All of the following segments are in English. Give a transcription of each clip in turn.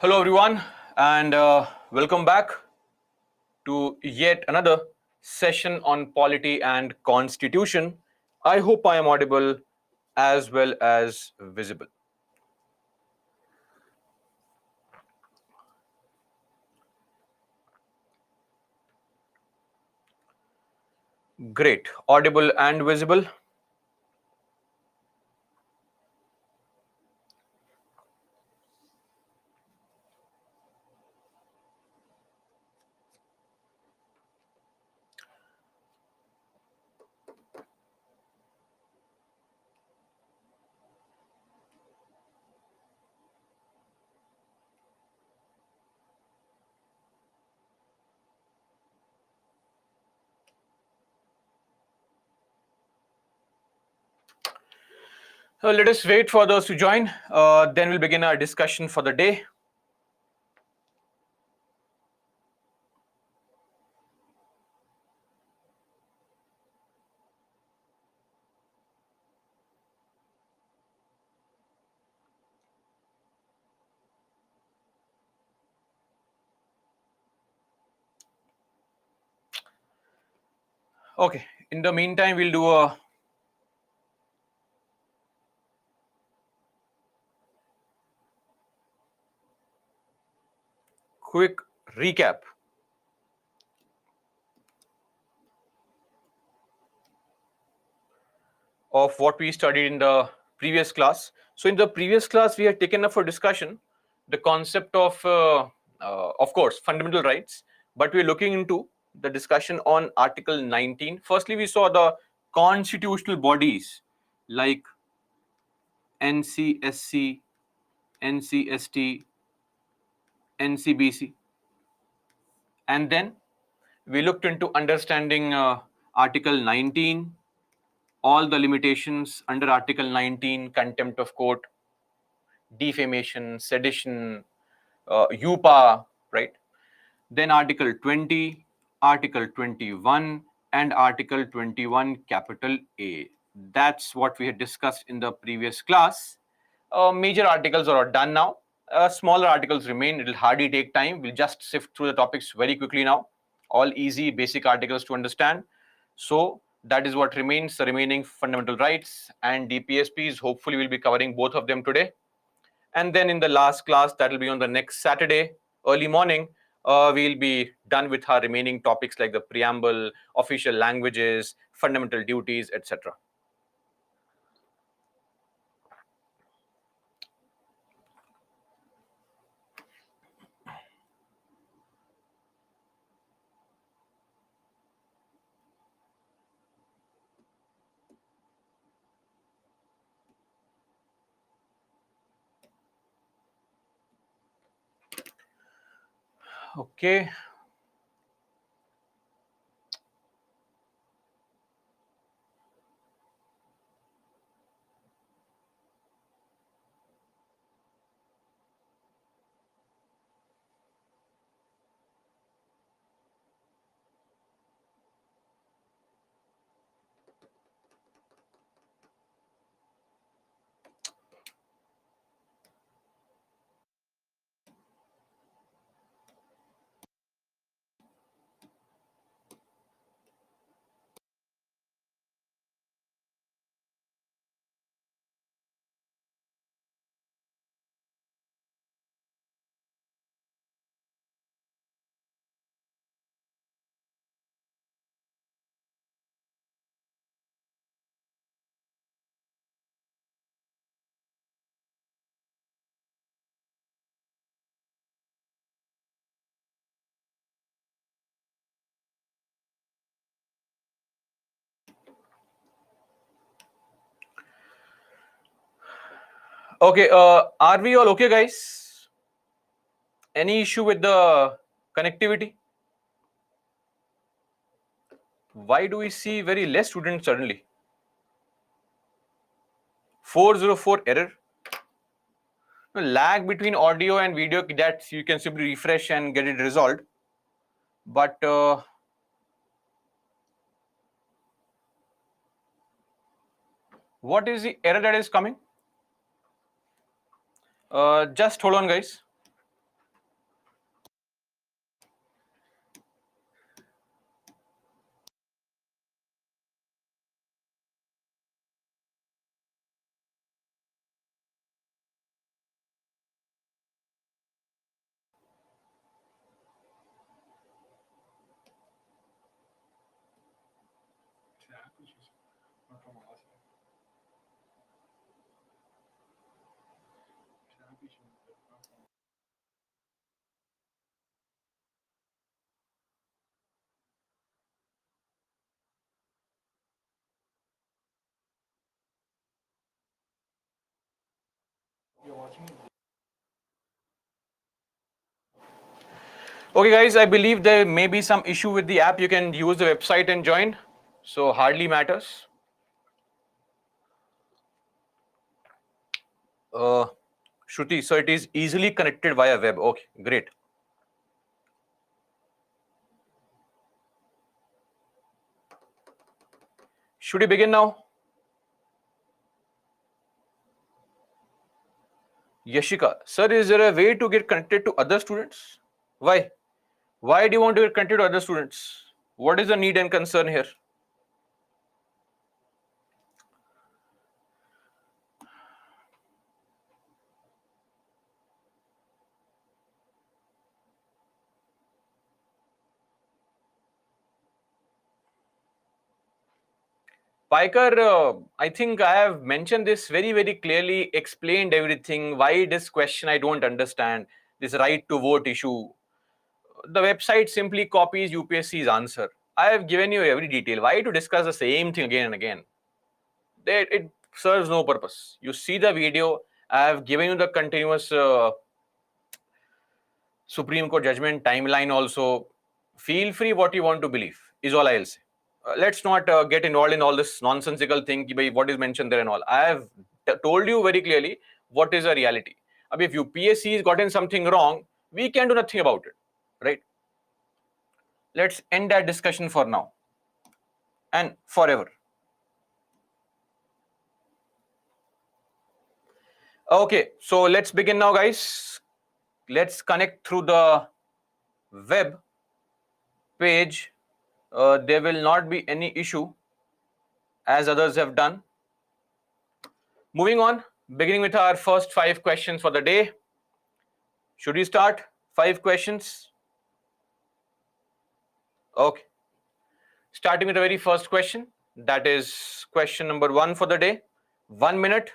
Hello, everyone, and welcome back to yet another session on polity and constitution. I hope I am audible as well as visible. Great, audible and visible. Let us wait for those to join. Then we'll begin our discussion for the day. Okay, in the meantime, we'll do a quick recap of what we studied in the previous class. So, in the previous class, we had taken up for discussion the concept of course, fundamental rights, but we're looking into the discussion on Article 19. Firstly, we saw the constitutional bodies like NCSC, NCST, NCBC, and then we looked into understanding Article 19, all the limitations under Article 19, contempt of court, defamation, sedition, UPA, right? Then Article 20, Article 21, and Article 21 capital A. That's what we had discussed in the previous class. Major articles are done now. Smaller articles remain. It will hardly take time. We'll just sift through the topics very quickly now. All easy, basic articles to understand. So that is what remains, the remaining fundamental rights and DPSPs. Hopefully, we'll be covering both of them today. And then in the last class, that will be on the next Saturday, early morning, we'll be done with our remaining topics like the preamble, official languages, fundamental duties, etc. Okay. Okay, are we all okay, guys? Any issue with the connectivity? Why do we see very less students suddenly? 404 error. Lag between audio and video, that you can simply refresh and get it resolved. But what is the error that is coming? Just hold on, guys. Okay, guys, I believe there may be some issue with the app. You can use the website and join. So hardly matters. Shruti, so it is easily connected via web. Okay, great. Should we begin now? Yashika, sir, is there a way to get connected to other students? Why? Why do you want to get connected to other students? What is the need and concern here? Piker, I think I have mentioned this very, very clearly, explained everything. Why this question I don't understand, this right to vote issue. The website simply copies UPSC's answer. I have given you every detail. Why to discuss the same thing again and again? It serves no purpose. You see the video, I have given you the continuous Supreme Court judgment timeline also. Feel free what you want to believe, is all I'll say. Let's not get involved in all this nonsensical thing, what is mentioned there and all. I have told you very clearly what is a reality. If UPSC has gotten something wrong, we can do nothing about it, right? Let's end that discussion for now and forever. Okay, so let's begin now, guys. Let's connect through the web page. There will not be any issue as others have done. Moving on, beginning with our first 5 questions for the day. Should we start? 5 questions. Okay. Starting with the very first question. That is question number 1 for the day. 1 minute.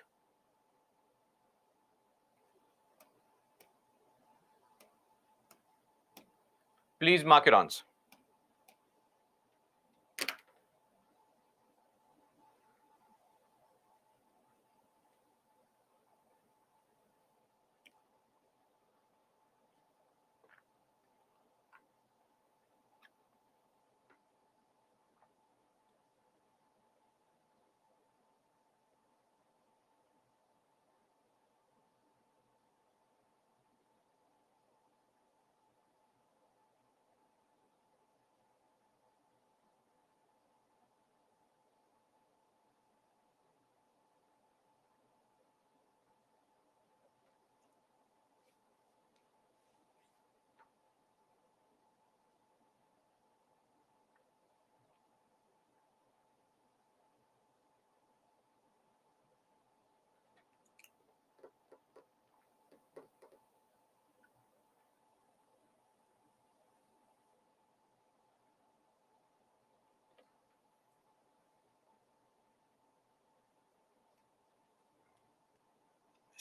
Please mark your answer.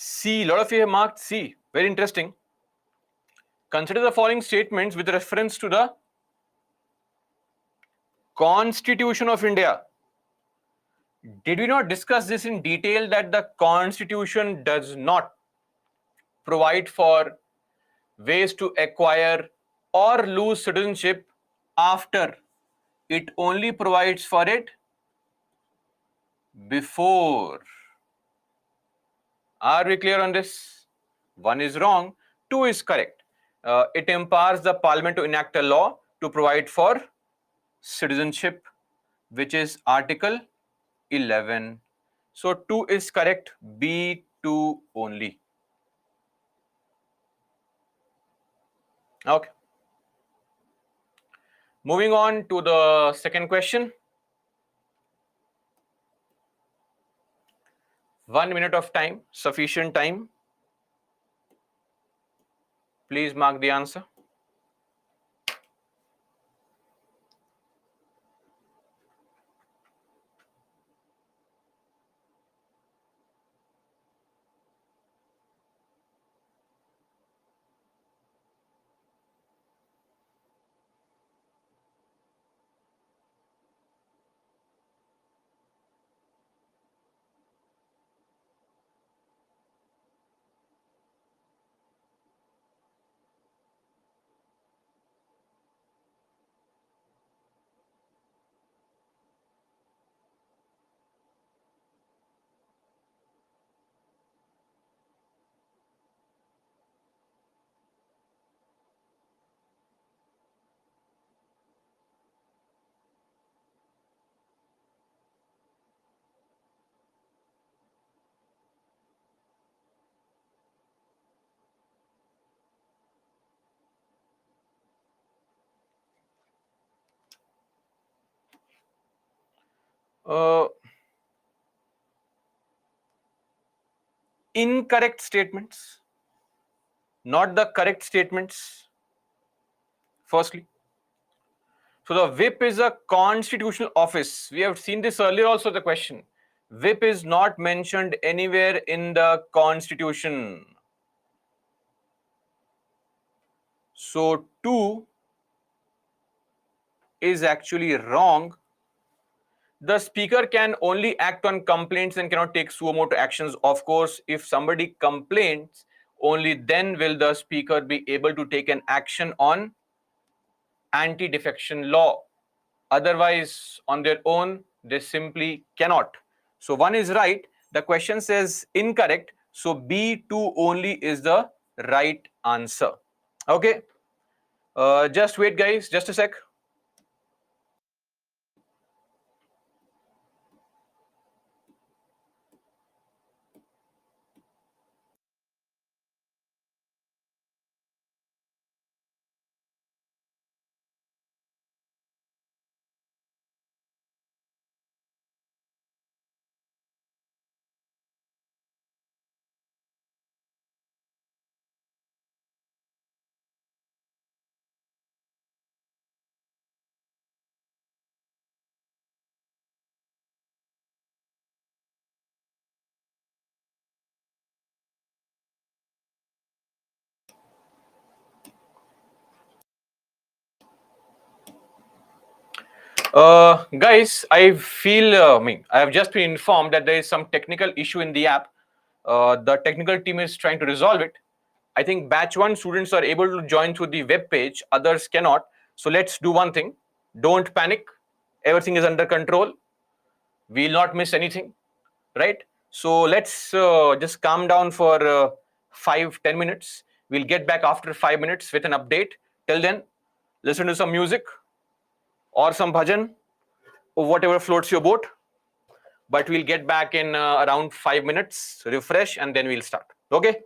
C. A lot of you have marked C. Very interesting. Consider the following statements with reference to the Constitution of India. Did we not discuss this in detail that the Constitution does not provide for ways to acquire or lose citizenship after? It only provides for it before. Are we clear on this? 1 is wrong, 2 is correct. It empowers the parliament to enact a law to provide for citizenship, which is Article 11. So 2 is correct, B2 only. Okay. Moving on to the second question. 1 minute of time, sufficient time. Please mark the answer. Uh, Incorrect statements, not the correct statements, firstly. So the whip is a constitutional office. We have seen this earlier also, the question. Whip is not mentioned anywhere in the constitution. So 2 is actually wrong. The speaker can only act on complaints and cannot take suo motu actions. Of course, if somebody complains, only then will the speaker be able to take an action on anti-defection law. Otherwise, on their own, they simply cannot. So 1 is right. The question says incorrect. So B2 only is the right answer. Okay. Just wait, guys. Just a sec. Guys, I have just been informed that there is some technical issue in the app. The technical team is trying to resolve it. I think batch 1 students are able to join through the web page, others cannot. So let's do one thing. Don't panic. Everything is under control. We'll not miss anything, right? So let's just calm down for 5-10 minutes. We'll get back after 5 minutes with an update. Till then, listen to some music or some bhajan or whatever floats your boat. But we'll get back in around 5 minutes, refresh, and then we'll start. Okay.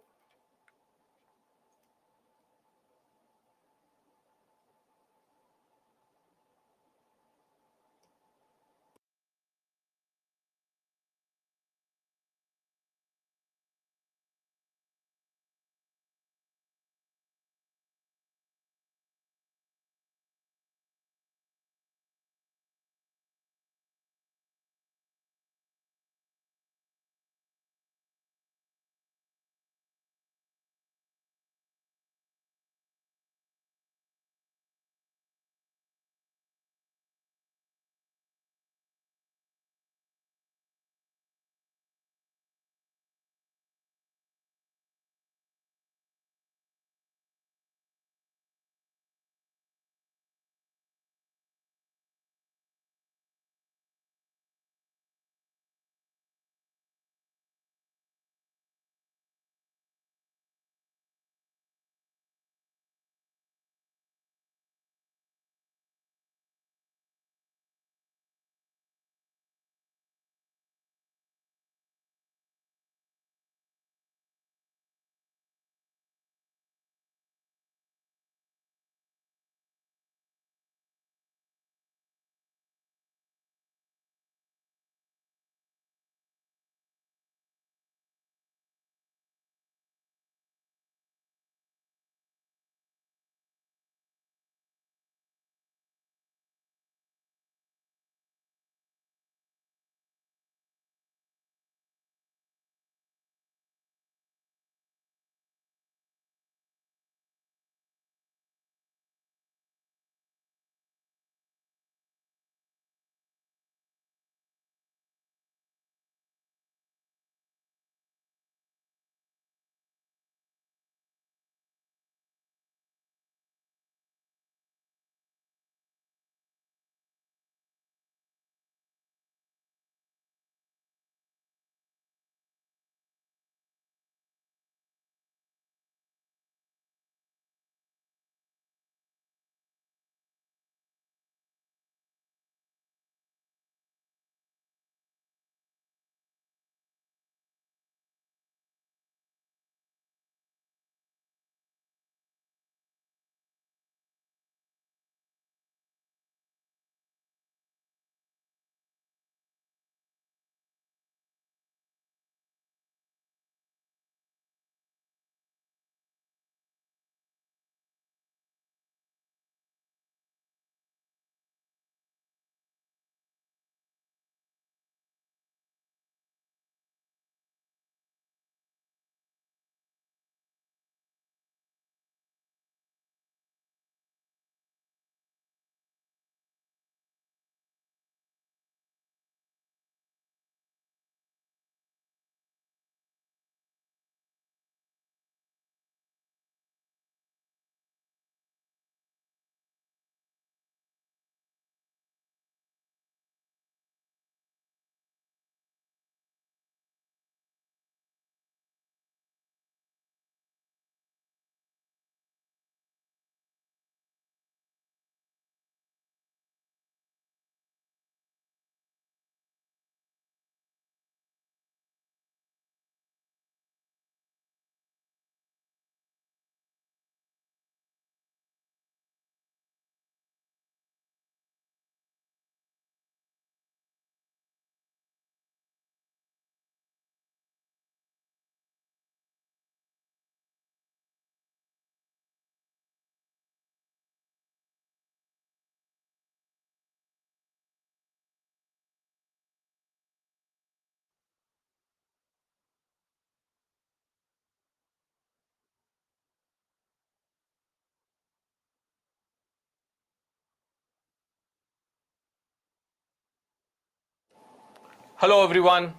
Hello everyone,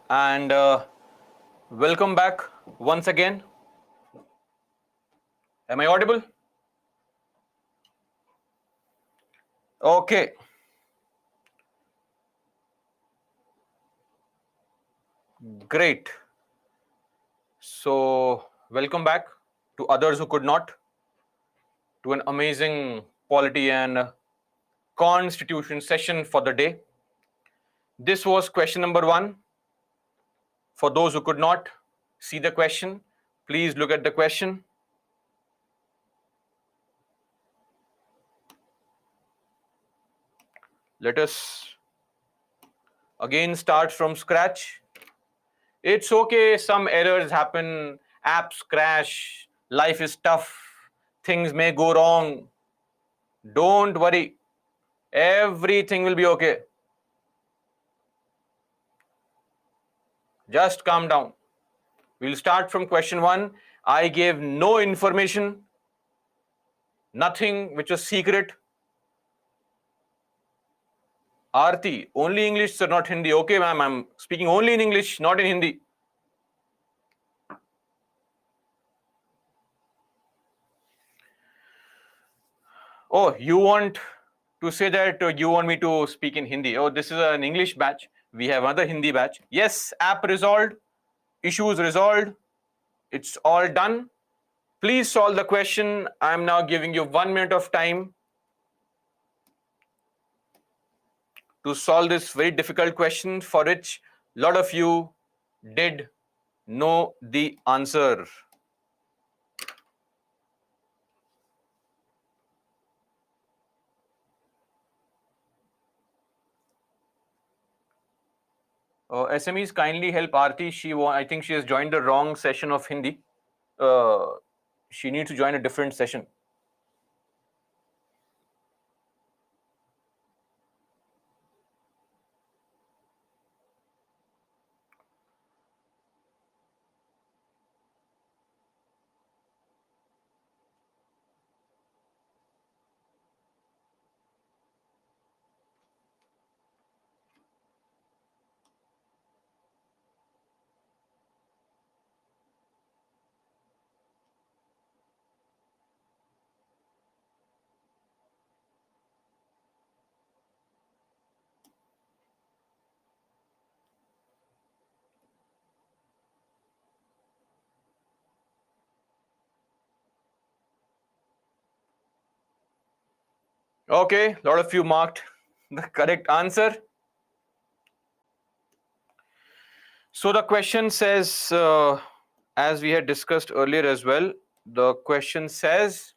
and welcome back once again. Am I audible? Okay. Great. So, welcome back to others who could not, to an amazing polity and constitution session for the day. This was question number 1. For those who could not see the question, please look at the question. Let us again start from scratch. It's okay, some errors happen, apps crash, life is tough, things may go wrong. Don't worry, everything will be okay. Just calm down. We'll start from question 1. I gave no information, nothing which was secret. Aarti, only English, sir, not Hindi. Okay, ma'am, I'm speaking only in English, not in Hindi. Oh, you want to say that you want me to speak in Hindi? Oh, this is an English batch. We have another Hindi batch. Yes, app resolved, issues resolved. It's all done. Please solve the question. I'm now giving you 1 minute of time to solve this very difficult question for which a lot of you did know the answer. SMEs, kindly help Aarti. I think she has joined the wrong session of Hindi. She needs to join a different session. Okay, a lot of you marked the correct answer. So the question says, as we had discussed earlier as well, the question says,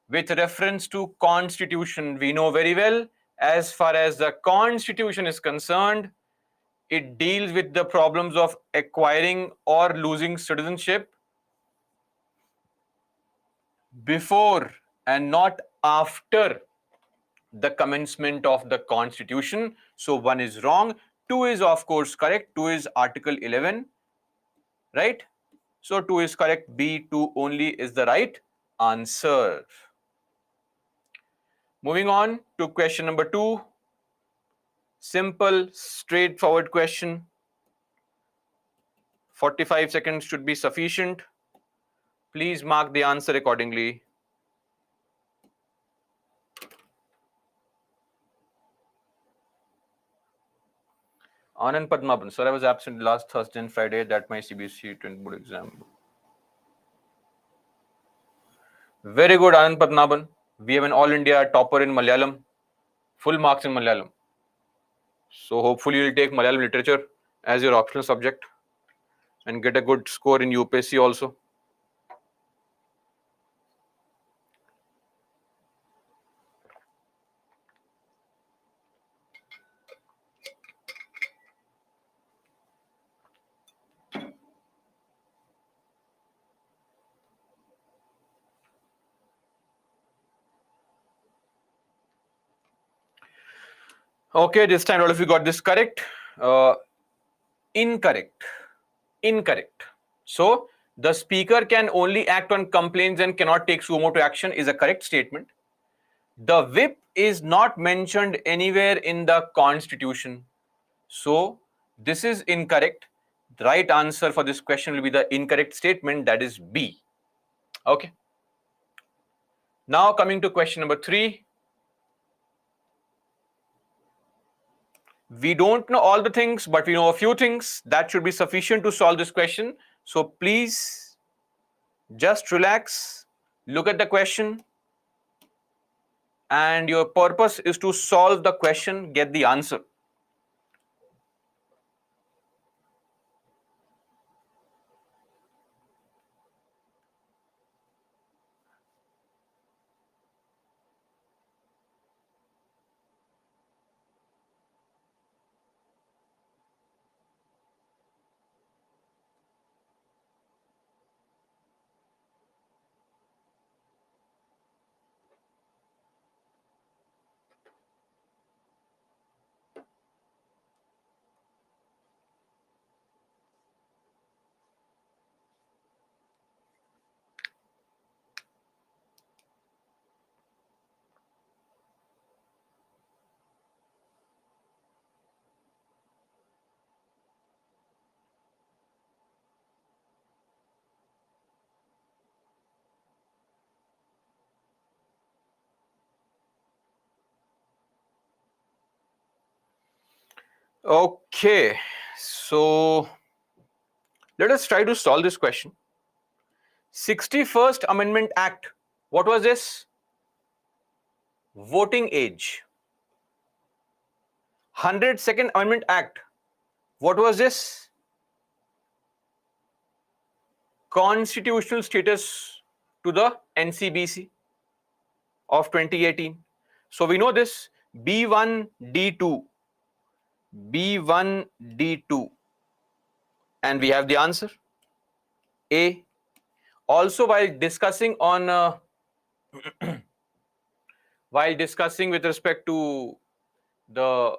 with reference to constitution, we know very well, as far as the constitution is concerned, it deals with the problems of acquiring or losing citizenship before and not after the commencement of the constitution. So 1 is wrong. 2 is of course correct. 2 is Article 11, right? So 2 is correct. B, 2 only is the right answer. Moving on to question number 2. Simple, straightforward question. 45 seconds should be sufficient. Please mark the answer accordingly. Anand Padmaban, sir, I was absent last Thursday and Friday. That my CBSE 20 board exam. Very good, Anand Padmaban. We have an All India topper in Malayalam. Full marks in Malayalam. So hopefully you'll take Malayalam literature as your optional subject and get a good score in UPSC also. Okay, this time all of you got this correct. Incorrect. So the speaker can only act on complaints and cannot take suo motu action is a correct statement. The whip is not mentioned anywhere in the constitution. So this is incorrect. The right answer for this question will be the incorrect statement, that is B. Okay. Now coming to question number 3. We don't know all the things, but we know a few things. That should be sufficient to solve this question. So please just relax, look at the question, and your purpose is to solve the question, get the answer. Okay, so let us try to solve this question. 61st Amendment Act, what was this? Voting age. 102nd Amendment Act, what was this? Constitutional status to the NCBC of 2018. So we know this B1D2, B1D2, and we have the answer A. Also, while discussing with respect to the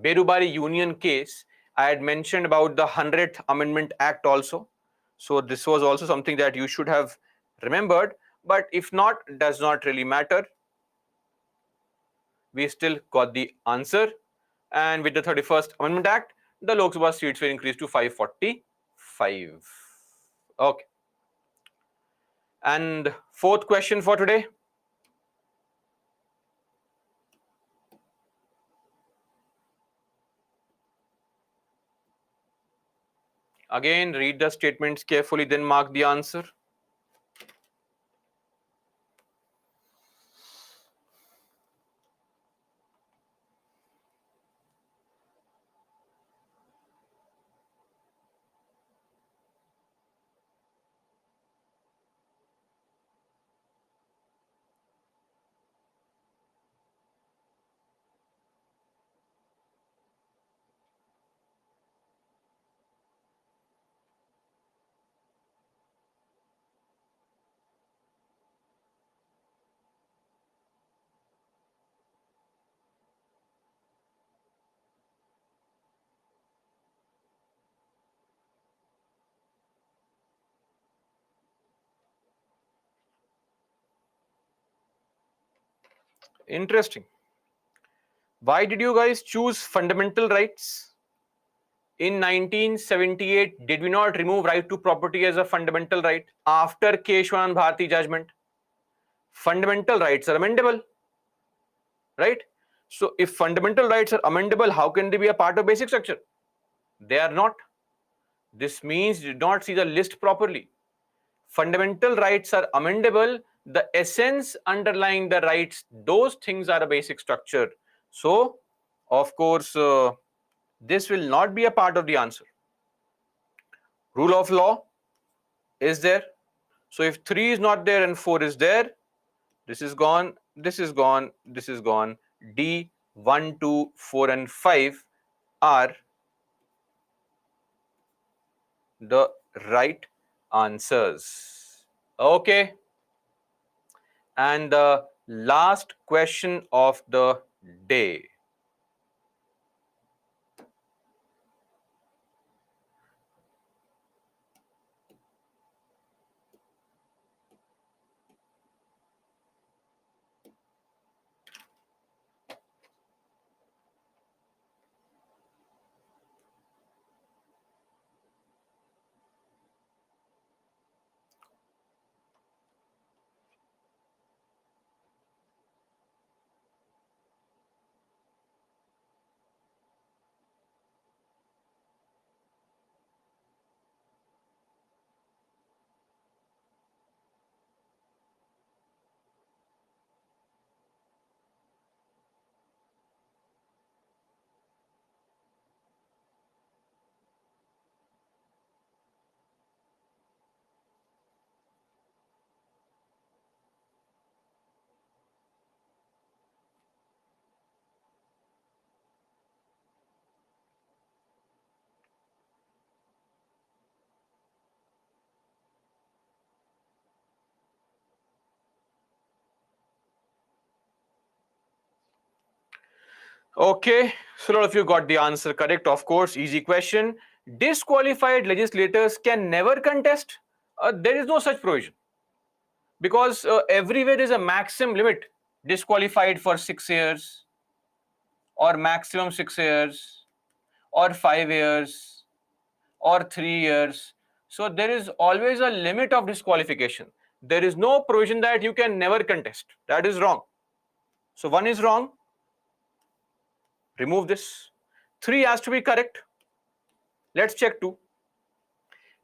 Berubari Union case, I had mentioned about the 100th Amendment Act also. So this was also something that you should have remembered, but if not, does not really matter. We still got the answer. And with the 31st Amendment Act, the Lok Sabha seats were increased to 545. Okay. And fourth question for today. Again, read the statements carefully, then mark the answer. Interesting. Why did you guys choose fundamental rights? In 1978, did we not remove right to property as a fundamental right after Keshwan Bharti judgment? Fundamental rights are amendable, right? So if fundamental rights are amendable, how can they be a part of basic structure? They are not. This means you did not see the list properly. Fundamental rights are amendable. The essence underlying the rights, those things are a basic structure. So, of course, this will not be a part of the answer. Rule of law is there. So if 3 is not there and 4 is there, this is gone, this is gone, this is gone. D, 1, 2, 4 and 5 are the right answers. Okay. And the last question of the day. Okay, so a lot of you got the answer correct. Of course, easy question. Disqualified legislators can never contest. There is no such provision because everywhere is a maximum limit. Disqualified for 6 years, or maximum 6 years, or 5 years, or 3 years. So there is always a limit of disqualification. There is no provision that you can never contest. That is wrong. So one is wrong. Remove this. 3 has to be correct. Let's check 2.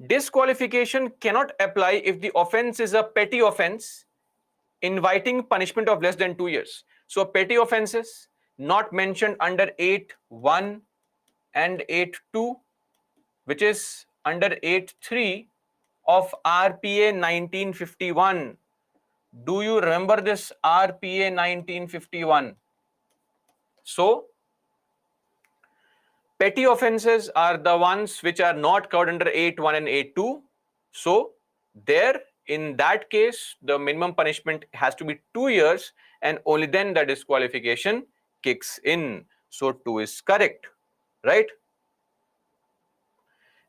Disqualification cannot apply if the offense is a petty offense inviting punishment of less than 2 years. So petty offenses not mentioned under 8.1 and 8.2, which is under 8.3 of RPA 1951. Do you remember this RPA 1951? So petty offenses are the ones which are not covered under 8.1 and 8.2. So there, in that case, the minimum punishment has to be 2 years, and only then the disqualification kicks in. So 2 is correct, right?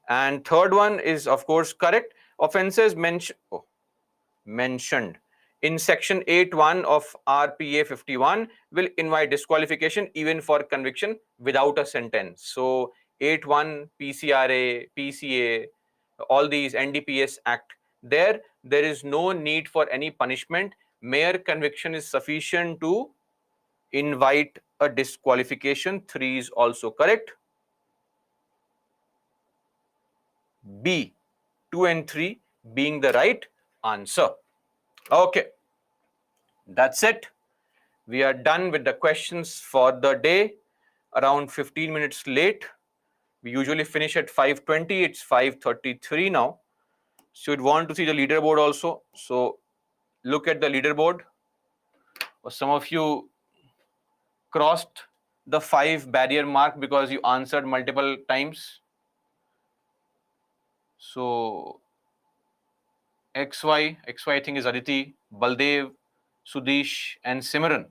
And third one is of course correct. Offenses mentioned in section 8.1 of RPA 51 will invite disqualification even for conviction without a sentence. So 8.1 PCRA, PCA, all these NDPS Act, there is no need for any punishment. Mere conviction is sufficient to invite a disqualification. 3 is also correct. B, 2 and 3 being the right answer. Okay, that's it. We are done with the questions for the day. Around 15 minutes late. We usually finish at 5:20. It's 5:33 now. So you'd want to see the leaderboard also. So look at the leaderboard. Some of you crossed the 5 barrier mark because you answered multiple times. So XY I think is Aditi, Baldev, Sudish, and Simran.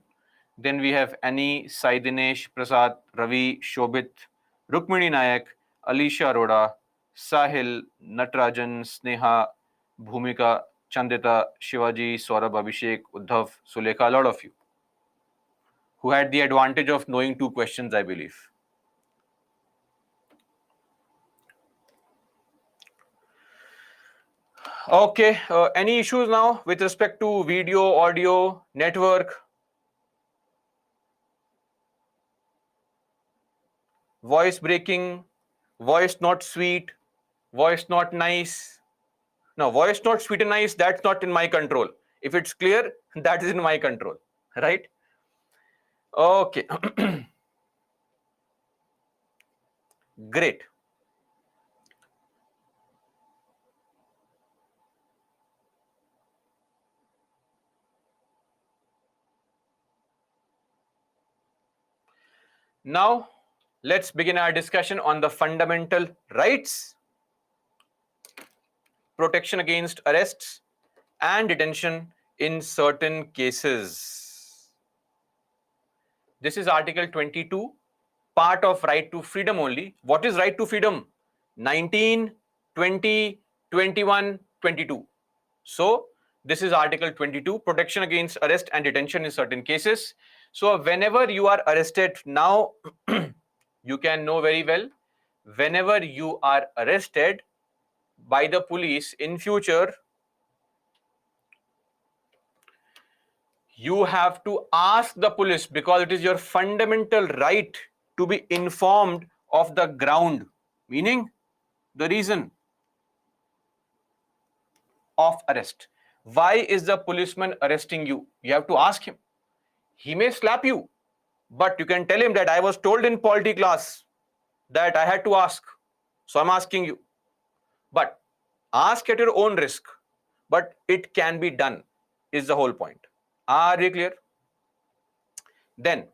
Then we have Annie, Sai Dinesh, Prasad, Ravi, Shobit, Rukmini Nayak, Alisha Arora, Sahil, Natarajan, Sneha, Bhumika, Chandita, Shivaji, Saurabh, Abhishek, Uddhav, Sulekha, a lot of you who had the advantage of knowing 2 questions, I believe. Okay, any issues now with respect to video, audio, network, voice breaking, voice not sweet, voice not nice? Now, voice not sweet and nice, that's not in my control. If it's clear, that is in my control, right? Okay. Great. Now, let's begin our discussion on the fundamental rights, protection against arrests and detention in certain cases. This is Article 22, part of right to freedom only. What is right to freedom? 19, 20, 21, 22. So this is Article 22, protection against arrest and detention in certain cases. So whenever you are arrested now, you can know very well, whenever you are arrested by the police in future, you have to ask the police, because it is your fundamental right to be informed of the ground, meaning the reason of arrest. Why is the policeman arresting you? You have to ask him. He may slap you, but you can tell him that I was told in polity class that I had to ask, so I'm asking you. But ask at your own risk, but it can be done, is the whole point. Are you clear? Then,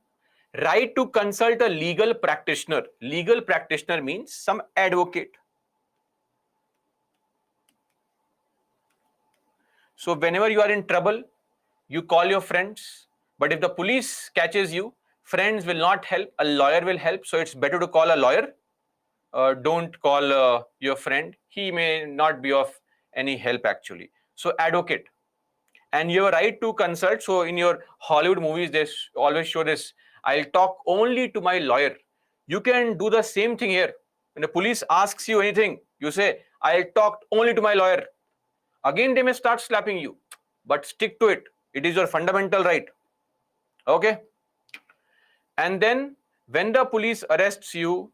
right to consult a legal practitioner. Legal practitioner means some advocate. So whenever you are in trouble, you call your friends, but if the police catches you, Friends will not help, a lawyer will help. So it's better to call a lawyer. Don't call your friend. He may not be of any help actually. So advocate. And you have a right to consult. So in your Hollywood movies, they always show this: I'll talk only to my lawyer. You can do the same thing here. When the police asks you anything, you say, I'll talk only to my lawyer. Again, they may start slapping you, but stick to it. It is your fundamental right. Okay. And then when the police arrests you,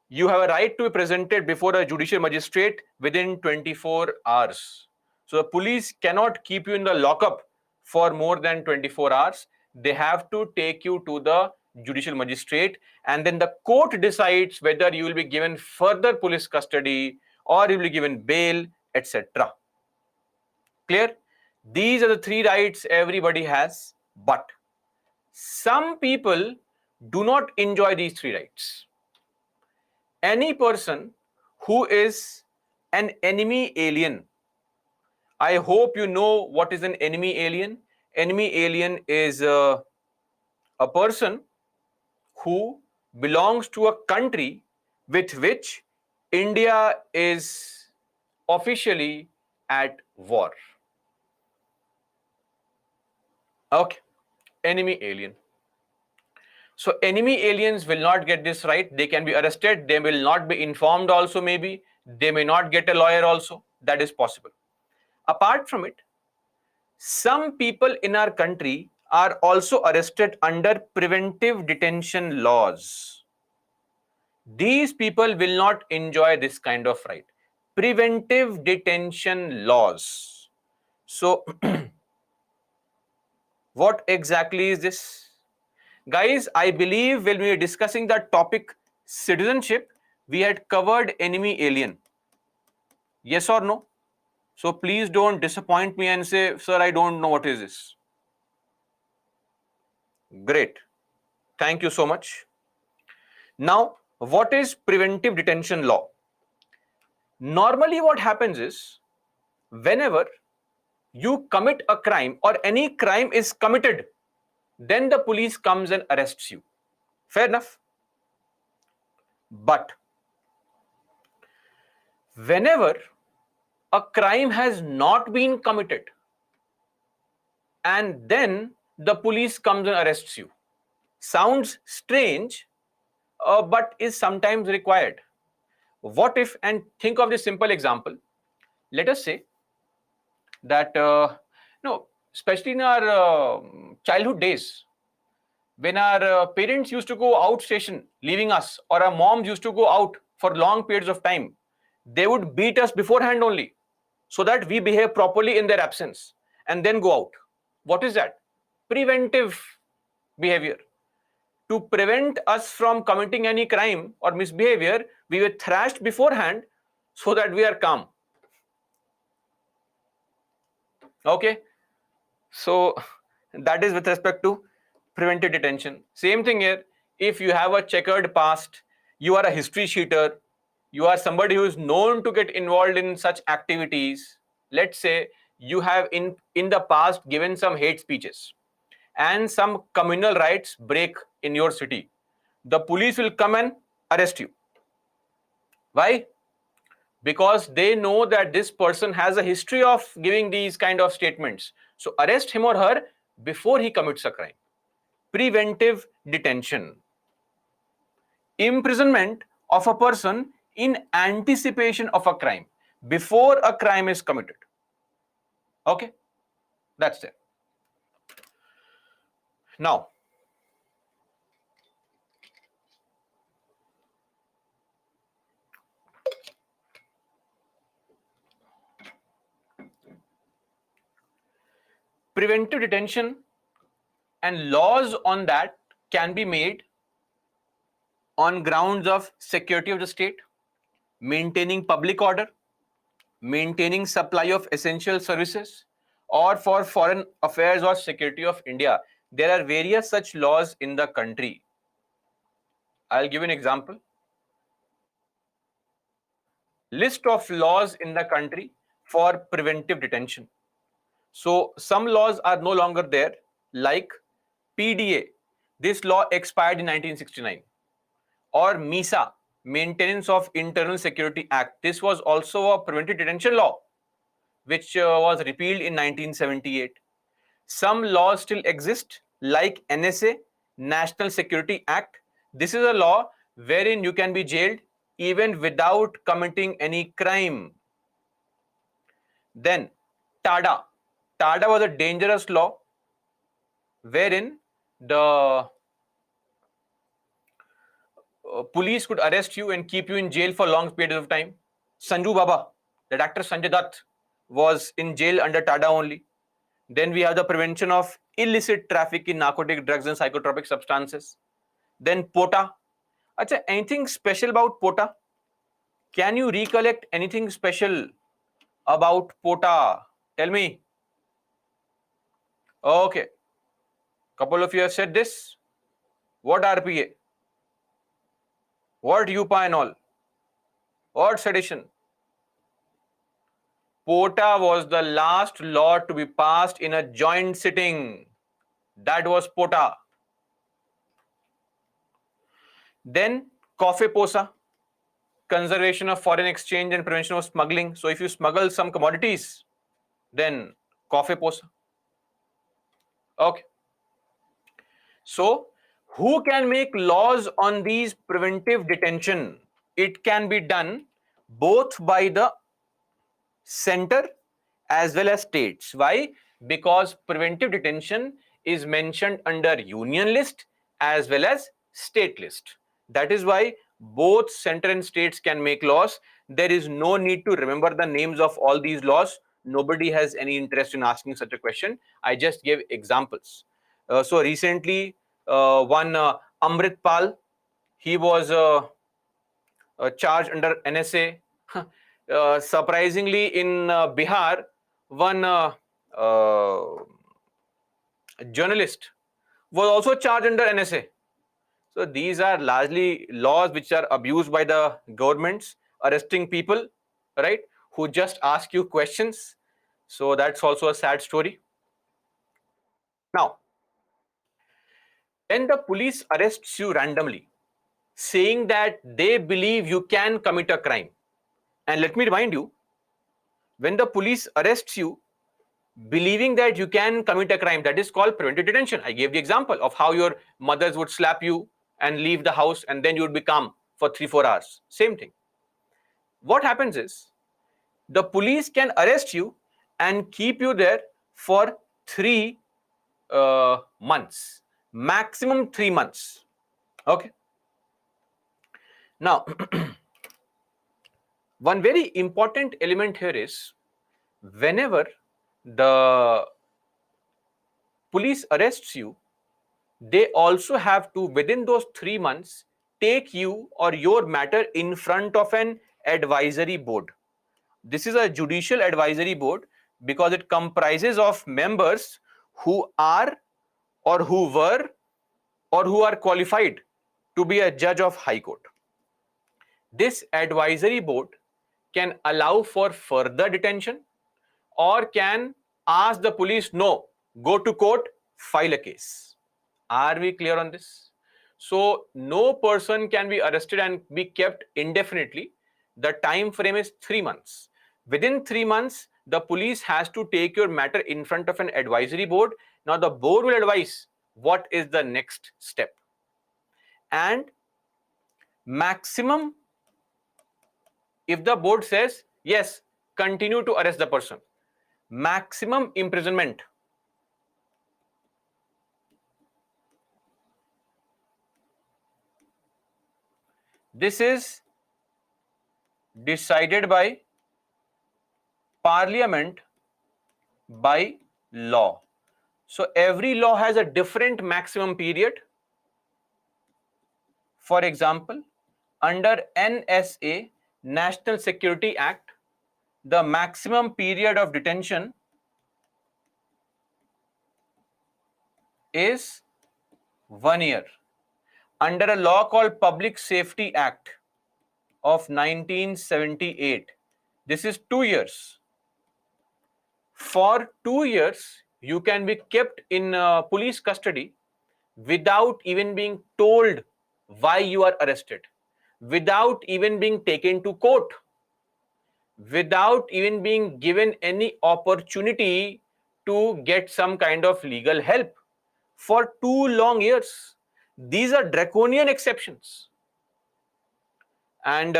you have a right to be presented before a judicial magistrate within 24 hours. So the police cannot keep you in the lockup for more than 24 hours. They have to take you to the judicial magistrate, and then the court decides whether you will be given further police custody or you will be given bail, etc. Clear? These are the three rights everybody has, but some people do not enjoy these three rights. Any person who is an enemy alien, I hope you know what is an enemy alien. Enemy alien is a person who belongs to a country with which India is officially at war. Okay, enemy alien. So enemy aliens will not get this right. They can be arrested. They will not be informed also maybe. They may not get a lawyer also. That is possible. Apart from it, some people in our country are also arrested under preventive detention laws. These people will not enjoy this kind of right. Preventive detention laws. So, what exactly is this? Guys, I believe when we were discussing the topic citizenship, we had covered enemy alien. Yes or no? So please don't disappoint me and say, sir, I don't know what is this. Great. Thank you so much. Now, what is preventive detention law? Normally, what happens is, whenever you commit a crime or any crime is committed, then the police comes and arrests you. Fair enough. But whenever a crime has not been committed and then the police comes and arrests you, sounds strange, but is sometimes required. What if, and think of this simple example. Let us say that, especially in our childhood days, when our parents used to go out station, leaving us, or our moms used to go out for long periods of time, they would beat us beforehand only so that we behave properly in their absence and then go out. What is that? Preventive behavior. To prevent us from committing any crime or misbehavior, we were thrashed beforehand so that we are calm. Okay, so that is with respect to preventive detention. Same thing here. If you have a checkered past, you are a history cheater, you are somebody who is known to get involved in such activities. Let's say you have in the past given some hate speeches and some communal rights break in your city. The police will come and arrest you. Why? Because they know that this person has a history of giving these kind of statements. So arrest him or her before he commits a crime. Preventive detention. Imprisonment of a person in anticipation of a crime, before a crime is committed. Okay, that's it. Now, preventive detention and laws on that can be made on grounds of security of the state, maintaining public order, maintaining supply of essential services, or for foreign affairs or security of India. There are various such laws in the country. I'll give an example. List of laws in the country for preventive detention. So some laws are no longer there, like PDA, This law expired in 1969. Or MISA, Maintenance of Internal Security Act. This was also a preventive detention law, which was repealed in 1978. Some laws still exist, like NSA, National Security Act. This is a law wherein you can be jailed even without committing any crime. Then TADA. TADA was a dangerous law wherein the police could arrest you and keep you in jail for long periods of time. Sanju Baba, that actor Sanjay Dutt, was in jail under TADA only. Then we have the prevention of illicit traffic in narcotic drugs and psychotropic substances. Then POTA. Acha, anything special about POTA? Can you recollect anything special about POTA? Tell me. Okay. Couple of you have said this. What RPA? What UPA and all? What sedition? POTA was the last law to be passed in a joint sitting. That was POTA. Then COFEPOSA, Conservation of Foreign Exchange and Prevention of Smuggling. So if you smuggle some commodities, then COFEPOSA. Okay. So who can make laws on these preventive detention? It can be done both by the center as well as states. Why? Because preventive detention is mentioned under union list as well as state list. That is why both center and states can make laws. There is no need to remember the names of all these laws. Nobody has any interest in asking such a question. I just gave examples. So recently, one Amrit Pal, he was charged under NSA. Surprisingly, in Bihar, one journalist was also charged under NSA. So these are largely laws which are abused by the governments, arresting people, right, who just ask you questions. So that's also a sad story. Now, when the police arrests you randomly, saying that they believe you can commit a crime, and let me remind you, when the police arrests you, believing that you can commit a crime, that is called preventive detention. I gave the example of how your mothers would slap you and leave the house, and then you would be calm for 3-4 hours. Same thing. What happens is the police can arrest you and keep you there for 3 months, maximum 3 months. Okay. Now, one very important element here is whenever the police arrests you, they also have to, within those 3 months, take you or your matter in front of an advisory board. This is a judicial advisory board because it comprises of members who are or who were or who are qualified to be a judge of High Court. This advisory board can allow for further detention or can ask the police, no, go to court, file a case. Are we clear on this? So no person can be arrested and be kept indefinitely. The time frame is 3 months. Within 3 months, the police has to take your matter in front of an advisory board. Now the board will advise what is the next step. And maximum, if the board says, yes, continue to arrest the person, maximum imprisonment this is decided by Parliament by law. So every law has a different maximum period. For example, under NSA, National Security Act, the maximum period of detention is 1 year. Under a law called Public Safety Act of 1978, this is 2 years. For 2 years, you can be kept in police custody without even being told why you are arrested, without even being taken to court, without even being given any opportunity to get some kind of legal help for 2 long years. These are draconian exceptions. And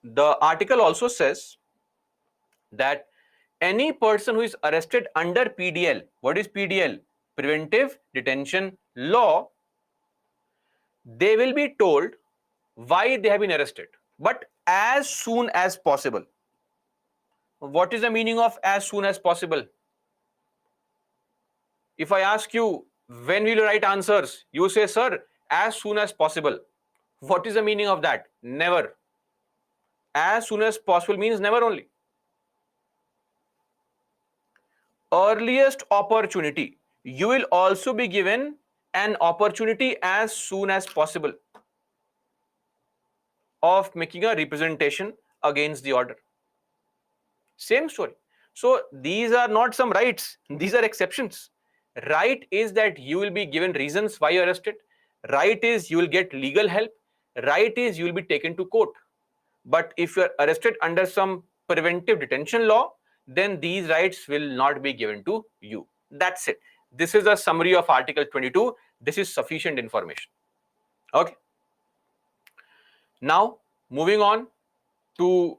the article also says that any person who is arrested under PDL, what is PDL? Preventive Detention Law, they will be told why they have been arrested, but as soon as possible. What is the meaning of as soon as possible? If I ask you, when will you write answers? You say, sir, as soon as possible. What is the meaning of that? Never. As soon as possible means never only. Earliest opportunity. You will also be given an opportunity as soon as possible of making a representation against the order. Same story. So these are not some rights, these are exceptions. Right is that you will be given reasons why you're arrested. Right is you will get legal help. Right is you will be taken to court. But if you're arrested under some preventive detention law, then these rights will not be given to you. That's it. This is a summary of Article 22. This is sufficient information. Okay. Now, moving on to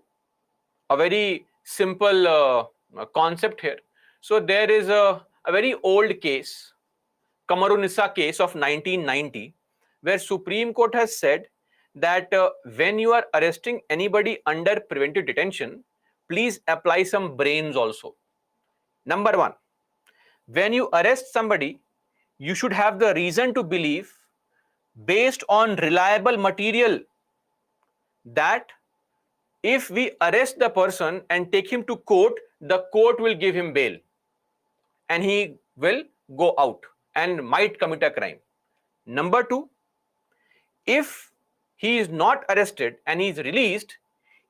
a very simple concept here. So there is a very old case, Kamarunissa case of 1990, where Supreme Court has said that when you are arresting anybody under preventive detention, please apply some brains also. Number one, when you arrest somebody, you should have the reason to believe, based on reliable material, that if we arrest the person and take him to court, the court will give him bail and he will go out and might commit a crime. Number two, if he is not arrested and he is released,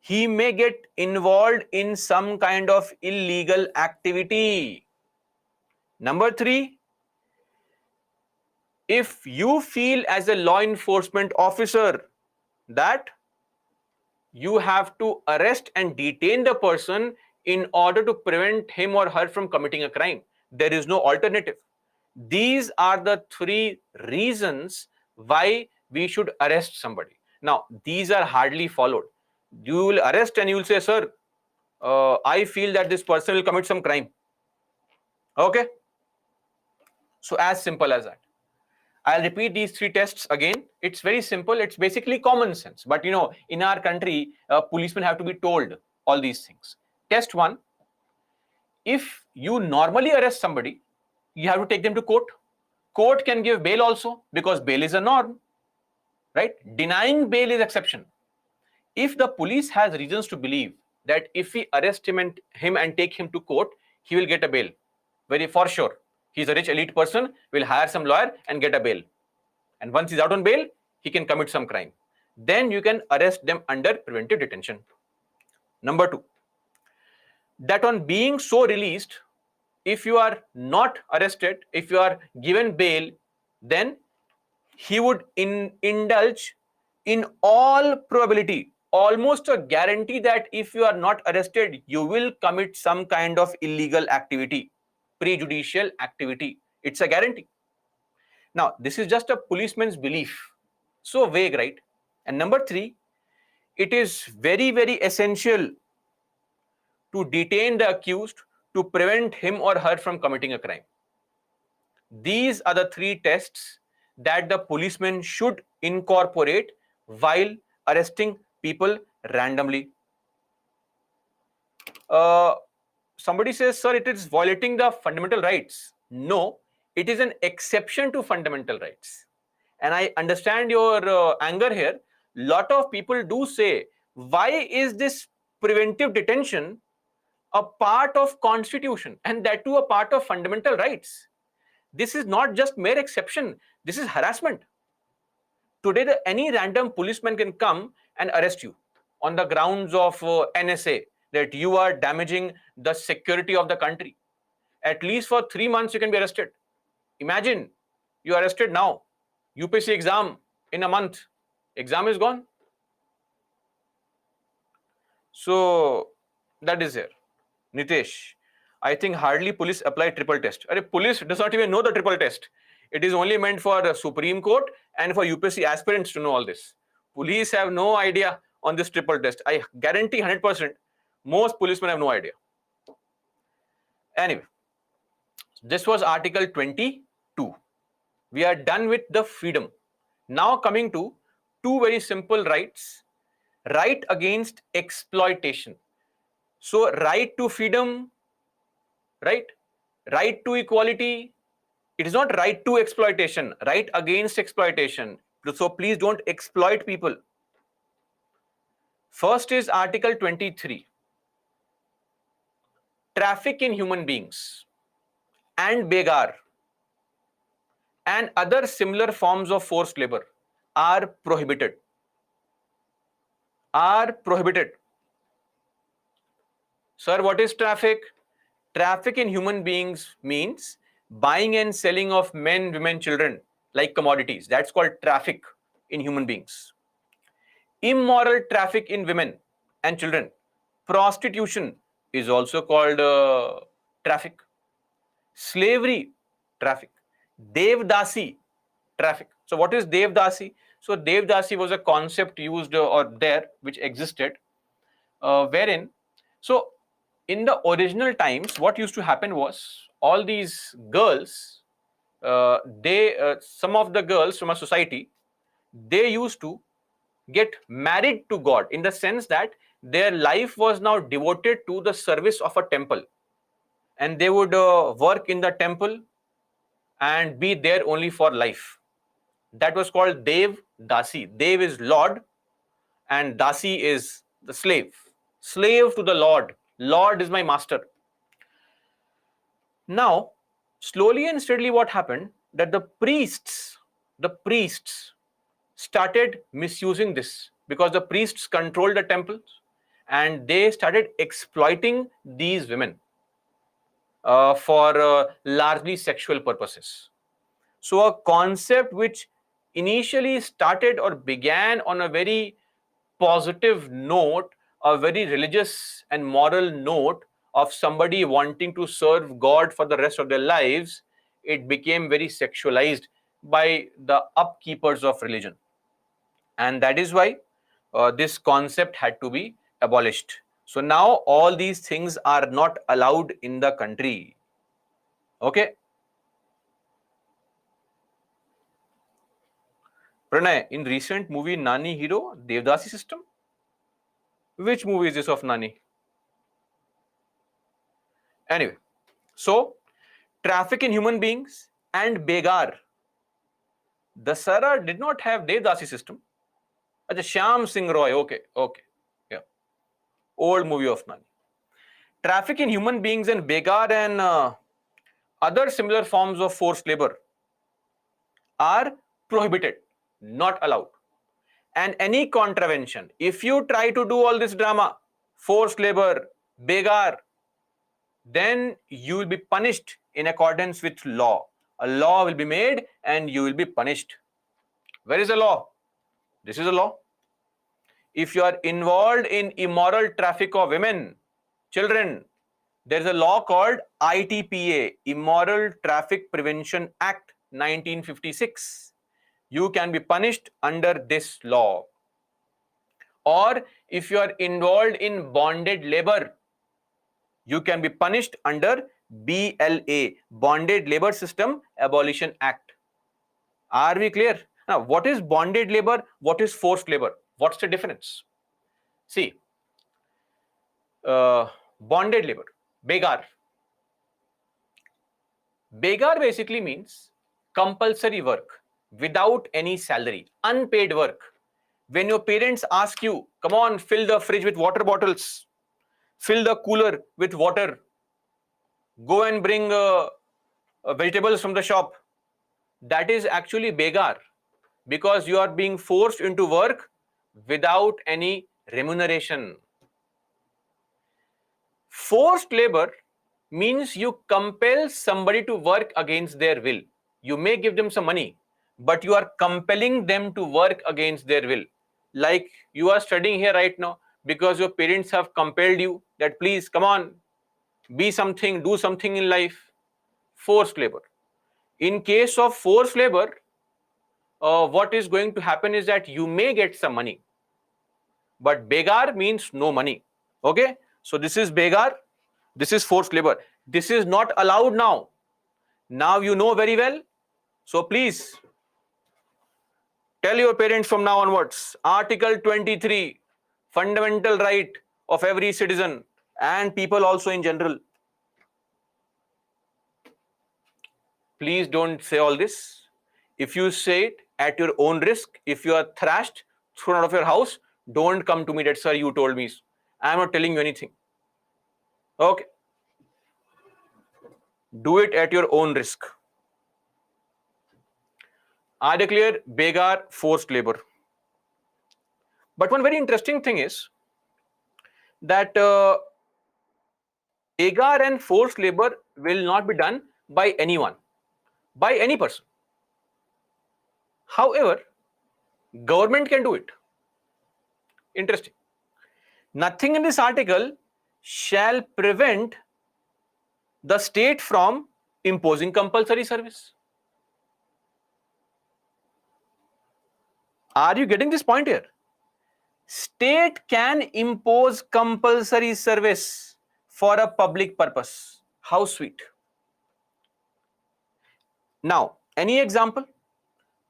he may get involved in some kind of illegal activity. Number three, if you feel as a law enforcement officer that you have to arrest and detain the person in order to prevent him or her from committing a crime, there is no alternative. These are the three reasons why we should arrest somebody. Now, these are hardly followed. You will arrest and you will say, sir, I feel that this person will commit some crime. Okay? So, as simple as that. I'll repeat these three tests again. It's very simple. It's basically common sense. But you know, in our country, policemen have to be told all these things. Test one: if you normally arrest somebody, you have to take them to court. Court can give bail also because bail is a norm, right? Denying bail is exception. If the police has reasons to believe that if we arrest him and take him to court, he will get a bail, very for sure. He's a rich elite person, will hire some lawyer and get a bail. And once he's out on bail, he can commit some crime. Then you can arrest them under preventive detention. Number two, that on being so released, if you are not arrested, if you are given bail, then he would indulge in all probability, almost a guarantee, that if you are not arrested, you will commit some kind of illegal activity, prejudicial activity. It's a guarantee. Now, this is just a policeman's belief. So vague, right? And number three, it is very, very essential to detain the accused to prevent him or her from committing a crime. These are the three tests that the policeman should incorporate while arresting people randomly. Somebody says, sir, it is violating the fundamental rights. No, it is an exception to fundamental rights. And I understand your anger here. Lot of people do say, why is this preventive detention a part of constitution, and that too a part of fundamental rights? This is not just mere exception, this is harassment. Today, any random policeman can come and arrest you on the grounds of NSA, that you are damaging the security of the country. At least for 3 months you can be arrested. Imagine you are arrested now. UPSC exam in a month. Exam is gone. So that is there. Nitesh, I think hardly police apply triple test. Police does not even know the triple test. It is only meant for the Supreme Court and for UPSC aspirants to know all this. Police have no idea on this triple test. I guarantee 100% most policemen have no idea. Anyway, this was Article 22. We are done with the freedom. Now coming to two very simple rights. Right against exploitation. So right to freedom, right? Right to equality. It is not right to exploitation, right against exploitation. So please don't exploit people. First is Article 23. Traffic in human beings and begar and other similar forms of forced labor are prohibited. Are prohibited. Sir, what is traffic? Traffic in human beings means buying and selling of men, women, children like commodities. That's called traffic in human beings. Immoral traffic in women and children. Prostitution is also called traffic. Slavery, traffic. Devdasi, traffic. So what is Devdasi? So Devdasi was a concept used or there which existed wherein, so in the original times, what used to happen was all these girls, some of the girls from a society, they used to get married to God in the sense that their life was now devoted to the service of a temple, and they would work in the temple and be there only for life. That was called Dev Dasi. Dev is Lord and Dasi is the slave. Slave to the Lord. Lord is my master. Now, slowly and steadily what happened that the priests started misusing this because the priests controlled the temples and they started exploiting these women for largely sexual purposes. So a concept which initially started or began on a very positive note, a very religious and moral note of somebody wanting to serve God for the rest of their lives, it became very sexualized by the upkeepers of religion. And that is why this concept had to be abolished. So now all these things are not allowed in the country. Okay. Pranay, in recent movie Nani hero, Devdasi system? Which movie is this of Nani? Anyway, so traffic in human beings and begar. Dasara did not have Devdasi system. Acha, Shyam Singh Roy, okay, yeah. Old movie of Nani. Traffic in human beings and begar and other similar forms of forced labor are prohibited, not allowed. And any contravention, if you try to do all this drama, forced labor, begar, then you will be punished in accordance with law. A law will be made and you will be punished. Where is the law? This is a law. If you are involved in immoral traffic of women, children, there is a law called ITPA, Immoral Traffic Prevention Act 1956. You can be punished under this law. Or if you are involved in bonded labor, you can be punished under BLA, Bonded Labor System Abolition Act. Are we clear? Now, what is bonded labor? What is forced labor? What's the difference? See, bonded labor, begar. Begar basically means compulsory work without any salary, unpaid work. When your parents ask you, come on, fill the fridge with water bottles, fill the cooler with water, go and bring vegetables from the shop, that is actually begar, because you are being forced into work without any remuneration. Forced labor means you compel somebody to work against their will. You may give them some money, but you are compelling them to work against their will. Like you are studying here right now because your parents have compelled you that please come on, be something, do something in life. Forced labor. In case of forced labor, what is going to happen is that you may get some money, but begar means no money. Okay, so this is begar, this is forced labor. This is not allowed now. Now you know very well. So please tell your parents from now onwards. Article 23, fundamental right of every citizen and people also in general. Please don't say all this. If you say it at your own risk, if you are thrashed, thrown out of your house, don't come to me that, sir, you told me. I am not telling you anything. Okay. Do it at your own risk. I declare begar forced labor. But one very interesting thing is that begar and forced labor will not be done by anyone, by any person. However, government can do it. Interesting. Nothing in this article shall prevent the state from imposing compulsory service. Are you getting this point here? State can impose compulsory service for a public purpose. How sweet. Now, any example?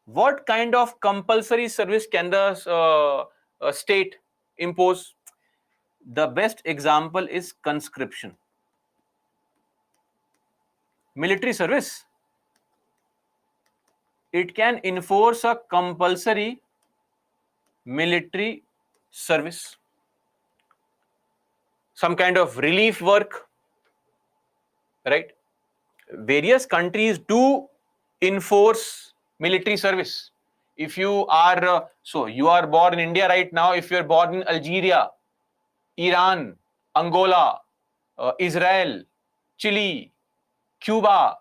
What kind of compulsory service can the state impose? The best example is conscription. Military service. It can enforce a compulsory military service. Some kind of relief work, right? Various countries do enforce military service. If you are, so you are born in India right now, if you are born in Algeria, Iran, Angola, Israel, Chile, Cuba,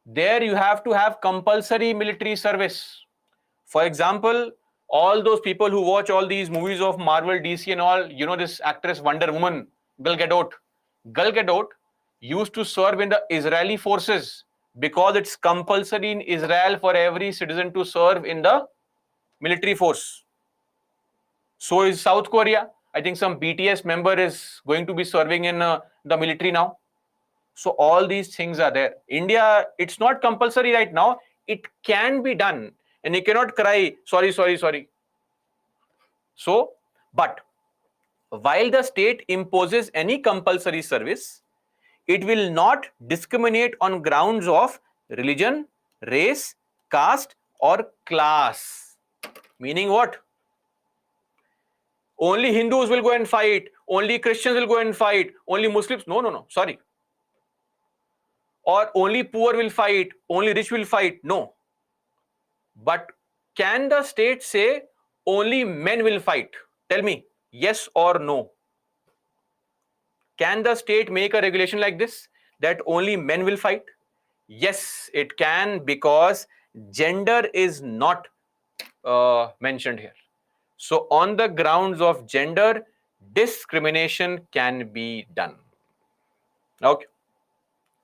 there you have to have compulsory military service. For example, all those people who watch all these movies of Marvel, DC and all, you know this actress Wonder Woman, Gal Gadot. Gal Gadot used to serve in the Israeli forces because it's compulsory in Israel for every citizen to serve in the military force. So is South Korea. I think some BTS member is going to be serving in the military now. So all these things are there. India, it's not compulsory right now. It can be done. And you cannot cry, sorry, sorry, sorry. So, but while the state imposes any compulsory service, it will not discriminate on grounds of religion, race, caste, or class. Meaning what? Only Hindus will go and fight, only Christians will go and fight, only Muslims. No, no, no, sorry. Or only poor will fight, only rich will fight. No. But can the state say only men will fight? Tell me, yes or no? Can the state make a regulation like this that only men will fight? Yes, it can, because gender is not mentioned here. So on the grounds of gender, discrimination can be done. Okay.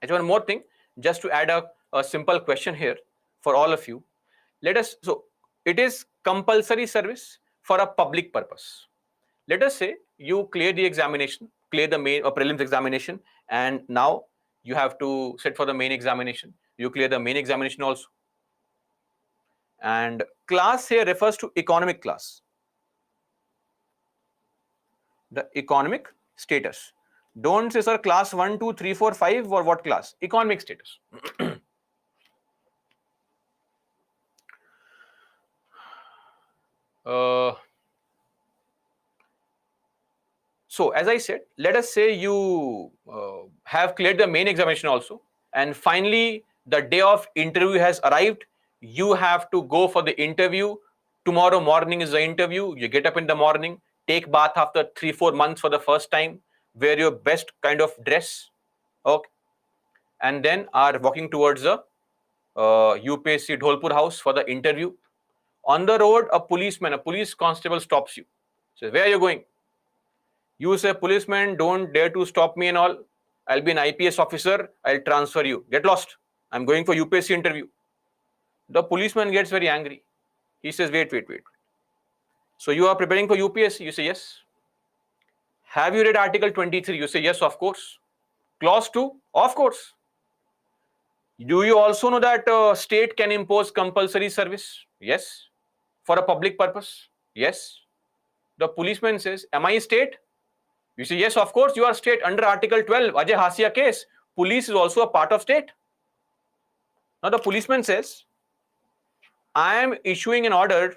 And one more thing, just to add a simple question here for all of you. Let us, so it is compulsory service for a public purpose. Let us say you clear the examination, clear the main or prelims examination, and now you have to sit for the main examination. You clear the main examination also. And class here refers to economic class. The economic status. Don't say, sir, class 1, 2, 3, 4, 5, or what class? Economic status. So as I said, let us say you have cleared the main examination also, and finally the day of interview has arrived. You have to go for the interview. Tomorrow morning is the interview. You get up in the morning, take bath after 3-4 months for the first time, wear your best kind of dress, Okay. And then are walking towards the UPSC Dholpur house for the interview. On the road, a police constable stops you. Says, where are you going? You say, policeman, don't dare to stop me and all. I'll be an IPS officer. I'll transfer you. Get lost. I'm going for UPSC interview. The policeman gets very angry. He says, wait. So you are preparing for UPSC? You say, yes. Have you read Article 23? You say, yes, of course. Clause 2? Of course. Do you also know that state can impose compulsory service? Yes. For a public purpose? Yes. The policeman says, am I state? You say, yes, of course you are state. Under Article 12, Ajay Hasia case, police is also a part of state. Now the policeman says, I am issuing an order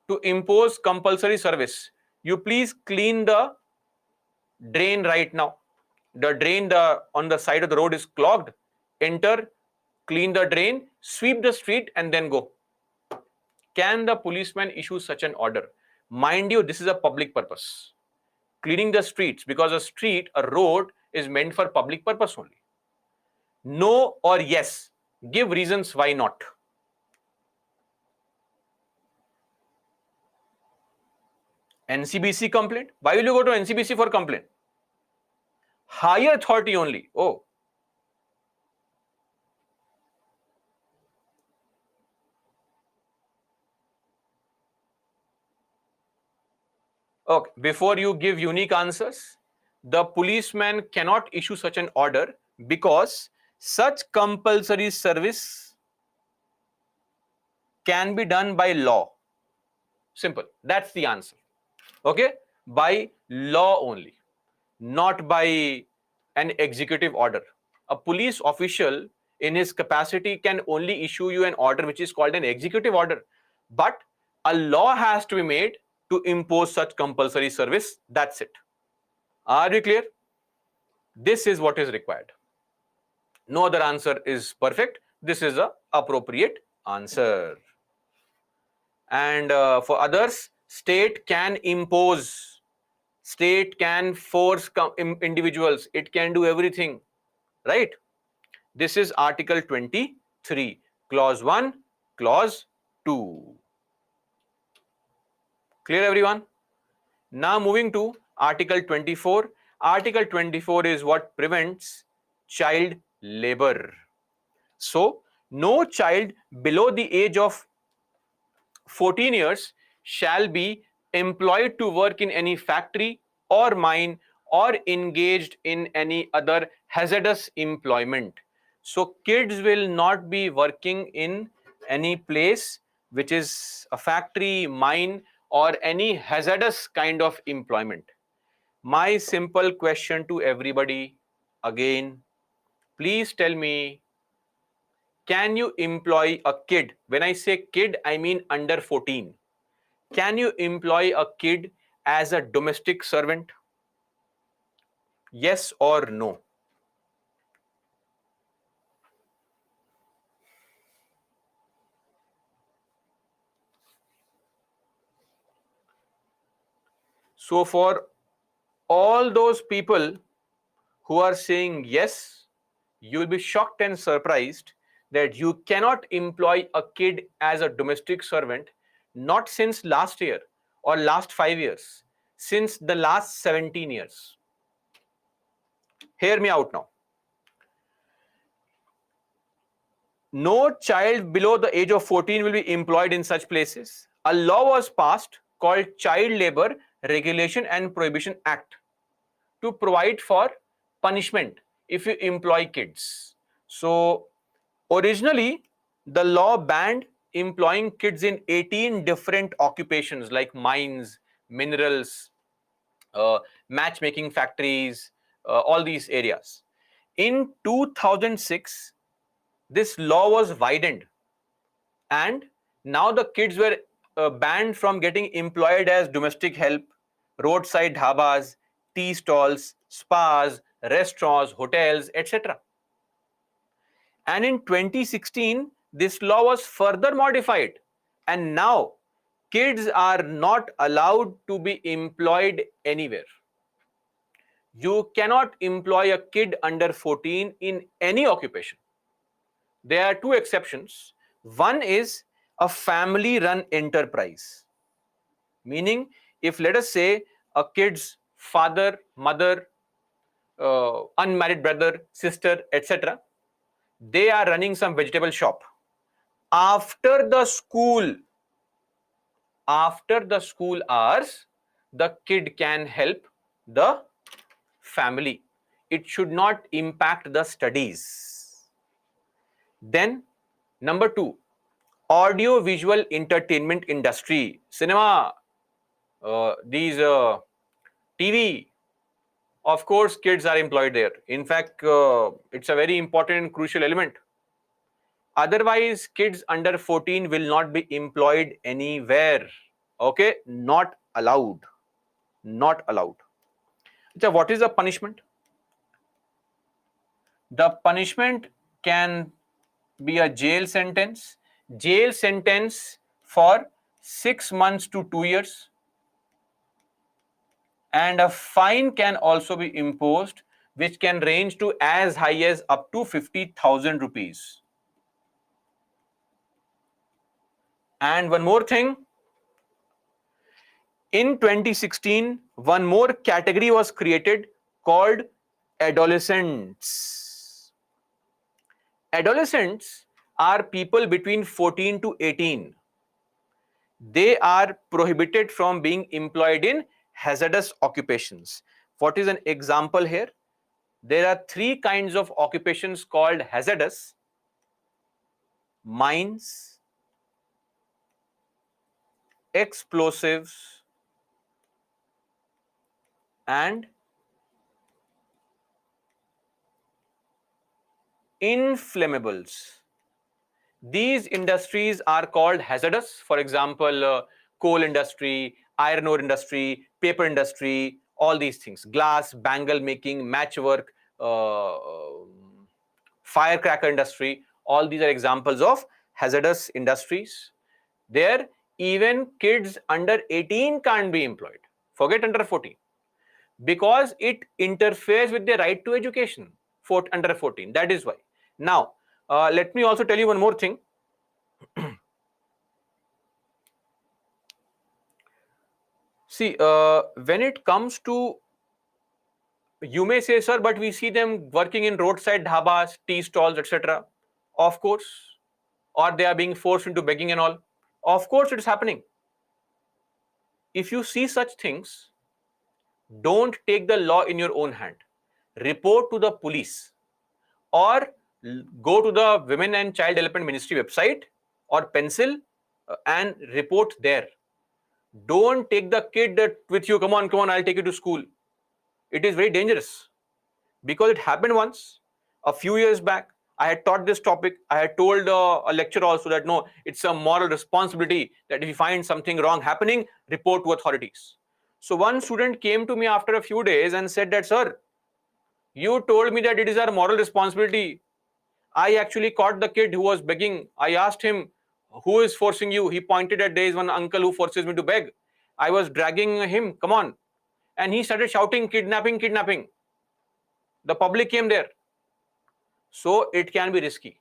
to impose compulsory service. You please clean the drain right now. The drain on the side of the road is clogged. Enter, clean the drain, sweep the street, and then go. Can the policeman issue such an order? Mind you, this is a public purpose. Cleaning the streets, because a road is meant for public purpose only. No or yes. Give reasons why not. NCBC complaint. Why will you go to NCBC for complaint? Higher authority only. Oh. Okay. Before you give unique answers, the policeman cannot issue such an order because such compulsory service can be done by law. Simple. That's the answer. Okay? By law only, not by an executive order. A police official in his capacity can only issue you an order which is called an executive order. But a law has to be made to impose such compulsory service. That's it. Are we clear? This is what is required. No other answer is perfect. This is the appropriate answer. And for others, state can impose, state can force individuals, it can do everything, right? This is Article 23, Clause 1, Clause 2. Clear, everyone? Now moving to Article 24. Article 24 is what prevents child labor. So, no child below the age of 14 years shall be employed to work in any factory or mine or engaged in any other hazardous employment. So kids will not be working in any place which is a factory, mine, or any hazardous kind of employment. My simple question to everybody again, please tell me, can you employ a kid? When I say kid, I mean under 14. Can you employ a kid as a domestic servant? Yes or no? So for all those people who are saying yes, you will be shocked and surprised that you cannot employ a kid as a domestic servant, not since last year or last 5 years, since the last 17 years. Hear me out now. No child below the age of 14 will be employed in such places. A law was passed called Child Labor Regulation and Prohibition Act to provide for punishment if you employ kids. So originally the law banned employing kids in 18 different occupations like mines, minerals, matchmaking factories, all these areas. In 2006, this law was widened, and now the kids were banned from getting employed as domestic help, roadside dhabas, tea stalls, spas, restaurants, hotels, etc. And in 2016, this law was further modified, and now kids are not allowed to be employed anywhere. You cannot employ a kid under 14 in any occupation. There are two exceptions. One is a family run enterprise, meaning if let us say a kid's father, mother, unmarried brother, sister, etc., they are running some vegetable shop. After the school hours, the kid can help the family. It should not impact the studies. Then number two, audio visual entertainment industry, cinema, these TV. Of course kids are employed there. In fact, it's a very important and crucial element. Otherwise kids under 14 will not be employed anywhere. Okay, not allowed. Not allowed. So what is the punishment? The punishment can be a jail sentence for 6 months to 2 years, and a fine can also be imposed, which can range to as high as up to 50,000 rupees. And one more thing, in 2016, one more category was created called adolescents. Adolescents are people between 14 to 18. They are prohibited from employed employed in hazardous occupations. What is an example here? There are three kinds of occupations called hazardous: mines, explosives, and inflammables. These industries are called hazardous. For example, coal industry, iron ore industry, paper industry, all these things, glass, bangle making, matchwork, firecracker industry, all these are examples of hazardous industries. There, even kids under 18 can't be employed. Forget under 14, because it interferes with their right to education for under 14. That is why. Now, let me also tell you one more thing. See, when it comes to, you may say, sir, but we see them working in roadside dhabas, tea stalls, etc. Of course. Or they are being forced into begging and all. Of course, it is happening. If you see such things, don't take the law in your own hand. Report to the police, or go to the Women and Child Development Ministry website or pencil and report there. Don't take the kid with you. Come on, I'll take you to school. It is very dangerous, because it happened once a few years back. I had taught this topic. I had told a lecturer also that no, it's a moral responsibility that if you find something wrong happening, report to authorities. So one student came to me after a few days and said that, sir, you told me that it is our moral responsibility. I actually caught the kid who was begging. I asked him, who is forcing you? He pointed at, there is one uncle who forces me to beg. I was dragging him, come on. And he started shouting, kidnapping, kidnapping. The public came there. So it can be risky.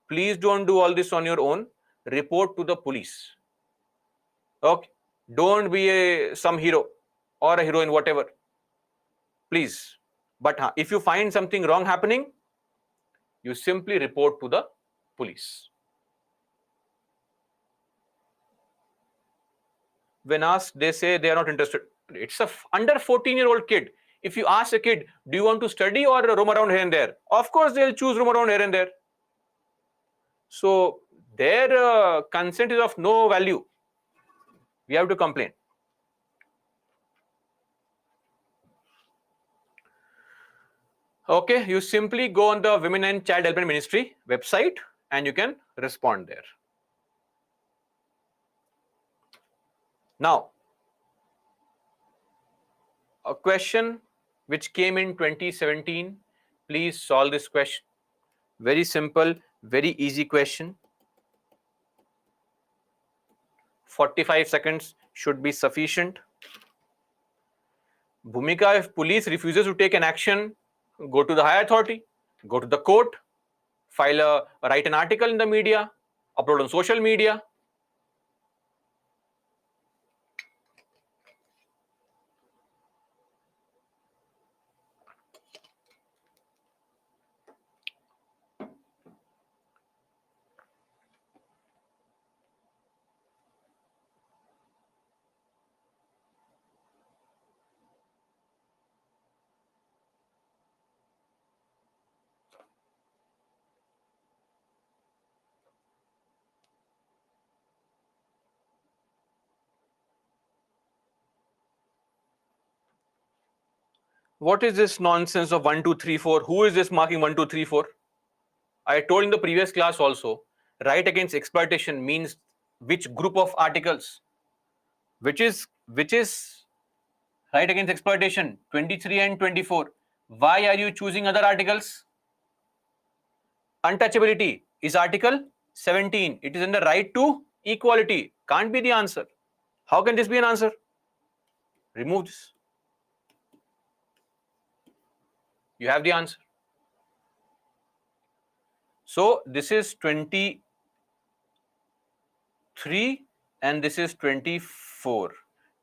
Please don't do all this on your own. Report to the police. Okay. Don't be some hero or a heroine, whatever. Please. But if you find something wrong happening, you simply report to the police. When asked, they say they are not interested. It's a under 14-year-old kid. If you ask a kid, do you want to study or roam around here and there? Of course, they'll choose roam around here and there. So their consent is of no value. We have to complain. Okay, you simply go on the Women and Child Development Ministry website and you can respond there. Now, a question which came in 2017. Please solve this question. Very simple, very easy question. 45 seconds should be sufficient. Bhumika, if police refuses to take an action, go to the higher authority, go to the court, write an article in the media, upload on social media. What is this nonsense of 1, 2, 3, 4? Who is this marking 1, 2, 3, 4? I told in the previous class also, right against exploitation means which group of articles? Which is right against exploitation? 23 and 24. Why are you choosing other articles? Untouchability is article 17. It is in the right to equality. Can't be the answer. How can this be an answer? Remove this. You have the answer. So this is 23 and this is 24.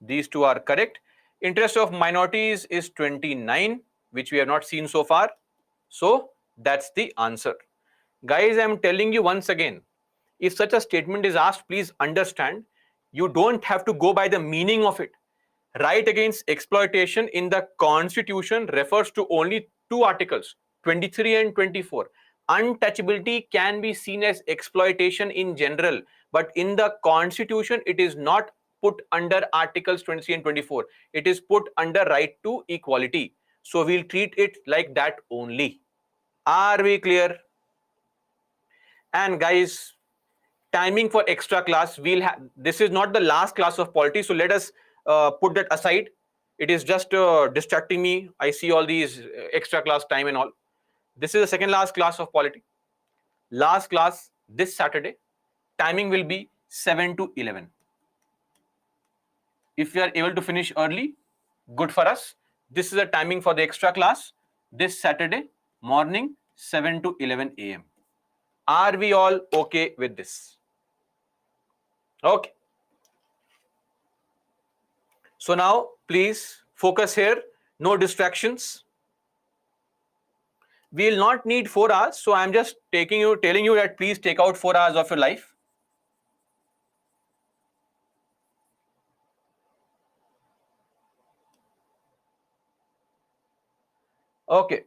These two are correct. Interest of minorities is 29, which we have not seen so far. So that's the answer. Guys, I'm telling you once again, if such a statement is asked, please understand, you don't have to go by the meaning of it. Right against exploitation in the Constitution refers to only two articles, 23 and 24. Untouchability can be seen as exploitation in general, but in the Constitution, it is not put under articles 23 and 24. It is put under right to equality. So we'll treat it like that only. Are we clear? And guys, timing for extra class, we'll have, this is not the last class of polity, so let us put that aside. It is just distracting me. I see all these extra class time and all. This is the second last class of polity. Last class this Saturday. Timing will be 7 to 11. If we are able to finish early, good for us. This is the timing for the extra class this Saturday morning, 7 to 11 a.m. Are we all okay with this? Okay. So now please focus here, no distractions. We will not need 4 hours, so I'm just telling you that please take out 4 hours of your life. Okay.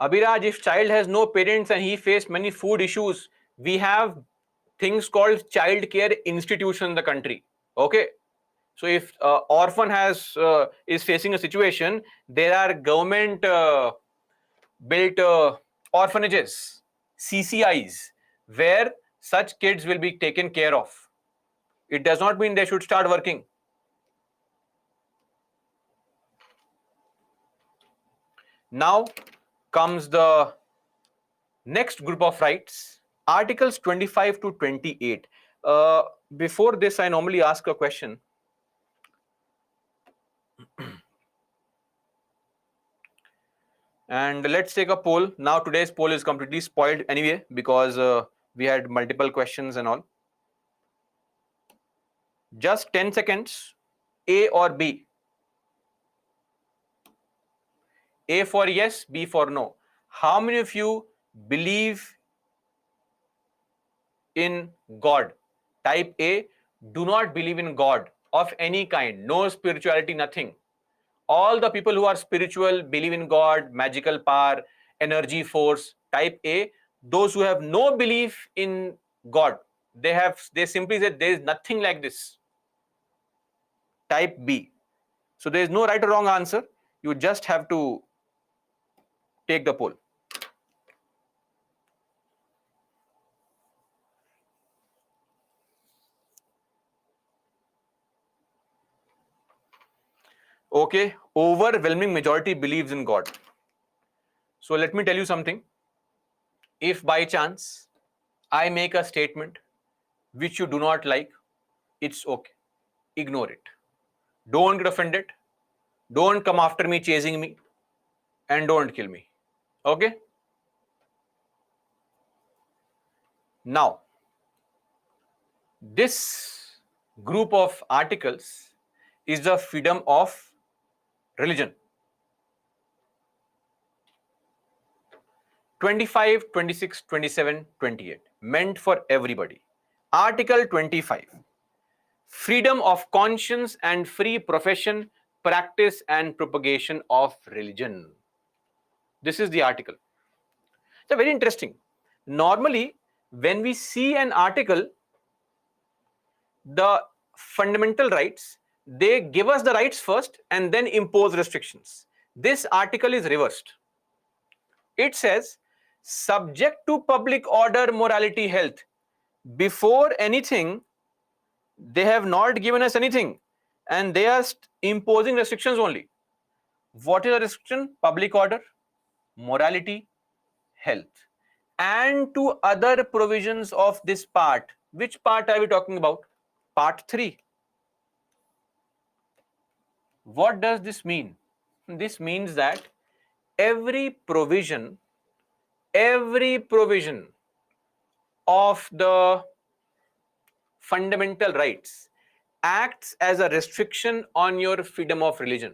Abhiraj, if child has no parents and he faced many food issues, we have things called child care institution in the country. Okay. So if orphan is facing a situation, there are government built orphanages, CCIs, where such kids will be taken care of. It does not mean they should start working. Now comes the next group of rights, Articles 25 to 28. Before this, I normally ask a question. And let's take a poll. Now today's poll is completely spoiled anyway because we had multiple questions and all. Just 10 seconds. A or B? A for yes, B for no. How many of you believe in God? Type A, do not believe in God of any kind, no spirituality, nothing. All the people who are spiritual, believe in God, magical power, energy force. Type A, those who have no belief in God, they simply said there is nothing like this. Type B. So there is no right or wrong answer. You just have to take the poll. Okay, overwhelming majority believes in God. So let me tell you something. If by chance I make a statement which you do not like, it's okay. Ignore it. Don't get offended. Don't come after me chasing me, and don't kill me. Okay? Now, this group of articles is the freedom of religion. 25, 26, 27, 28, meant for everybody. Article 25, freedom of conscience and free profession, practice and propagation of religion. This is the article. So very interesting. Normally, when we see an article, the fundamental rights, they give us the rights first and then impose restrictions. This article is reversed. It says, subject to public order, morality, health. Before anything, they have not given us anything and they are imposing restrictions only. What is the restriction? Public order, morality, health, and to other provisions of this part. Which part are we talking about? Part 3. What does this mean? This means that every provision of the fundamental rights acts as a restriction on your freedom of religion.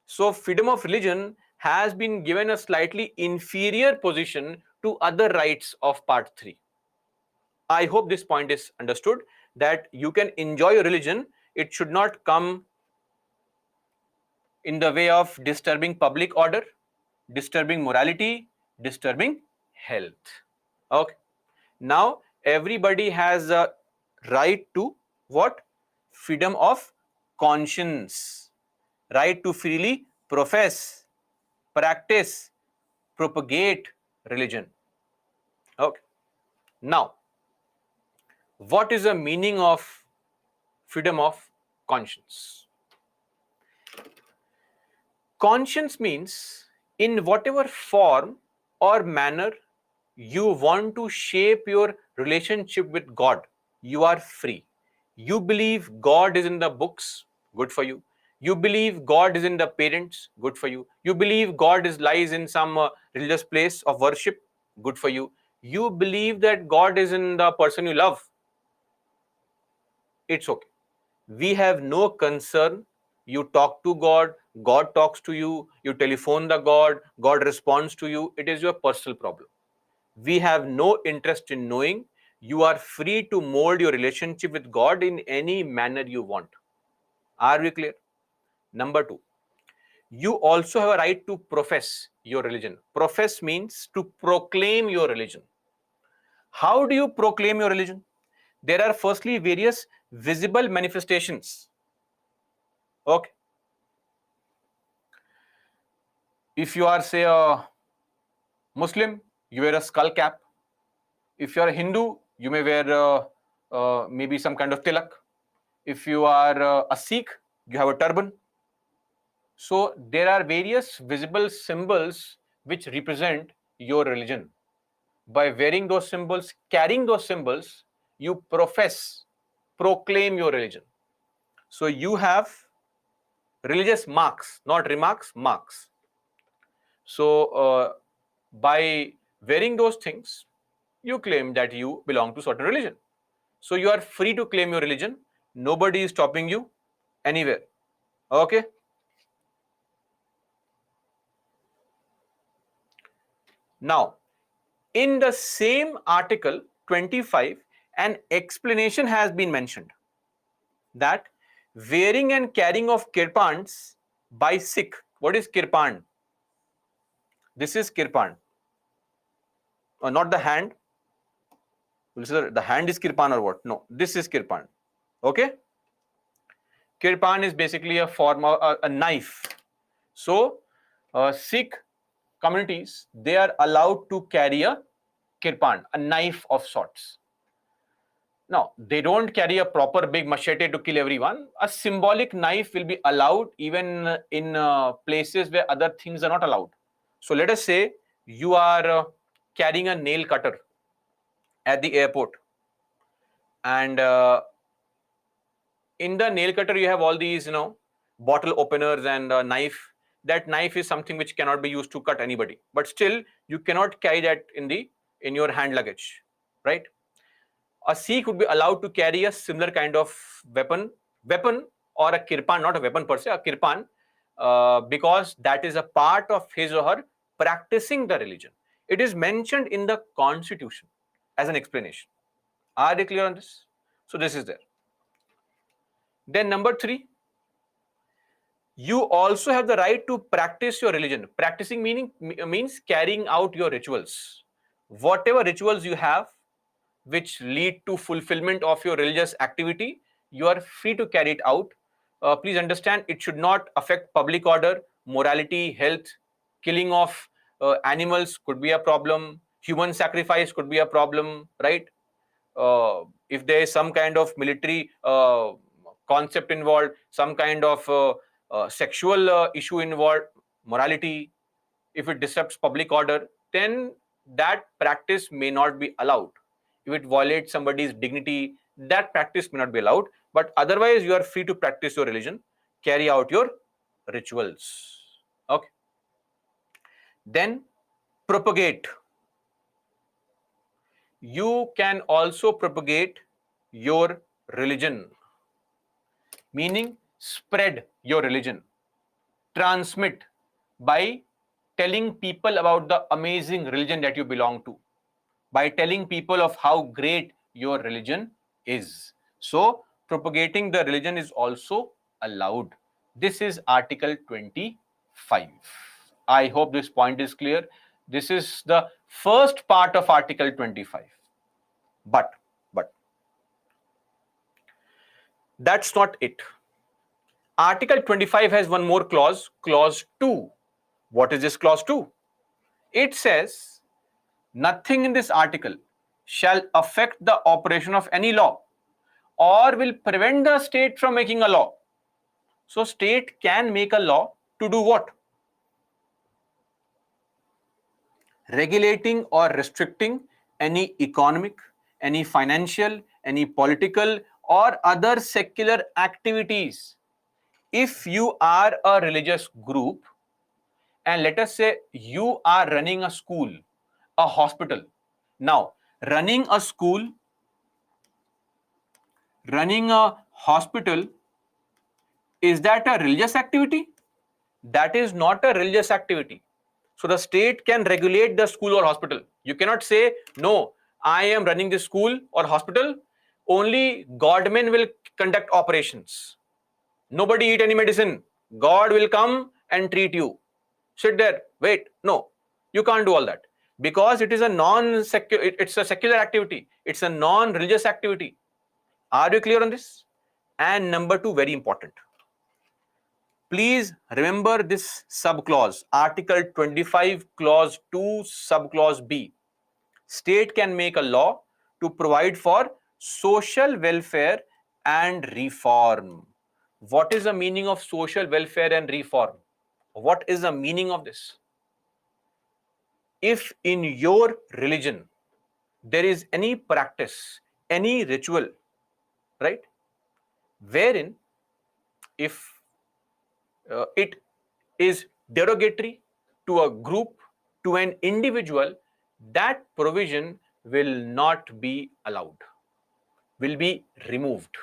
So freedom of religion has been given a slightly inferior position to other rights of part 3. I hope this point is understood, that you can enjoy your religion. It should not come in the way of disturbing public order, disturbing morality, disturbing health. Okay. Now everybody has a right to what? Freedom of conscience, right to freely profess, practice, propagate religion. Okay. Now, what is the meaning of freedom of conscience? Conscience means in whatever form or manner you want to shape your relationship with God, you are free. You believe God is in the books, good for you. You believe God is in the parents, good for you. You believe God lies in some religious place of worship, good for you. You believe that God is in the person you love, it's okay. We have no concern. You talk to God, God talks to you, you telephone the God, God responds to you. It is your personal problem. We have no interest in knowing. You are free to mold your relationship with God in any manner you want. Are we clear? Number 2, you also have a right to profess your religion. Profess means to proclaim your religion. How do you proclaim your religion? There are firstly various visible manifestations. Okay. If you are, say, a Muslim, you wear a skull cap. If you are a Hindu, you may wear maybe some kind of tilak. If you are a Sikh, you have a turban. So there are various visible symbols which represent your religion. By wearing those symbols, carrying those symbols, you profess, proclaim your religion. So you have religious marks, not remarks, marks. So by wearing those things, you claim that you belong to certain religion. So you are free to claim your religion. Nobody is stopping you anywhere. Okay. Now, in the same article 25, an explanation has been mentioned that wearing and carrying of kirpans by Sikh. What is kirpan? This is kirpan. Not the hand. The hand is kirpan or what? No, this is kirpan. Okay. Kirpan is basically a form of a knife. So Sikh communities, they are allowed to carry a kirpan, a knife of sorts. Now, they don't carry a proper big machete to kill everyone. A symbolic knife will be allowed even in places where other things are not allowed. So let us say you are carrying a nail cutter at the airport, and in the nail cutter you have all these, bottle openers and a knife. That knife is something which cannot be used to cut anybody, but still you cannot carry that in your hand luggage, right? A Sikh would be allowed to carry a similar kind of weapon or a kirpan, not a weapon per se, a kirpan, because that is a part of his or her practicing the religion. It is mentioned in the constitution as an explanation. Are they clear on this? So this is there. Then number 3, you also have the right to practice your religion. Practicing means carrying out your rituals. Whatever rituals you have which lead to fulfillment of your religious activity, you are free to carry it out. Please understand, it should not affect public order, morality, health. Killing of animals could be a problem. Human sacrifice could be a problem, right? If there is some kind of military concept involved, some kind of sexual issue involved, morality, if it disrupts public order, then that practice may not be allowed. If it violates somebody's dignity, that practice may not be allowed. But otherwise, you are free to practice your religion, carry out your rituals. Okay. Then propagate. You can also propagate your religion, meaning spread your religion, transmit by telling people about the amazing religion that you belong to, by telling people of how great your religion is. So propagating the religion is also allowed. This is Article 25. I hope this point is clear. This is the first part of Article 25. But that's not it. Article 25 has one more clause, clause 2. What is this clause 2? It says, nothing in this article shall affect the operation of any law or will prevent the state from making a law. So state can make a law to do what? Regulating or restricting any economic, any financial, any political or other secular activities. If you are a religious group and let us say you are running a school, a hospital. Now, running a school, running a hospital, is that a religious activity? That is not a religious activity. So the state can regulate the school or hospital. You cannot say, no, I am running this school or hospital, only godmen will conduct operations. Nobody eat any medicine. God will come and treat you. Sit there, wait. No, you can't do all that because it is a non-secular, it's a secular activity. It's a non-religious activity. Are you clear on this? And number 2, very important. Please remember this subclause, Article 25, Clause 2, Subclause B. State can make a law to provide for social welfare and reform. What is the meaning of social welfare and reform? What is the meaning of this? If in your religion there is any practice, any ritual, right, wherein if it is derogatory to a group, to an individual, that provision will not be allowed, will be removed.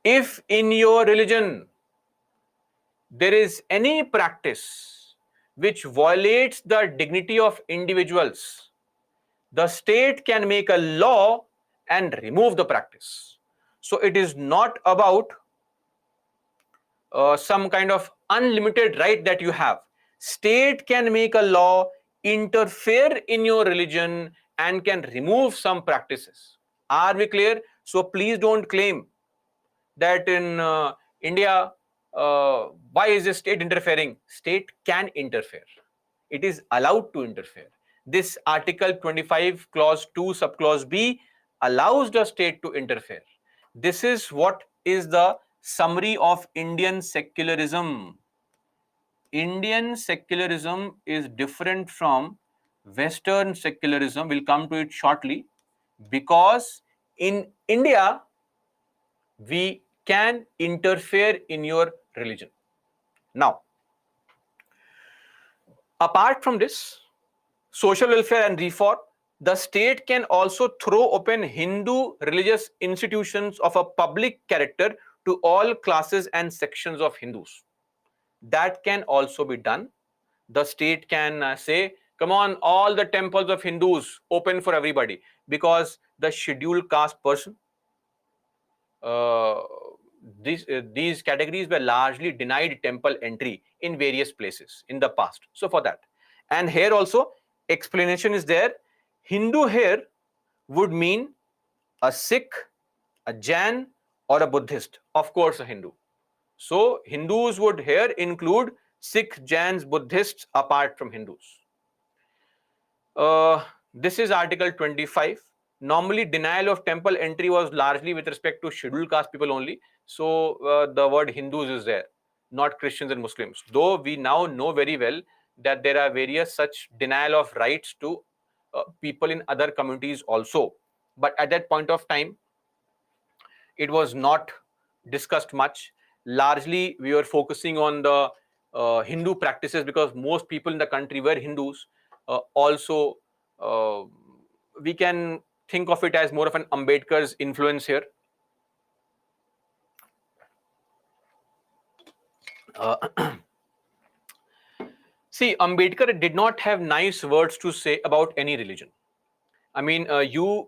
If in your religion there is any practice which violates the dignity of individuals, the state can make a law and remove the practice. So it is not about some kind of unlimited right that you have. State can make a law, interfere in your religion and can remove some practices. Are we clear? So please don't claim that in India, why is the state interfering? State can interfere. It is allowed to interfere. This Article 25, Clause 2, Subclause B allows the state to interfere. This is what is the summary of Indian secularism. Indian secularism is different from Western secularism. We'll come to it shortly, because in India, we can interfere in your religion. Now, apart from this, social welfare and reform, the state can also throw open Hindu religious institutions of a public character to all classes and sections of Hindus. That can also be done. The state can say, come on, all the temples of Hindus open for everybody, because the scheduled caste person, uh, these categories were largely denied temple entry in various places in the past. So for that, and here also explanation is there. Hindu here would mean a Sikh, a Jain, or a Buddhist. Of course, a Hindu. So Hindus would here include Sikh, Jains, Buddhists apart from Hindus. This is Article 25. Normally, denial of temple entry was largely with respect to scheduled caste people only. So the word Hindus is there, not Christians and Muslims. Though we now know very well that there are various such denial of rights to people in other communities also. But at that point of time, it was not discussed much. Largely, we were focusing on the Hindu practices because most people in the country were Hindus. Also, uh, we can think of it as more of an Ambedkar's influence here. See, Ambedkar did not have nice words to say about any religion. I mean, a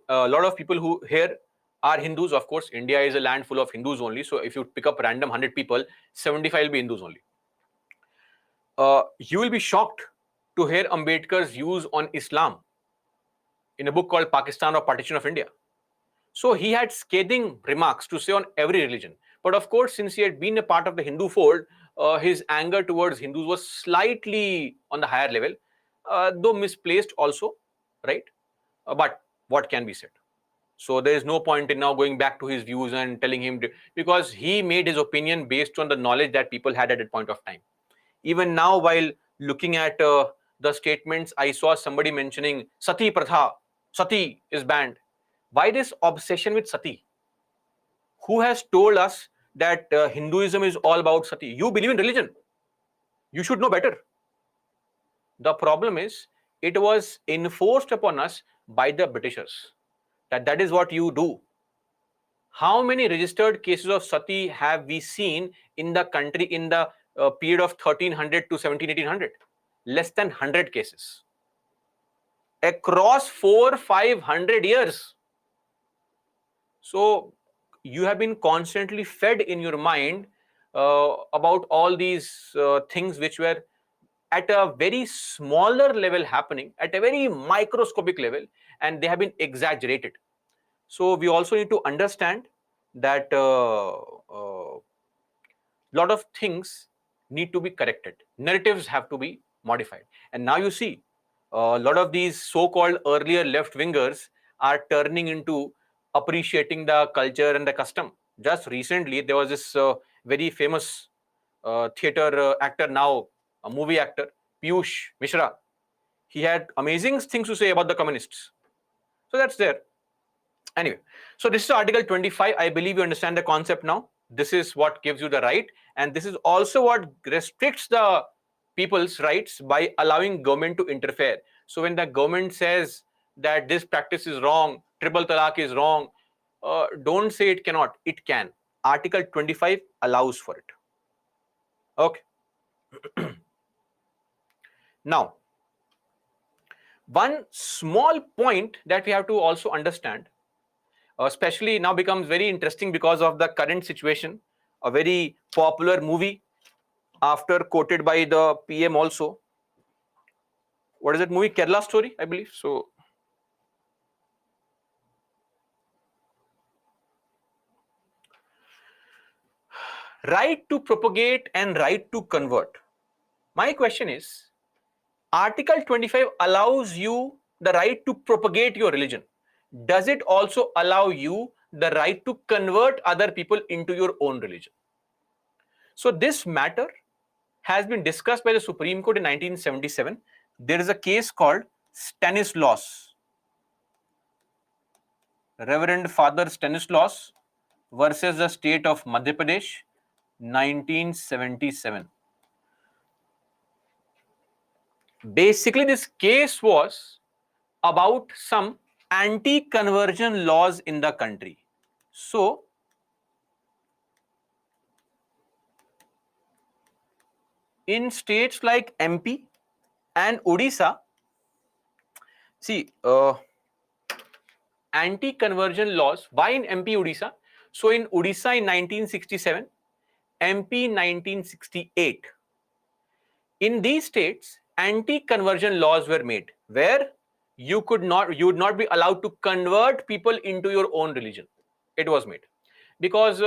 lot of people who here are Hindus. Of course, India is a land full of Hindus only. So if you pick up random 100 people, 75 will be Hindus only. You will be shocked to hear Ambedkar's views on Islam in a book called Pakistan or Partition of India. So he had scathing remarks to say on every religion. But of course, since he had been a part of the Hindu fold, his anger towards Hindus was slightly on the higher level, though misplaced also, right? But what can be said? So there is no point in now going back to his views and telling him because he made his opinion based on the knowledge that people had at that point of time. Even now, while looking at the statements, I saw somebody mentioning Sati Pratha, Sati is banned. Why this obsession with Sati? Who has told us that Hinduism is all about Sati? You believe in religion. You should know better. The problem is, it was enforced upon us by the Britishers that is what you do. How many registered cases of Sati have we seen in the country in the period of 1300 to 1800? Less than 100 cases. Across 400-500 years. So you have been constantly fed in your mind about all these things which were at a very smaller level happening, at a very microscopic level, and they have been exaggerated. So we also need to understand that lot of things need to be corrected. Narratives have to be modified. And now you see a lot of these so-called earlier left-wingers are turning into appreciating the culture and the custom. Just recently, there was this very famous theater actor now, a movie actor, Piyush Mishra. He had amazing things to say about the communists. So that's there. Anyway, so this is Article 25. I believe you understand the concept now. This is what gives you the right, and this is also what restricts the people's rights by allowing government to interfere. So when the government says that this practice is wrong, triple talaq is wrong, don't say it cannot. It can. Article 25 allows for it. Okay. Now, one small point that we have to also understand, especially now becomes very interesting because of the current situation. A very popular movie, after quoted by the PM also. What is that movie? Kerala Story, I believe. So, right to propagate and right to convert. My question is, Article 25 allows you the right to propagate your religion. Does it also allow you the right to convert other people into your own religion? So this matter has been discussed by the Supreme Court in 1977. There is a case called Stanislaus. Reverend Father Stanislaus versus the state of Madhya Pradesh, 1977. Basically, this case was about some anti-conversion laws in the country. So, in states like MP and Odisha, see, anti-conversion laws. Why in MP Odisha? So in Odisha in 1967, MP 1968. In these states, anti-conversion laws were made where you would not be allowed to convert people into your own religion. It was made because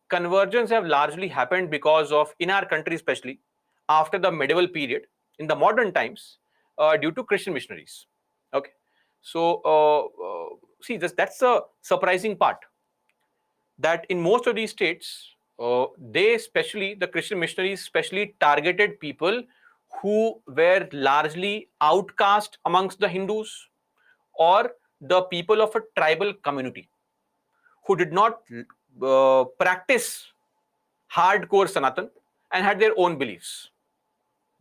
conversions have largely happened because of, in our country especially, after the medieval period, in the modern times, due to Christian missionaries. Okay, so see, that's a surprising part, that in most of these states, they especially, the Christian missionaries especially targeted people who were largely outcast amongst the Hindus, or the people of a tribal community who did not practice hardcore Sanatan and had their own beliefs.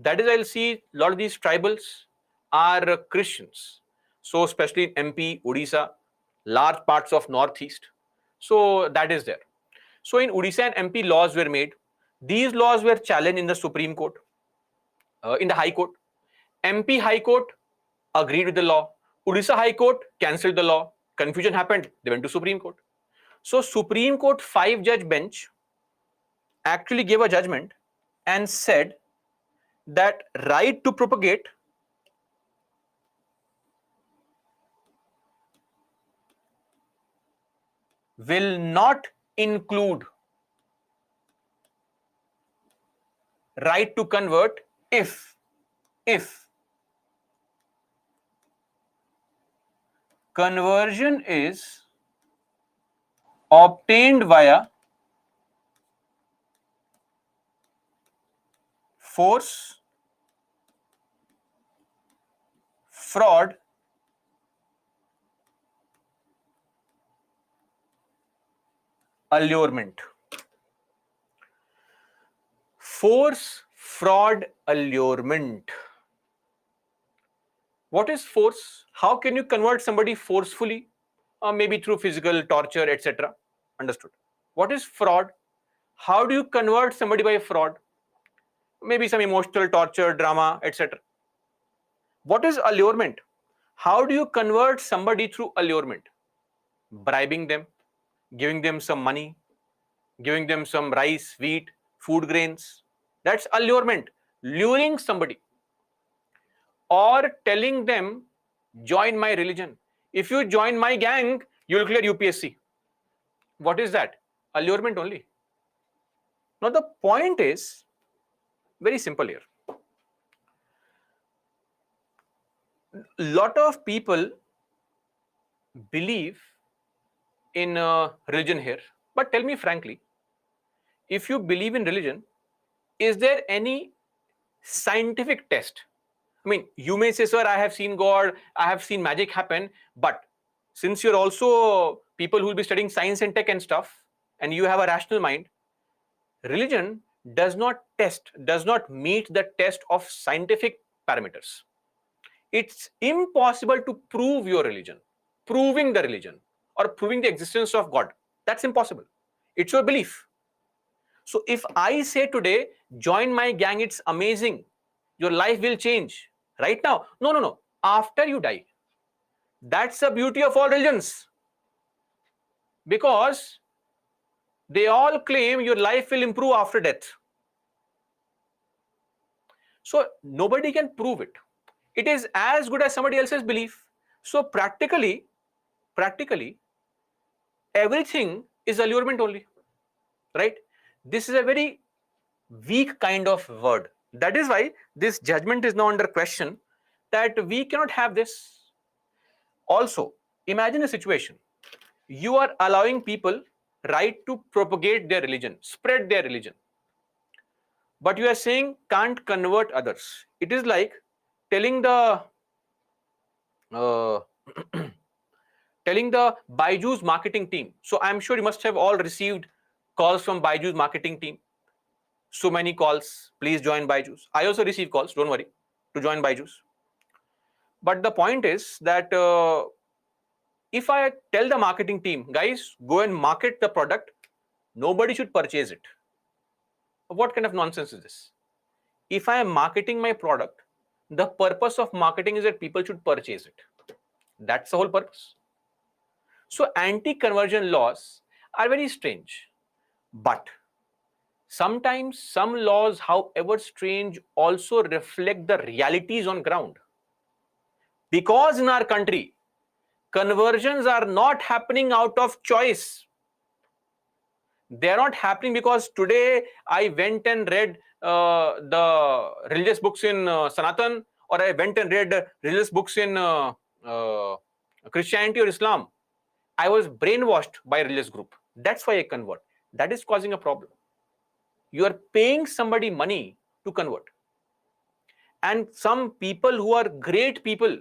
That is, I'll see a lot of these tribals are Christians. So especially in MP, Odisha, large parts of Northeast. So that is there. So in Odisha and MP, laws were made. These laws were challenged in the Supreme Court, in the High Court. MP High Court agreed with the law. Odisha High Court cancelled the law. Confusion happened. They went to Supreme Court. So Supreme Court 5-judge bench actually gave a judgment and said that right to propagate will not include right to convert if conversion is obtained via force, fraud, allurement. Force, fraud, allurement. What is force? How can you convert somebody forcefully? Maybe through physical torture, etc. Understood. What is fraud? How do you convert somebody by fraud? Maybe some emotional torture, drama, etc. What is allurement? How do you convert somebody through allurement? Bribing them, giving them some money, giving them some rice, wheat, food grains. That's allurement, luring somebody, or telling them, join my religion. If you join my gang, you'll clear UPSC. What is that? Allurement only. Now, the point is very simple here. Lot of people believe in religion here, but tell me frankly, if you believe in religion, is there any scientific test? I mean, you may say, sir, I have seen God, I have seen magic happen, but since you're also people who will be studying science and tech and stuff, and you have a rational mind, religion does not meet the test of scientific parameters. It's impossible to prove your religion, proving the religion, or proving the existence of God. That's impossible. It's your belief. So if I say today, join my gang, it's amazing, your life will change. Right now? No, no, no. After you die. That's the beauty of all religions. Because they all claim your life will improve after death. So nobody can prove it. It is as good as somebody else's belief. So practically, everything is allurement only. Right? This is a very weak kind of word. That is why this judgment is now under question, that we cannot have this. Also, imagine a situation. You are allowing people right to propagate their religion, spread their religion. But you are saying can't convert others. It is like telling the telling the Byju's marketing team. So I'm sure you must have all received calls from Byju's marketing team. So many calls, please join Byju's. I also receive calls, don't worry, to join Byju's. But the point is that if I tell the marketing team, guys, go and market the product, nobody should purchase it. What kind of nonsense is this? If I am marketing my product, the purpose of marketing is that people should purchase it. That's the whole purpose. So anti-conversion laws are very strange. But sometimes some laws, however strange, also reflect the realities on ground. Because in our country, conversions are not happening out of choice. They are not happening because today I went and read the religious books in Sanatan, or I went and read religious books in Christianity or Islam. I was brainwashed by a religious group. That's why I convert. That is causing a problem. You are paying somebody money to convert. And some people who are great people,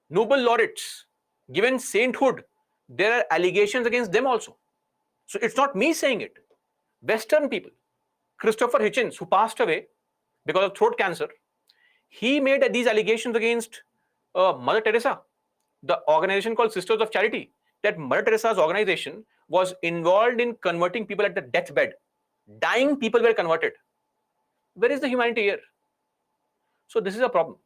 Nobel laureates, given sainthood, there are allegations against them also. So it's not me saying it. Western people. Christopher Hitchens, who passed away because of throat cancer, he made these allegations against Mother Teresa, the organization called Sisters of Charity, that Mother Teresa's organization was involved in converting people at the deathbed. Dying people were converted. Where is the humanity here? So this is a problem.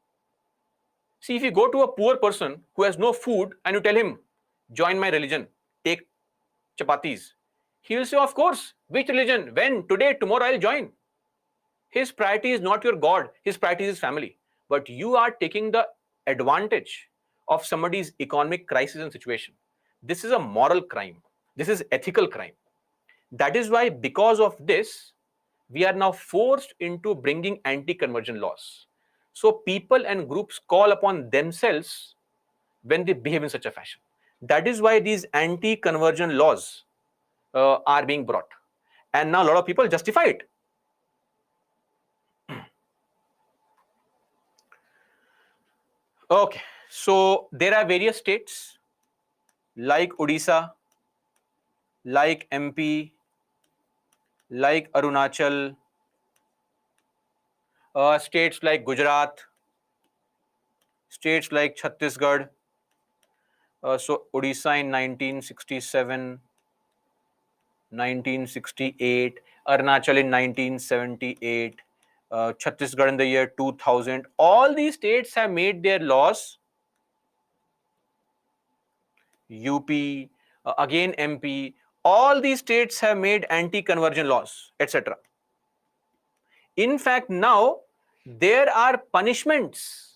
See, if you go to a poor person who has no food and you tell him, join my religion, take chapatis, he will say, of course, which religion? When? Today, tomorrow I'll join. His priority is not your God, his priority is his family. But you are taking the advantage of somebody's economic crisis and situation. This is a moral crime. This is ethical crime. That is why, because of this, we are now forced into bringing anti-conversion laws. So people and groups call upon themselves when they behave in such a fashion. That is why these anti-conversion laws are being brought. And now a lot of people justify it. Okay, so there are various states like Odisha, like MP, like Arunachal, states like Gujarat, states like Chhattisgarh. So Odisha in 1967, 1968, Arunachal in 1978, Chhattisgarh in the year 2000. All these states have made their laws. UP, again MP, all these states have made anti-conversion laws, etc. In fact, now there are punishments.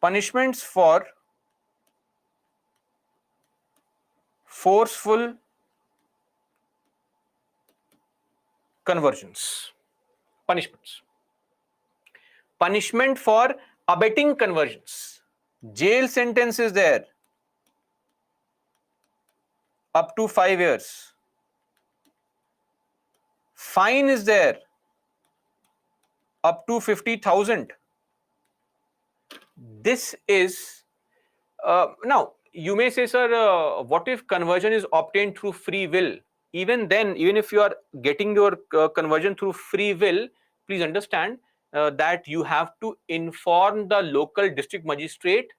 Punishments for forceful conversions. Punishments. Punishment for abetting conversions. Jail sentence is there up to 5 years. Fine is there up to 50,000. This is now you may say, sir, what if conversion is obtained through free will? Even then, even if you are getting your conversion through free will, please understand that you have to inform the local district magistrate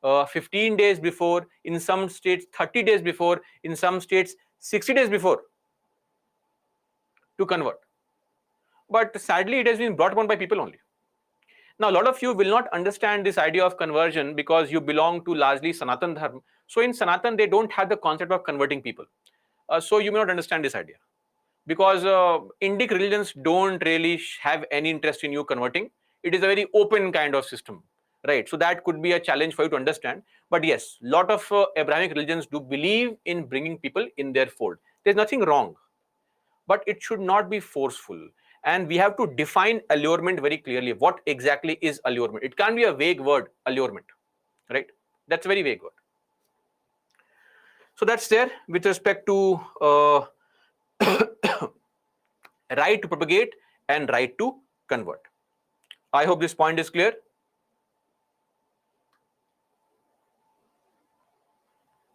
15 days before, in some states 30 days before, in some states 60 days before to convert. But sadly, it has been brought upon by people only. Now, a lot of you will not understand this idea of conversion because you belong to largely Sanatan Dharma. So in Sanatan, they don't have the concept of converting people. So you may not understand this idea. Because Indic religions don't really have any interest in you converting. It is a very open kind of system, right? So that could be a challenge for you to understand. But yes, a lot of Abrahamic religions do believe in bringing people in their fold. There's nothing wrong, but it should not be forceful. And we have to define allurement very clearly. What exactly is allurement? It can't be a vague word, allurement, right? That's a very vague word. So that's there with respect to right to propagate and right to convert. I hope this point is clear.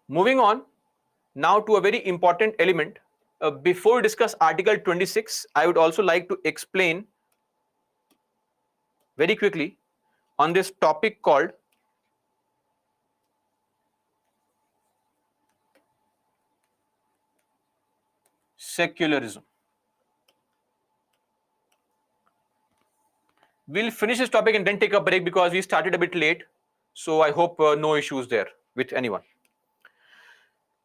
Moving on now to a very important element. Before we discuss Article 26, I would also like to explain very quickly on this topic called secularism. We'll finish this topic and then take a break because we started a bit late. So I hope no issues there with anyone.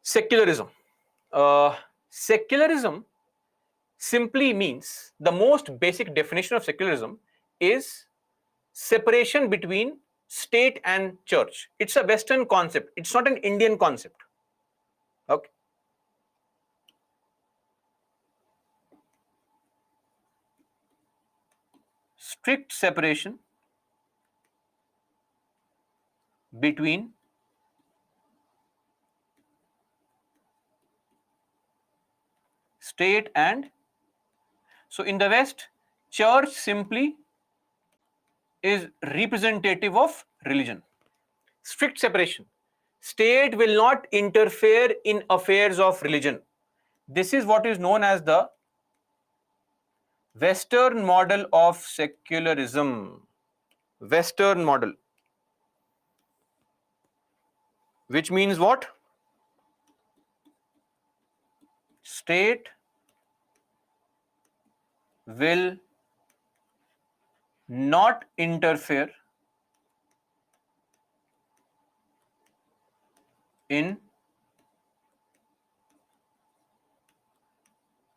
Secularism. Secularism simply means, the most basic definition of secularism is separation between state and church. It's a Western concept. It's not an Indian concept. Okay. Strict separation between state and, so in the West, church simply is representative of religion. Strict separation. State will not interfere in affairs of religion. This is what is known as the Western model of secularism. Western model. Which means what? State will not interfere in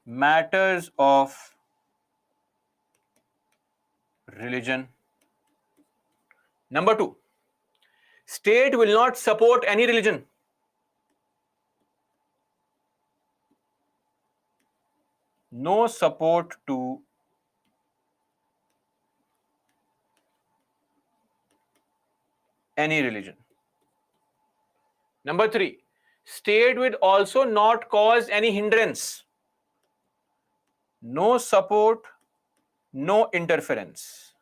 matters of religion. Number two, state will not support any religion. No support to any religion. Number three, state will also not cause any hindrance. No support, no interference.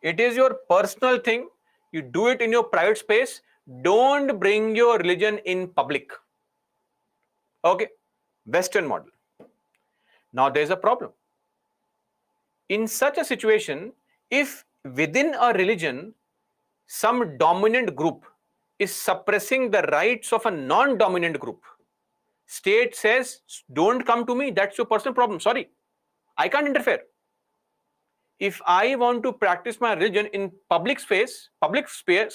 It is your personal thing. You do it in your private space. Don't bring your religion in public. Okay, Western model. Now there's a problem. In such a situation, if within a religion, some dominant group is suppressing the rights of a non-dominant group, state says, don't come to me, that's your personal problem. Sorry, I can't interfere. If I want to practice my religion in public space, public sphere,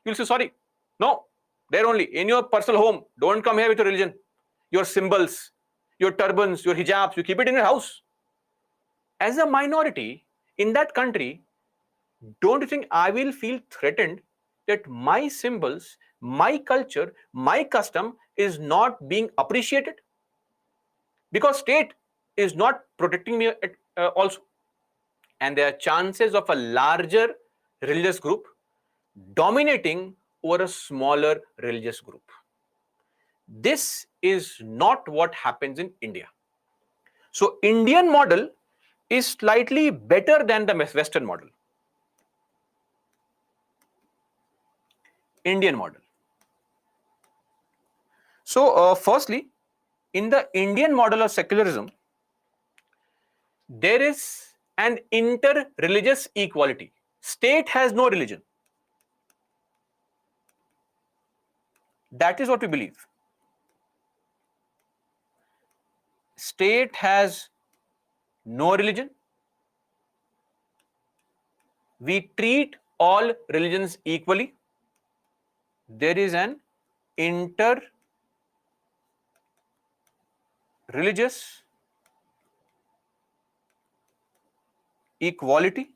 you'll say, sorry, no, there only, in your personal home, don't come here with your religion, your symbols, your turbans, your hijabs, you keep it in your house. As a minority in that country, don't you think I will feel threatened that my symbols, my culture, my custom is not being appreciated? Because state is not protecting me also. And there are chances of a larger religious group dominating over a smaller religious group. This is not what happens in India. So Indian model is slightly better than the Western model. Indian model. So firstly, in the Indian model of secularism, there is an inter-religious equality. State has no religion. That is what we believe. State has no religion. We treat all religions equally. There is an inter-religious equality.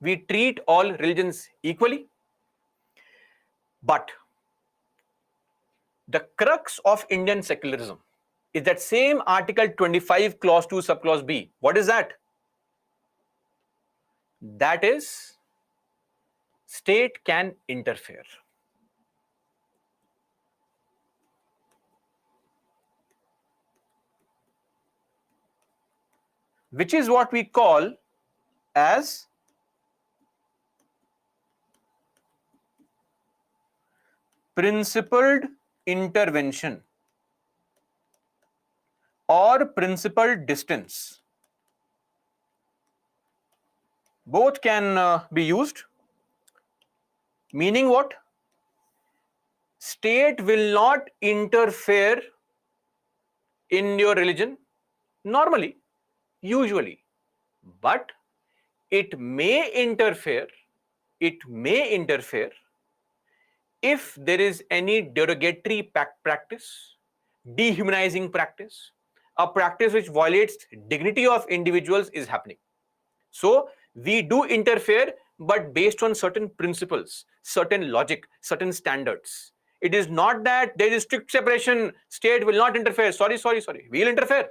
We treat all religions equally. But the crux of Indian secularism is that same Article 25, Clause 2, Subclause B. What is that? That is, state can interfere. which is what we call as principled intervention or principled distance. Both can be used, meaning what? State will not interfere in your religion normally, usually, but it may interfere, it may interfere if there is any derogatory practice, dehumanizing practice, a practice which violates dignity of individuals is happening. So we do interfere, but based on certain principles, certain logic, certain standards. It is not that there is strict separation, state will not interfere. Sorry. We will interfere.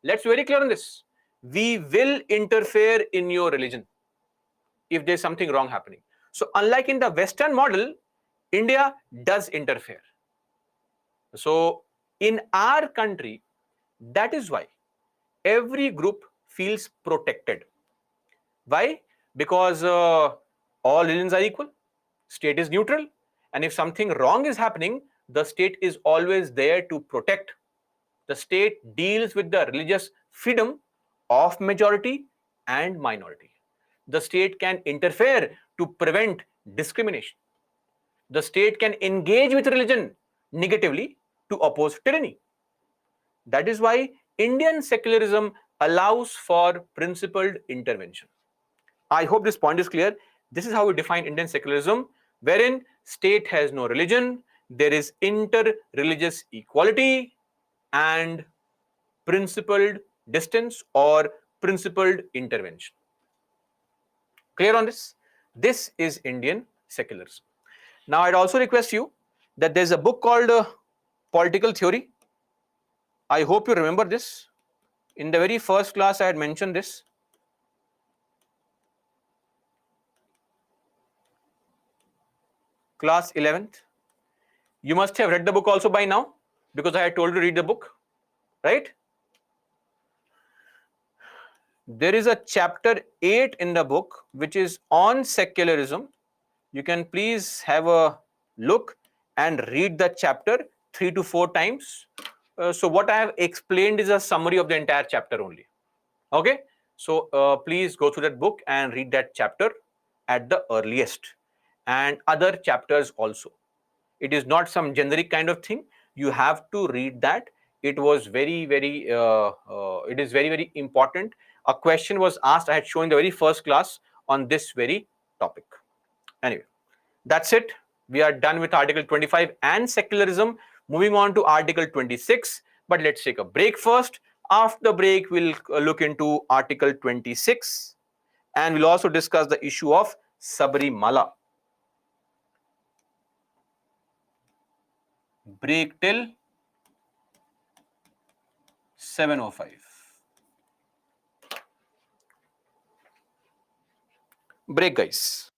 Let's be very clear on this. We will interfere in your religion if there's something wrong happening. So unlike in the Western model, India does interfere. So in our country, that is why every group feels protected. Why? Because all religions are equal, state is neutral, and if something wrong is happening, the state is always there to protect. The state deals with the religious freedom of majority and minority. The state can interfere to prevent discrimination. The state can engage with religion negatively to oppose tyranny. That is why Indian secularism allows for principled intervention. I hope this point is clear. This is how we define Indian secularism, wherein state has no religion, there is inter-religious equality and principled distance or principled intervention. Clear on this? This is Indian secularism. Now, I'd also request you that there's a book called Political Theory. I hope you remember this. In the very first class, I had mentioned this. Class 11th. You must have read the book also by now because I had told you to read the book, right? There is a chapter 8 in the book which is on secularism. You can please have a look and read the chapter 3 to 4 times. So what I have explained is a summary of the entire chapter only. Okay, so please go through that book and read that chapter at the earliest, and other chapters also. It is not some generic kind of thing. You have to read that. It was it is very important. A question was asked, I had shown in the very first class on this very topic. Anyway, that's it. We are done with Article 25 and secularism. Moving on to Article 26. But let's take a break first. After the break, we'll look into Article 26 and we'll also discuss the issue of Sabarimala. Break till 7:05. Break, guys.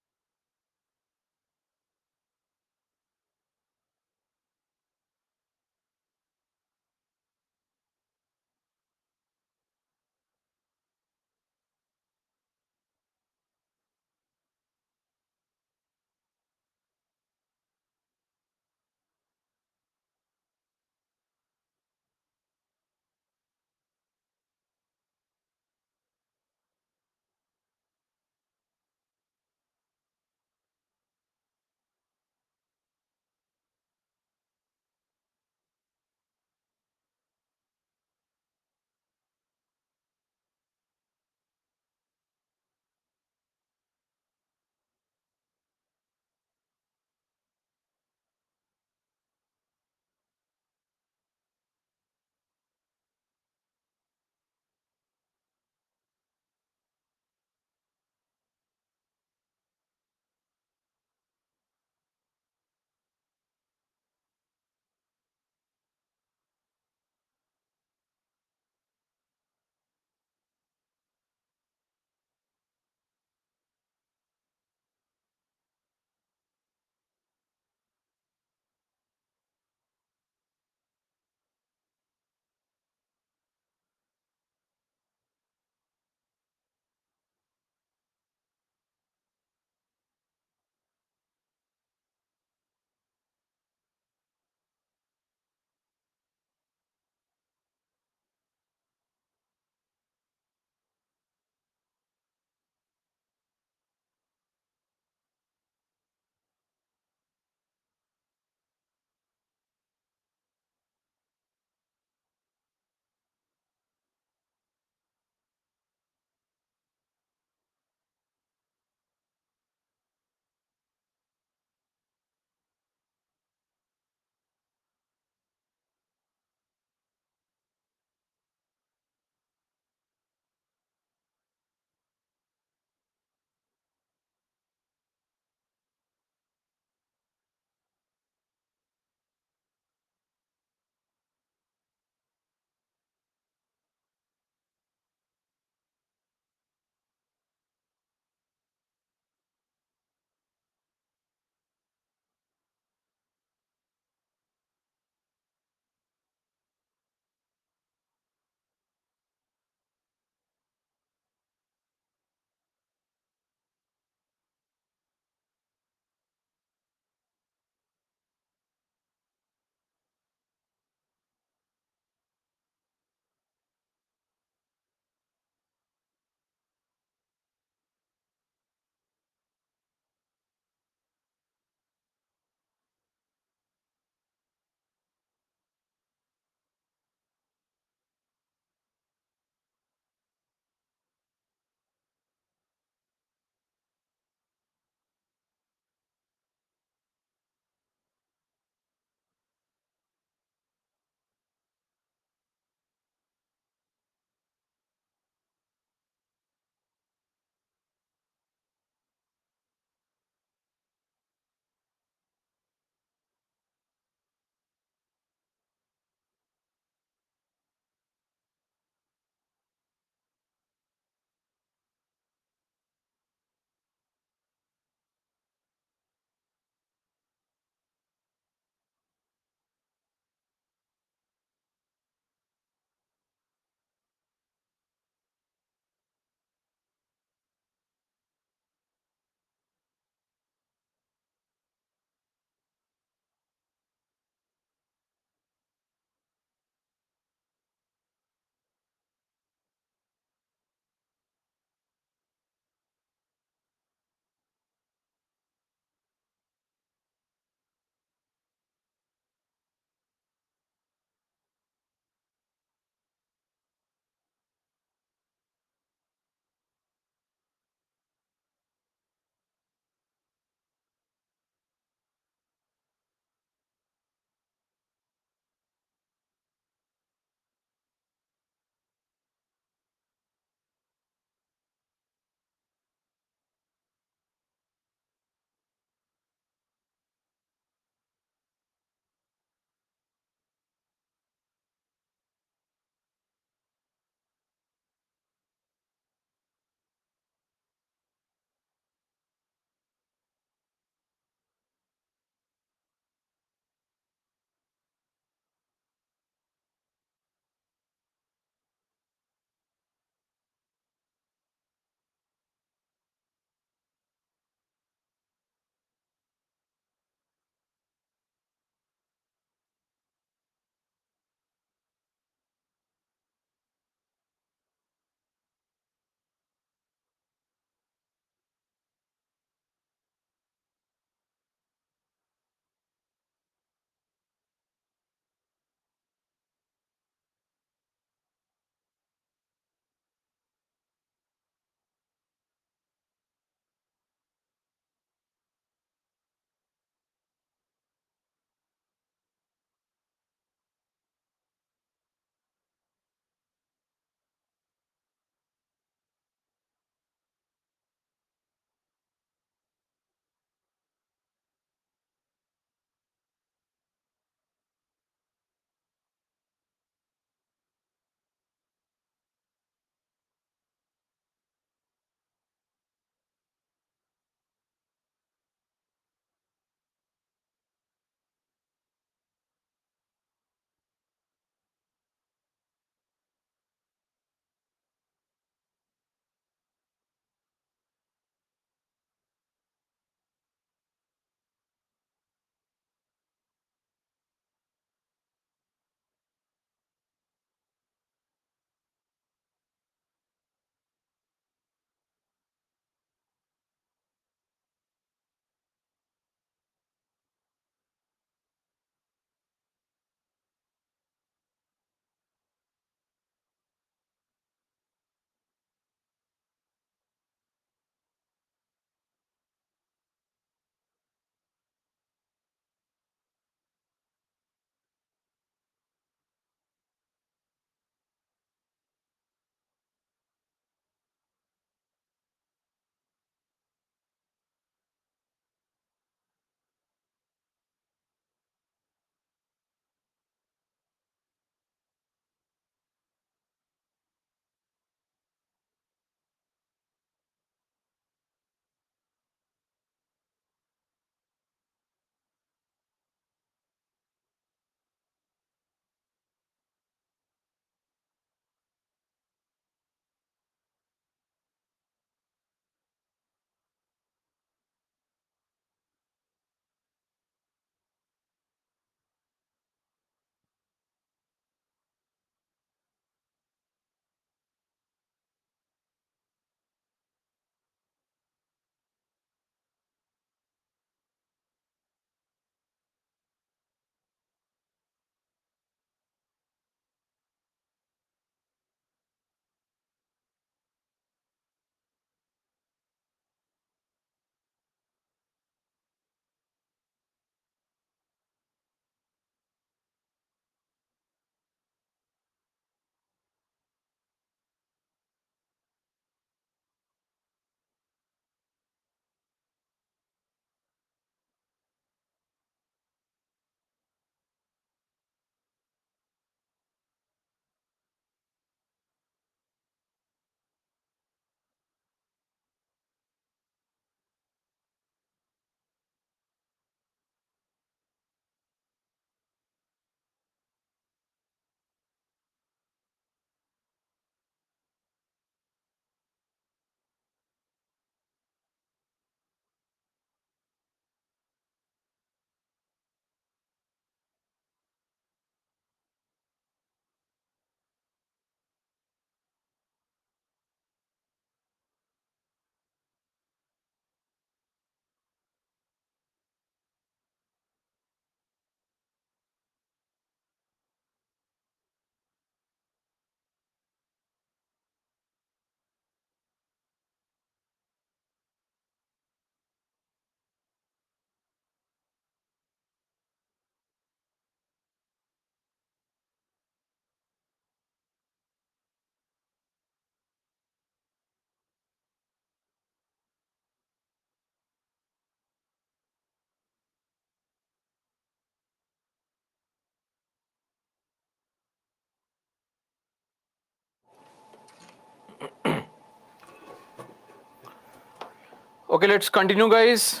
Okay, let's continue, guys.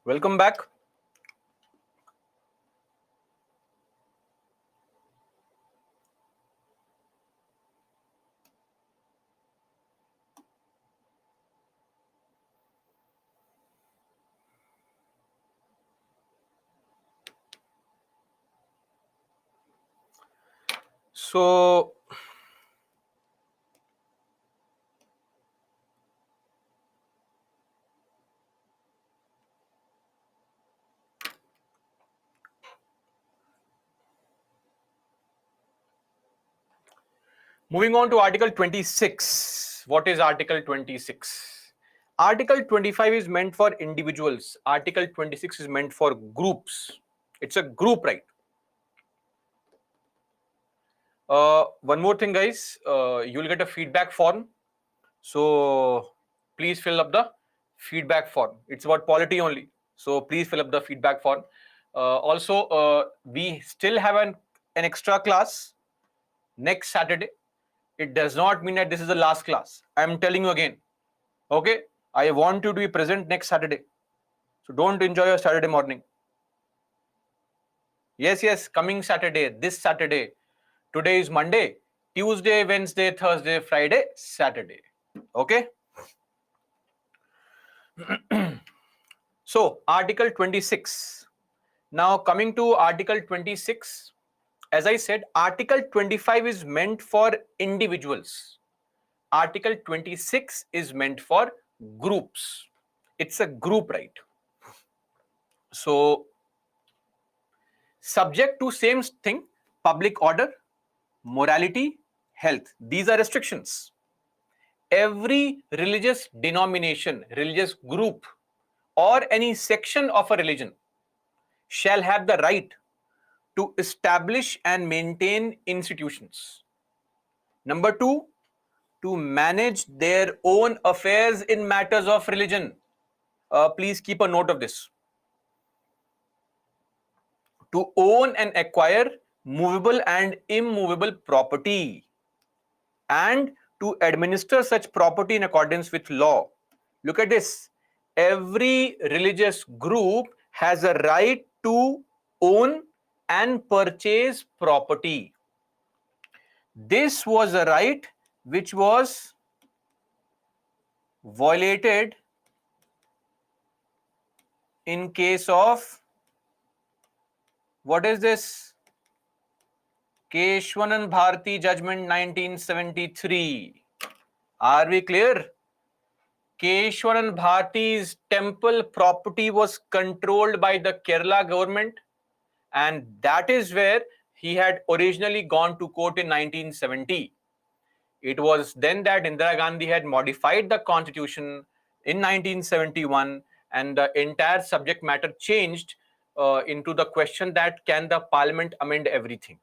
Welcome back. So, moving on to Article 26. What is Article 26? Article 25 is meant for individuals. Article 26 is meant for groups. It's a group right. One more thing, guys. You'll get a feedback form. So please fill up the feedback form. It's about polity only. So please fill up the feedback form. Also, we still have an extra class next Saturday. It does not mean that this is the last class. I'm telling you again. Okay? I want you to be present next Saturday. So don't enjoy your Saturday morning. Yes, coming Saturday, this Saturday. Today is Monday, Tuesday, Wednesday, Thursday, Friday, Saturday. Okay? So, Article 26. Now, coming to Article 26, as I said, Article 25 is meant for individuals. Article 26 is meant for groups. It's a group right. So, subject to same thing, public order, morality, health. These are restrictions. Every religious denomination, religious group, or any section of a religion shall have the right to establish and maintain institutions. Number two, to manage their own affairs in matters of religion. Please keep a note of this. To own and acquire movable and immovable property, and to administer such property in accordance with law. Look at this. Every religious group has a right to own and purchase property. This was a right which was violated in case of, what is this? Keshwanan Bharti Judgment 1973. Are we clear? Keshwanan Bharti's temple property was controlled by the Kerala government, and that is where he had originally gone to court in 1970. It was then that Indira Gandhi had modified the constitution in 1971, and the entire subject matter changed into the question that can the parliament amend everything.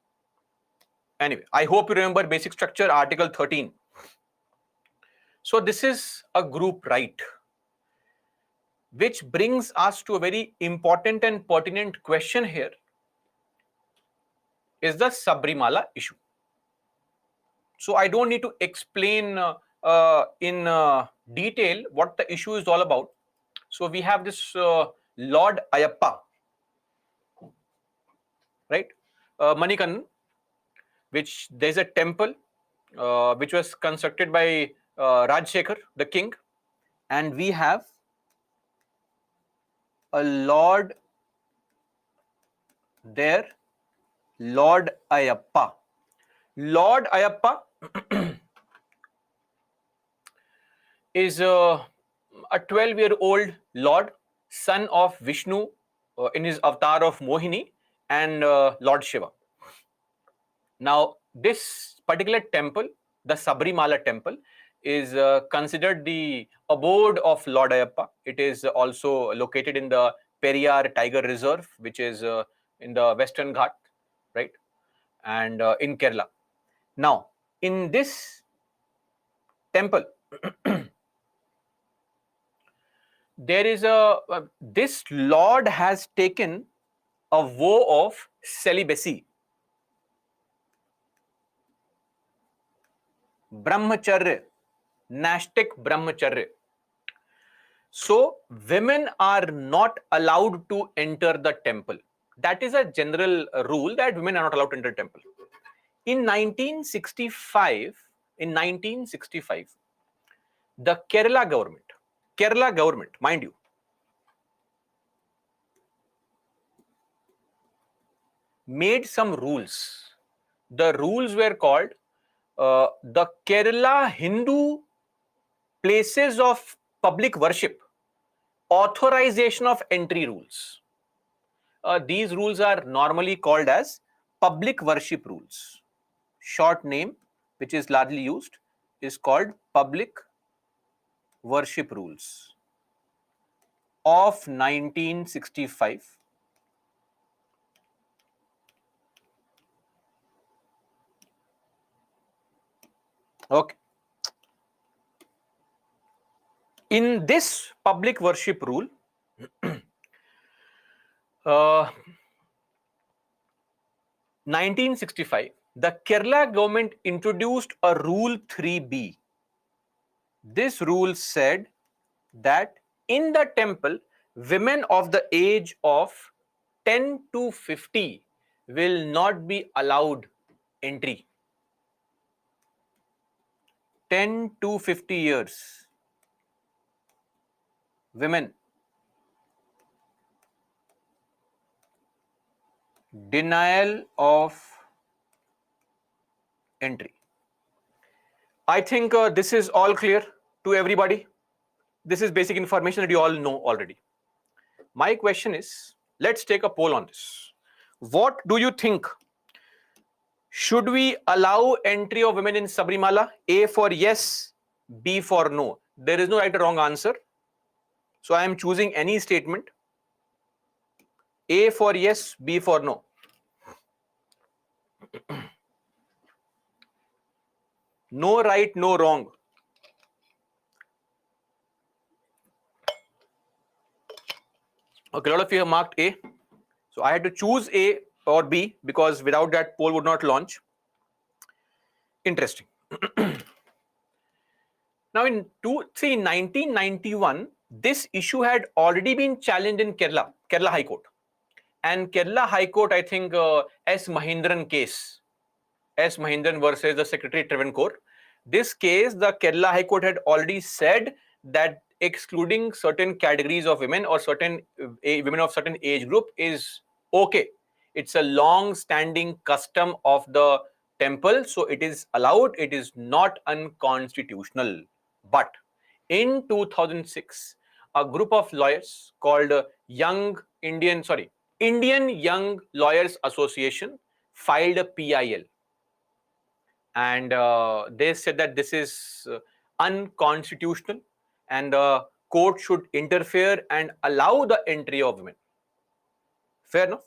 Anyway, I hope you remember basic structure, Article 13. So this is a group right, which brings us to a very important and pertinent question here, is the Sabrimala issue. So I don't need to explain in detail what the issue is all about. So we have this Lord Ayappa, right? Manikandan, which there's a temple which was constructed by Rajshekhar, the king, and we have a Lord there, Lord Ayappa. Lord Ayappa is a 12-year-old Lord, son of Vishnu in his avatar of Mohini, and Lord Shiva. Now, this particular temple, the Sabrimala temple, is considered the abode of Lord Ayappa. It is also located in the Periyar Tiger Reserve, which is in the Western Ghat, right, and in Kerala. Now, in this temple, there is this Lord has taken a vow of celibacy, brahmacharya, nastic brahmacharya. So women are not allowed to enter the temple. That is a general rule that women are not allowed to enter temple. In 1965, the Kerala government, mind you, made some rules. The rules were called the Kerala Hindu Places of Public Worship Authorization of Entry Rules. These rules are normally called as public worship rules. Short name, which is largely used, is called public worship rules of 1965. Okay. In this public worship rule, 1965, the Kerala government introduced a Rule 3B. This rule said that in the temple, women of the age of 10 to 50 will not be allowed entry. 10 to 50 years. Women. Denial of entry. I think this is all clear to everybody. This is basic information that you all know already. My question is, let's take a poll on this. What do you think? Should we allow entry of women in Sabrimala? A for yes, B for no. There is no right or wrong answer. So I am choosing any statement. A for yes, B for no. No right, no wrong. Okay, a lot of you have marked A. So I had to choose A or B because without that poll would not launch. Interesting. Now in 1991, this issue had already been challenged in Kerala High Court. And Kerala High Court, I think S. Mahindran case, S. Mahindran versus the Secretary Travancore. This case, the Kerala High Court had already said that excluding certain categories of women or certain women of certain age group is okay. It's a long-standing custom of the temple, so it is allowed. It is not unconstitutional. But in 2006, a group of lawyers called Indian Young Lawyers Association filed a PIL, and they said that this is unconstitutional and the court should interfere and allow the entry of women. Fair enough.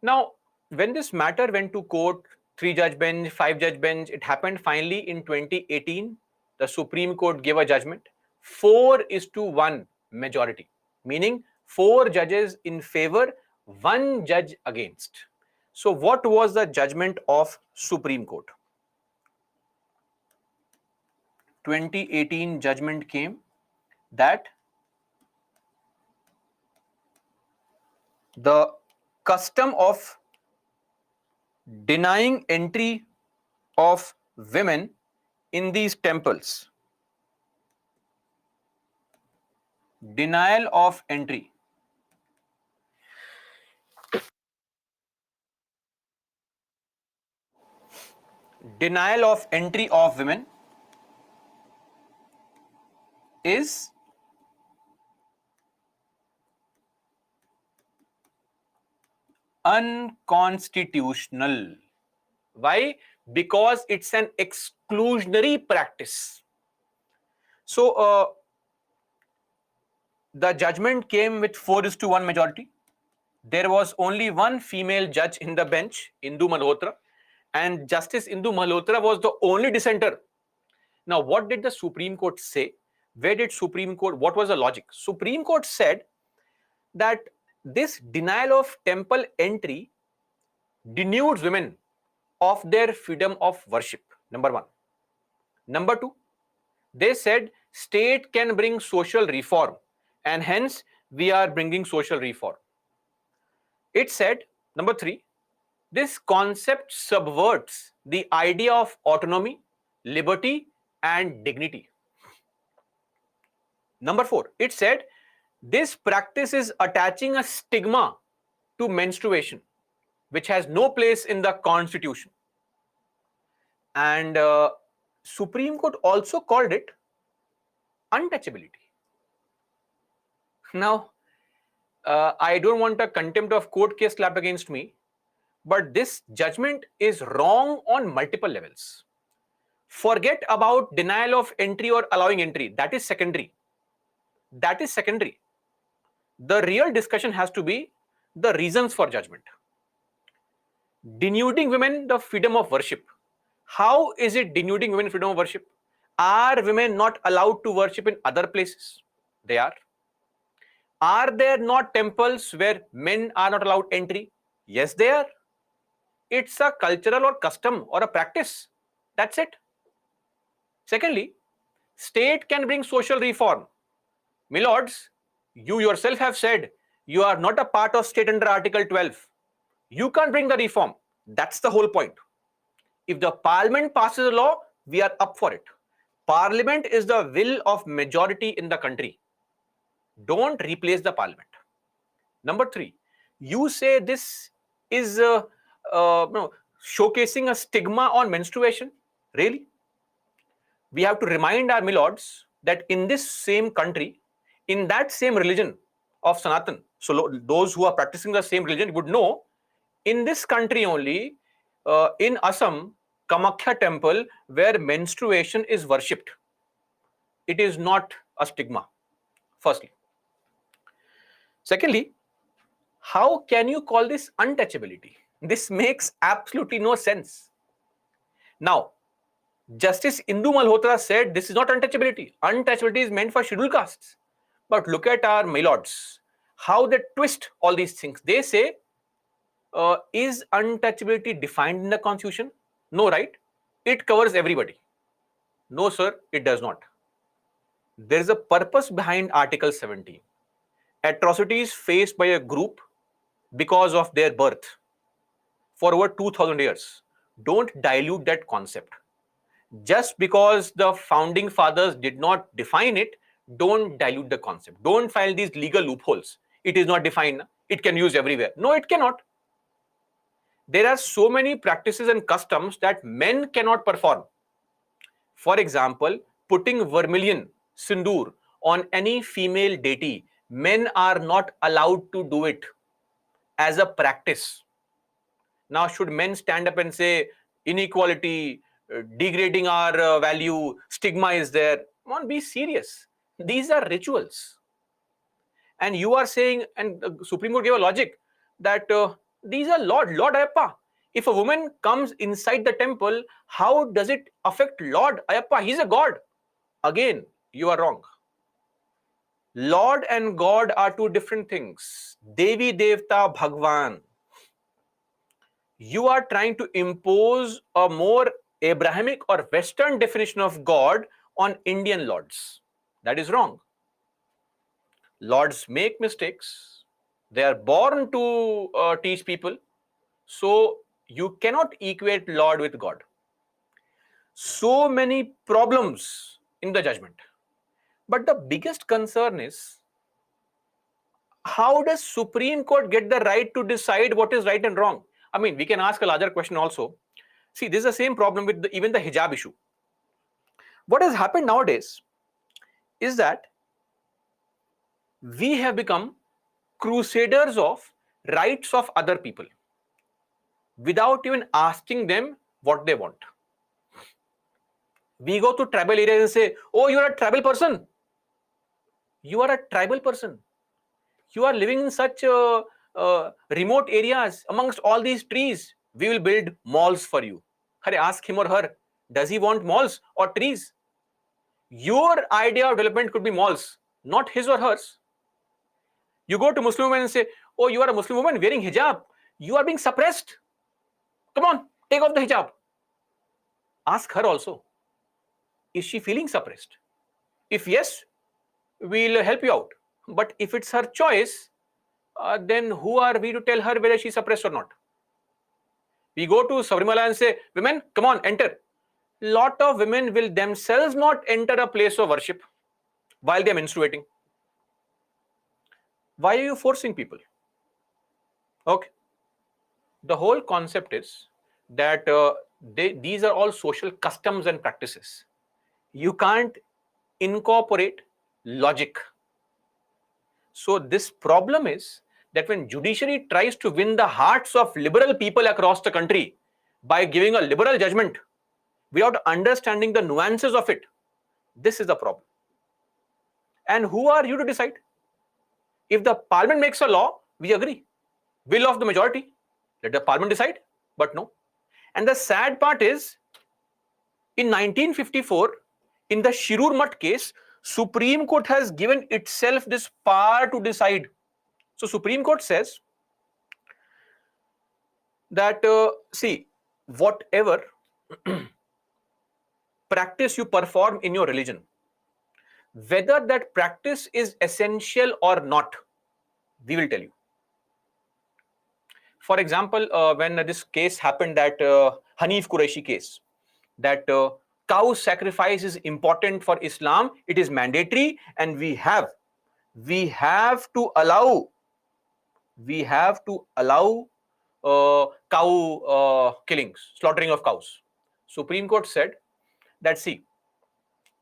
Now, when this matter went to court, 3-judge bench, 5-judge bench, it happened finally in 2018. The Supreme Court gave a judgment, 4:1 majority, meaning 4 judges in favor, 1 judge against. So what was the judgment of Supreme Court? 2018 judgment came that the custom of denying entry of women in these temples, denial of entry, denial of entry of women is unconstitutional. Why? Because it's an exclusionary practice. So the judgment came with 4:1 majority. There was only one female judge in the bench, Indu Malhotra, and Justice Indu Malhotra was the only dissenter. Now, what did the Supreme Court say? Where did Supreme Court, what was the logic? Supreme Court said that this denial of temple entry denudes women of their freedom of worship, number one. Number two, they said state can bring social reform, and hence we are bringing social reform. It said, number 3, this concept subverts the idea of autonomy, liberty, and dignity. Number 4, it said this practice is attaching a stigma to menstruation, which has no place in the constitution. And Supreme Court also called it untouchability. Now, I don't want a contempt of court case slapped against me, but this judgment is wrong on multiple levels. Forget about denial of entry or allowing entry. That is secondary. That is secondary. The real discussion has to be the reasons for judgment. Denuding women the freedom of worship. How is it denuding women freedom of worship? Are women not allowed to worship in other places? They are. Are there not temples where men are not allowed entry? Yes, they are. It's a cultural or custom or a practice. That's it. Secondly, state can bring social reform. Milords, you yourself have said you are not a part of state under Article 12. You can't bring the reform. That's the whole point. If the parliament passes a law, we are up for it. Parliament is the will of majority in the country. Don't replace the parliament. Number 3, you say this is showcasing a stigma on menstruation. Really? We have to remind our milords that in this same country, in that same religion of Sanatan, so those who are practicing the same religion would know, in this country only, in Assam, Kamakhya temple, where menstruation is worshipped, it is not a stigma, firstly. Secondly, how can you call this untouchability? This makes absolutely no sense. Now, Justice Indu Malhotra said this is not untouchability. Untouchability is meant for scheduled castes. But look at our milords, how they twist all these things. They say, is untouchability defined in the constitution? No, right? It covers everybody. No, sir, it does not. There is a purpose behind Article 17. Atrocities faced by a group because of their birth for over 2000 years. Don't dilute that concept. Just because the founding fathers did not define it, don't dilute the concept. Don't find these legal loopholes. It is not defined. It can be used everywhere. No, it cannot. There are so many practices and customs that men cannot perform. For example, putting vermilion, sindoor, on any female deity. Men are not allowed to do it as a practice. Now, should men stand up and say inequality, degrading our value, stigma is there? Come on, be serious. These are rituals. And you are saying, and the Supreme Court gave a logic that these are Lord Ayappa. If a woman comes inside the temple, how does it affect Lord Ayappa? He's a god. Again, you are wrong. Lord and God are two different things. Devi Devta Bhagwan. You are trying to impose a more Abrahamic or Western definition of God on Indian lords. That is wrong. Lords make mistakes. They are born to teach people. So you cannot equate Lord with God. So many problems in the judgment. But the biggest concern is, how does Supreme Court get the right to decide what is right and wrong? I mean, we can ask a larger question also. See, this is the same problem with even the hijab issue. What has happened nowadays is that we have become crusaders of rights of other people without even asking them what they want. We go to tribal areas and say, oh, you are a tribal person. You are a tribal person. You are living in such remote areas amongst all these trees. We will build malls for you. Ask him or her, does he want malls or trees? Your idea of development could be malls, not his or hers. You go to Muslim women and say, oh, you are a Muslim woman wearing hijab. You are being suppressed. Come on, take off the hijab. Ask her also. Is she feeling suppressed? If yes, we'll help you out. But if it's her choice, then who are we to tell her whether she's suppressed or not? We go to Sabarimala and say, women, come on, enter. Lot of women will themselves not enter a place of worship while they're menstruating. Why are you forcing people? Okay. The whole concept is that these are all social customs and practices. You can't incorporate logic. So this problem is that when judiciary tries to win the hearts of liberal people across the country by giving a liberal judgment without understanding the nuances of it, this is the problem. And who are you to decide? If the parliament makes a law, we agree. Will of the majority, let the parliament decide, but no. And the sad part is, in 1954, in the Shirur Math case, Supreme Court has given itself this power to decide. So Supreme Court says that, see, whatever practice you perform in your religion, whether that practice is essential or not, we will tell you. For example, when this case happened, that Hanif Qureshi case, that cow sacrifice is important for Islam, it is mandatory, and we have to allow cow killings, slaughtering of cows. Supreme Court said that, see,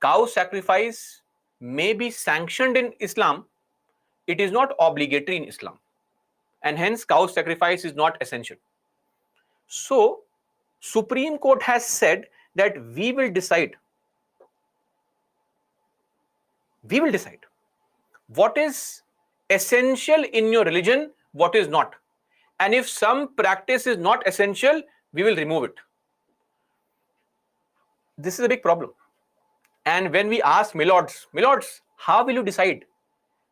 cow sacrifice may be sanctioned in Islam, it is not obligatory in Islam, and hence cow sacrifice is not essential. So Supreme Court has said that we will decide what is essential in your religion, what is not. And if some practice is not essential, we will remove it. This is a big problem. And when we ask milords, how will you decide?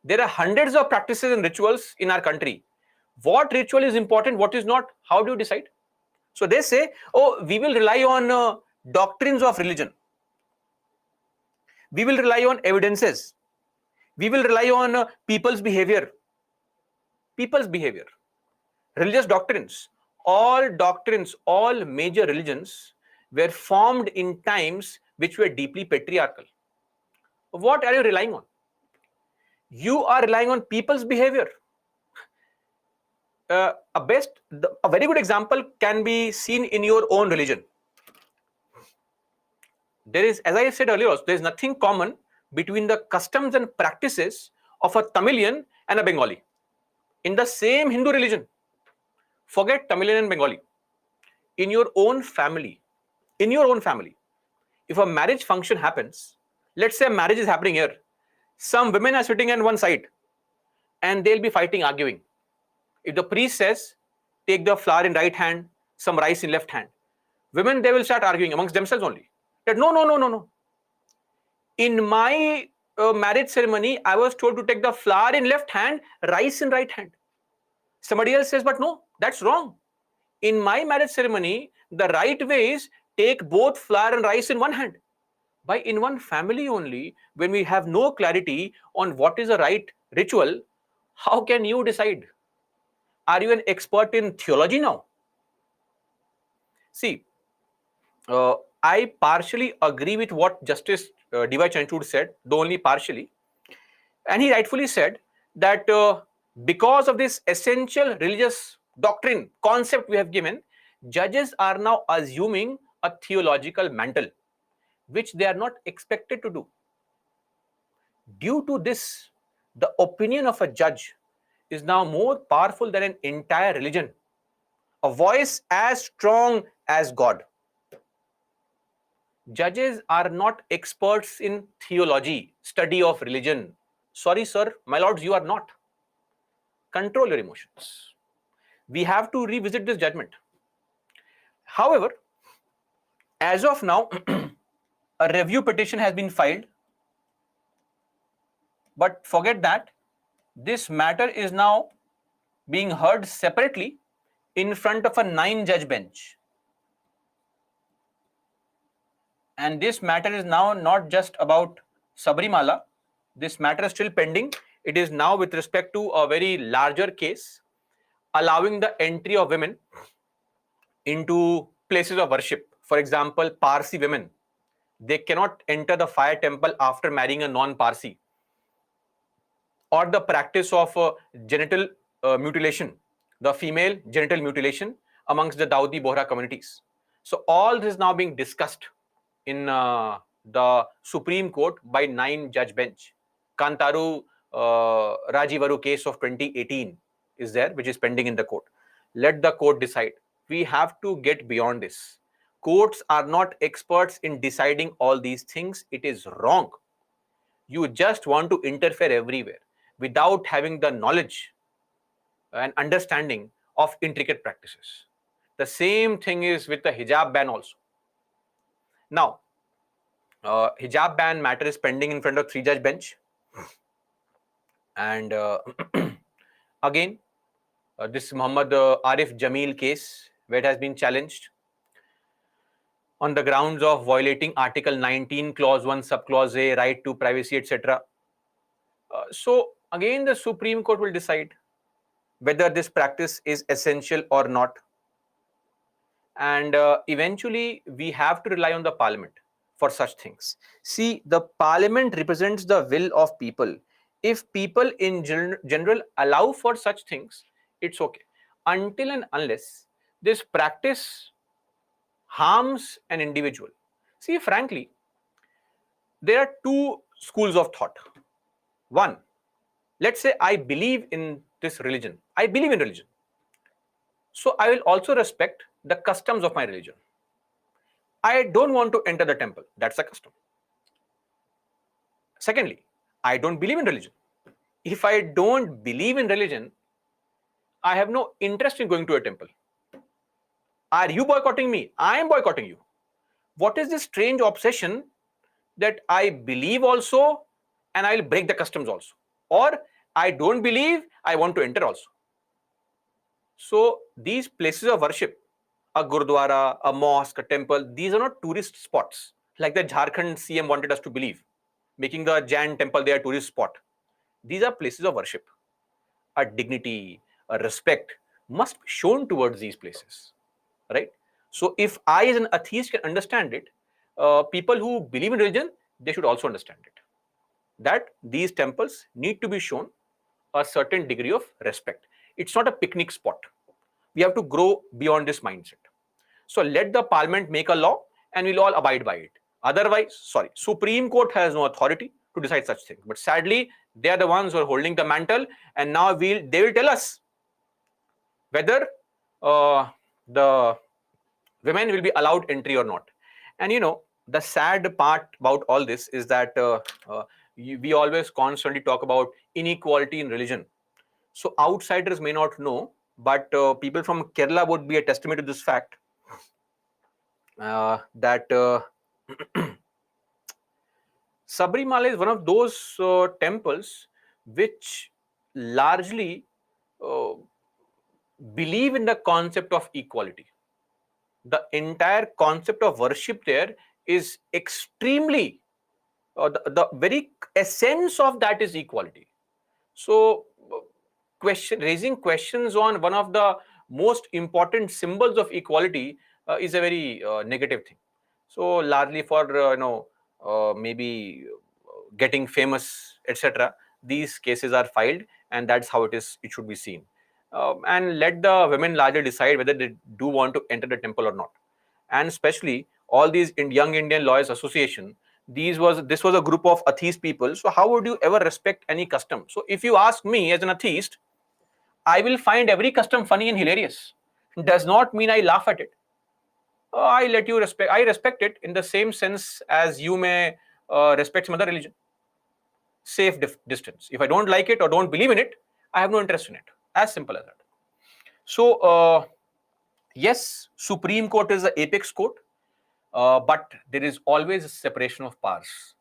There are hundreds of practices and rituals in our country. What ritual is important, what is not? How do you decide? So they say, oh, we will rely on doctrines of religion. We will rely on evidences. We will rely on people's behavior. Religious doctrines. All major religions were formed in times which were deeply patriarchal. What are you relying on? You are relying on people's behavior. A very good example can be seen in your own religion. There is, as I said earlier, there is nothing common between the customs and practices of a Tamilian and a Bengali in the same Hindu religion. Forget Tamilian and Bengali. In your own family, if a marriage function happens, let's say a marriage is happening here, some women are sitting on one side and they'll be fighting, arguing. If the priest says, take the flower in right hand, some rice in left hand, women, they will start arguing amongst themselves only. That no. In my marriage ceremony, I was told to take the flower in left hand, rice in right hand. Somebody else says, but no, that's wrong. In my marriage ceremony, the right way is take both flour and rice in one hand. By in one family only, when we have no clarity on what is the right ritual, how can you decide? Are you an expert in theology now? See, I partially agree with what Justice D.Y. Chanchud said, though only partially. And he rightfully said that because of this essential religious doctrine concept we have given, judges are now assuming a theological mantle, which they are not expected to do. Due to this, the opinion of a judge is now more powerful than an entire religion, a voice as strong as God. Judges are not experts in theology, study of religion. Sorry, sir, my lords, you are not. Control your emotions. We have to revisit this judgment. However, as of now, a review petition has been filed. But forget that. This matter is now being heard separately in front of a 9-judge bench. And this matter is now not just about Sabrimala, this matter is still pending. It is now with respect to a very larger case, allowing the entry of women into places of worship. For example, Parsi women, they cannot enter the fire temple after marrying a non-Parsi, or the practice of genital mutilation, the female genital mutilation amongst the Dawoodi Bohra communities. So all this is now being discussed in the Supreme Court by 9-judge bench. Kantaru Rajivaru case of 2018 is there, which is pending in the court. Let the court decide. We have to get beyond this. Courts are not experts in deciding all these things. It is wrong. You just want to interfere everywhere without having the knowledge and understanding of intricate practices. The same thing is with the hijab ban also. Now, hijab ban matter is pending in front of 3-judge bench. And again, this Muhammad Arif Jameel case, where it has been challenged on the grounds of violating Article 19, Clause 1, Subclause A, right to privacy, etc. So again, the Supreme Court will decide whether this practice is essential or not. And eventually, we have to rely on the parliament for such things. See, the parliament represents the will of people. If people in general allow for such things, it's okay. Until and unless this practice harms an individual. See, frankly, there are two schools of thought. One, let's say I believe in this religion. I believe in religion. So I will also respect the customs of my religion. I don't want to enter the temple. That's a custom. Secondly, I don't believe in religion. If I don't believe in religion, I have no interest in going to a temple. Are you boycotting me? I am boycotting you. What is this strange obsession that I believe also and I will break the customs also? Or I don't believe, I want to enter also. So these places of worship, a gurdwara, a mosque, a temple, these are not tourist spots like the Jharkhand CM wanted us to believe, making the Jain temple their tourist spot. These are places of worship. A dignity, a respect must be shown towards these places, right? So if I as an atheist can understand it, people who believe in religion, they should also understand it, that these temples need to be shown a certain degree of respect. It's not a picnic spot. We have to grow beyond this mindset. So let the parliament make a law and we'll all abide by it. Otherwise, sorry, Supreme Court has no authority to decide such things. But sadly, they are the ones who are holding the mantle, and now they will tell us whether the women will be allowed entry or not. And you know, the sad part about all this is that we always constantly talk about inequality in religion. So outsiders may not know, but people from Kerala would be a testament to this fact, that Sabrimala is one of those temples which largely uh, believe in the concept of equality. The entire concept of worship there is extremely, the very essence of that is equality. So, raising questions on one of the most important symbols of equality is a very negative thing. So, largely for maybe getting famous, etc., these cases are filed, and that's how it is. It should be seen, and let the women largely decide whether they do want to enter the temple or not. And especially all these Young Indian Lawyers Association, this was a group of atheist people. So how would you ever respect any custom? So if you ask me as an atheist, I will find every custom funny and hilarious. Does not mean I laugh at it. I let you respect. I respect it in the same sense as you may respect some other religion. Safe distance. If I don't like it or don't believe in it, I have no interest in it. As simple as that. So yes, Supreme Court is the apex court, but there is always a separation of powers.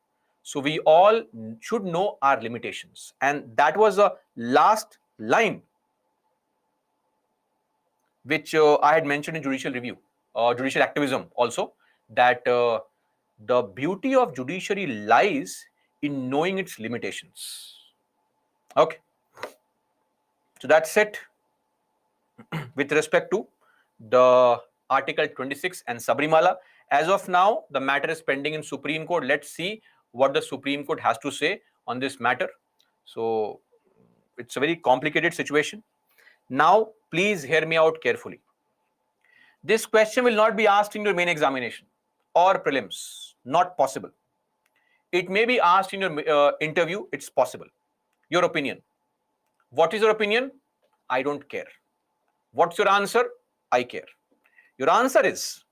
So we all should know our limitations. And that was the last line which I had mentioned in judicial review, judicial activism also, that the beauty of judiciary lies in knowing its limitations. Okay. So that's it with respect to the Article 26 and Sabrimala. As of now, the matter is pending in Supreme Court. Let's see what the Supreme Court has to say on this matter. So it's a very complicated situation. Now, please hear me out carefully. This question will not be asked in your main examination or prelims. Not possible. It may be asked in your interview. It's possible. Your opinion. What is your opinion? I don't care. What's your answer? I care. Your answer is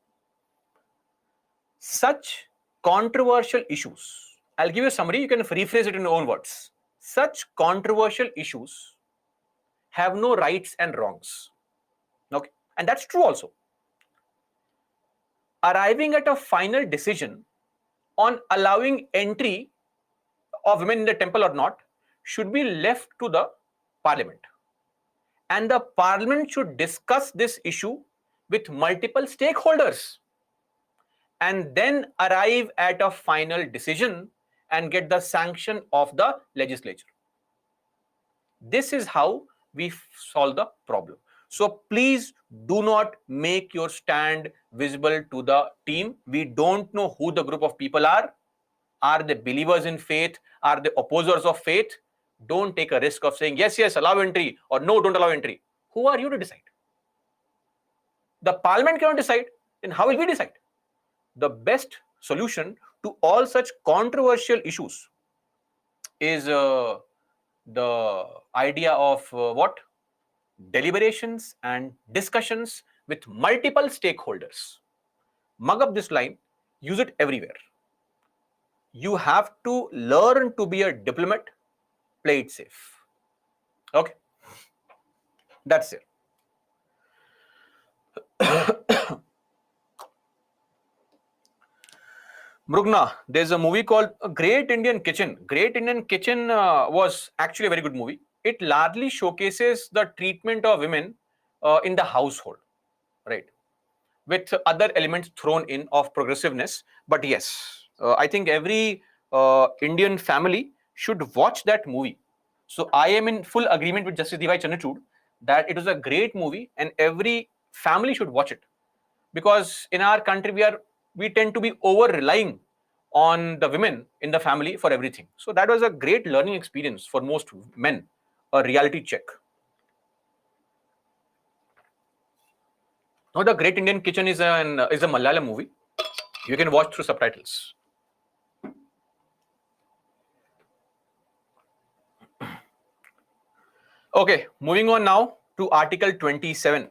such controversial issues. I'll give you a summary. You can rephrase it in your own words. Such controversial issues have no rights and wrongs. Okay. And that's true also. Arriving at a final decision on allowing entry of women in the temple or not should be left to the parliament. And the parliament should discuss this issue with multiple stakeholders and then arrive at a final decision and get the sanction of the legislature. This is how we solve the problem. So please do not make your stand visible to the team. We don't know who the group of people are. Are they believers in faith? Are they opposers of faith? Don't take a risk of saying, yes, yes, allow entry, or no, don't allow entry. Who are you to decide? The parliament cannot decide. Then how will we decide? The best solution to all such controversial issues is the idea of what? Deliberations and discussions with multiple stakeholders. Mug up this line, use it everywhere. You have to learn to be a diplomat, play it safe. Okay, that's it. Mrugna, there's a movie called Great Indian Kitchen. Great Indian Kitchen was actually a very good movie. It largely showcases the treatment of women in the household, right? With other elements thrown in of progressiveness. But yes, I think every Indian family should watch that movie. So I am in full agreement with Justice D.Y. Chandrachud that it was a great movie and every family should watch it. Because in our country, we tend to be over relying on the women in the family for everything. So that was a great learning experience for most men, a reality check. Now, the Great Indian Kitchen is a Malayalam movie. You can watch through subtitles. Okay, moving on now to Article 27.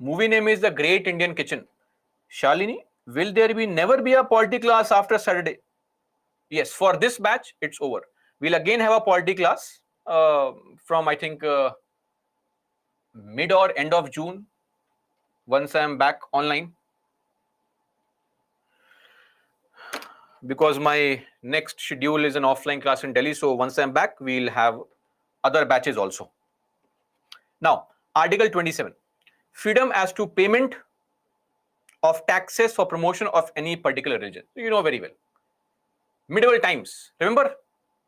Movie name is The Great Indian Kitchen. Shalini, will there never be a polity class after Saturday? Yes, for this batch, it's over. We'll again have a polity class from, I think, mid or end of June, once I'm back online. Because my next schedule is an offline class in Delhi, so once I'm back, we'll have other batches also. Now, Article 27. Freedom as to payment of taxes for promotion of any particular religion. You know very well. Medieval times, remember?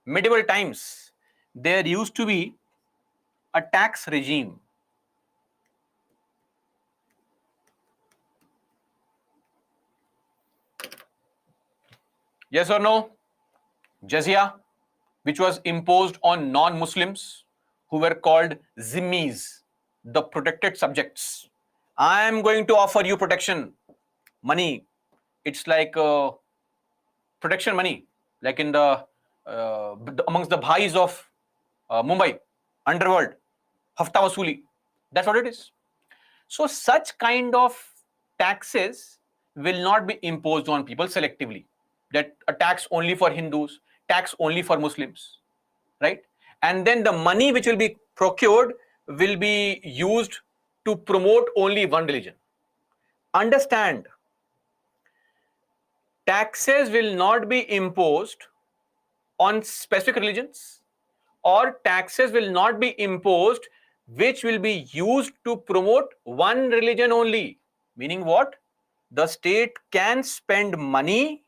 Medieval times, there used to be a tax regime. Yes or no? Jizya, which was imposed on non-Muslims who were called zimmis, the protected subjects. I am going to offer you protection money. It's like protection money, like in the amongst the bhais of Mumbai, underworld, hafta wasuli. That's what it is. So such kind of taxes will not be imposed on people selectively. That a tax only for Hindus, tax only for Muslims, right? And then the money which will be procured will be used to promote only one religion. Understand, taxes will not be imposed on specific religions, or taxes will not be imposed which will be used to promote one religion only. Meaning what? The state can spend money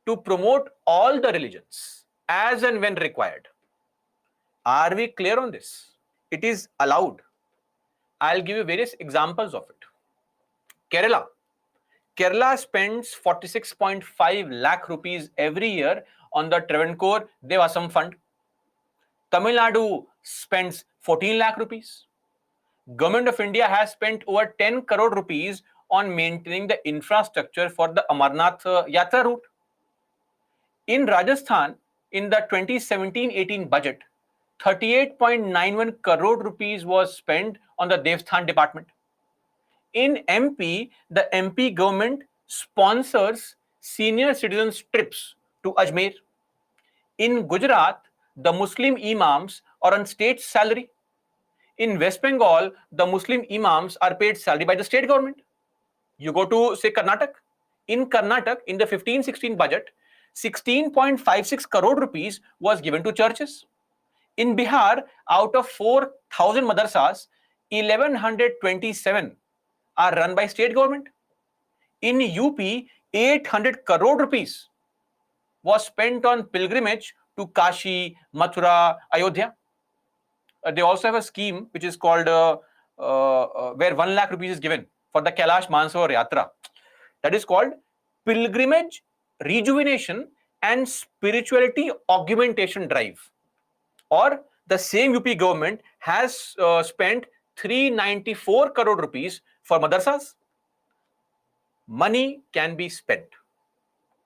to promote all the religions as and when required. Are we clear on this? It is allowed. I'll give you various examples of it. Kerala. Kerala spends 46.5 lakh rupees every year on the Travancore Devasam Fund. Tamil Nadu spends 14 lakh rupees. Government of India has spent over 10 crore rupees on maintaining the infrastructure for the Amarnath Yatra route. In Rajasthan, in the 2017-18 budget, 38.91 crore rupees was spent on the Devasthan department. In MP, the MP government sponsors senior citizens trips to Ajmer. In Gujarat, the Muslim imams are on state salary. In West Bengal, the Muslim imams are paid salary by the state government. You go to, say, Karnataka. In Karnataka, in the 15-16 budget, 16.56 crore rupees was given to churches. In Bihar, out of 4,000 madrasas, 1,127 are run by state government. In UP, 800 crore rupees was spent on pilgrimage to Kashi, Mathura, Ayodhya. They also have a scheme which is called where 1 lakh rupees is given for the Kailash Mansarovar Yatra. That is called Pilgrimage Rejuvenation and Spirituality Augmentation Drive. Or the same UP government has spent 394 crore rupees for madrasas. Money can be spent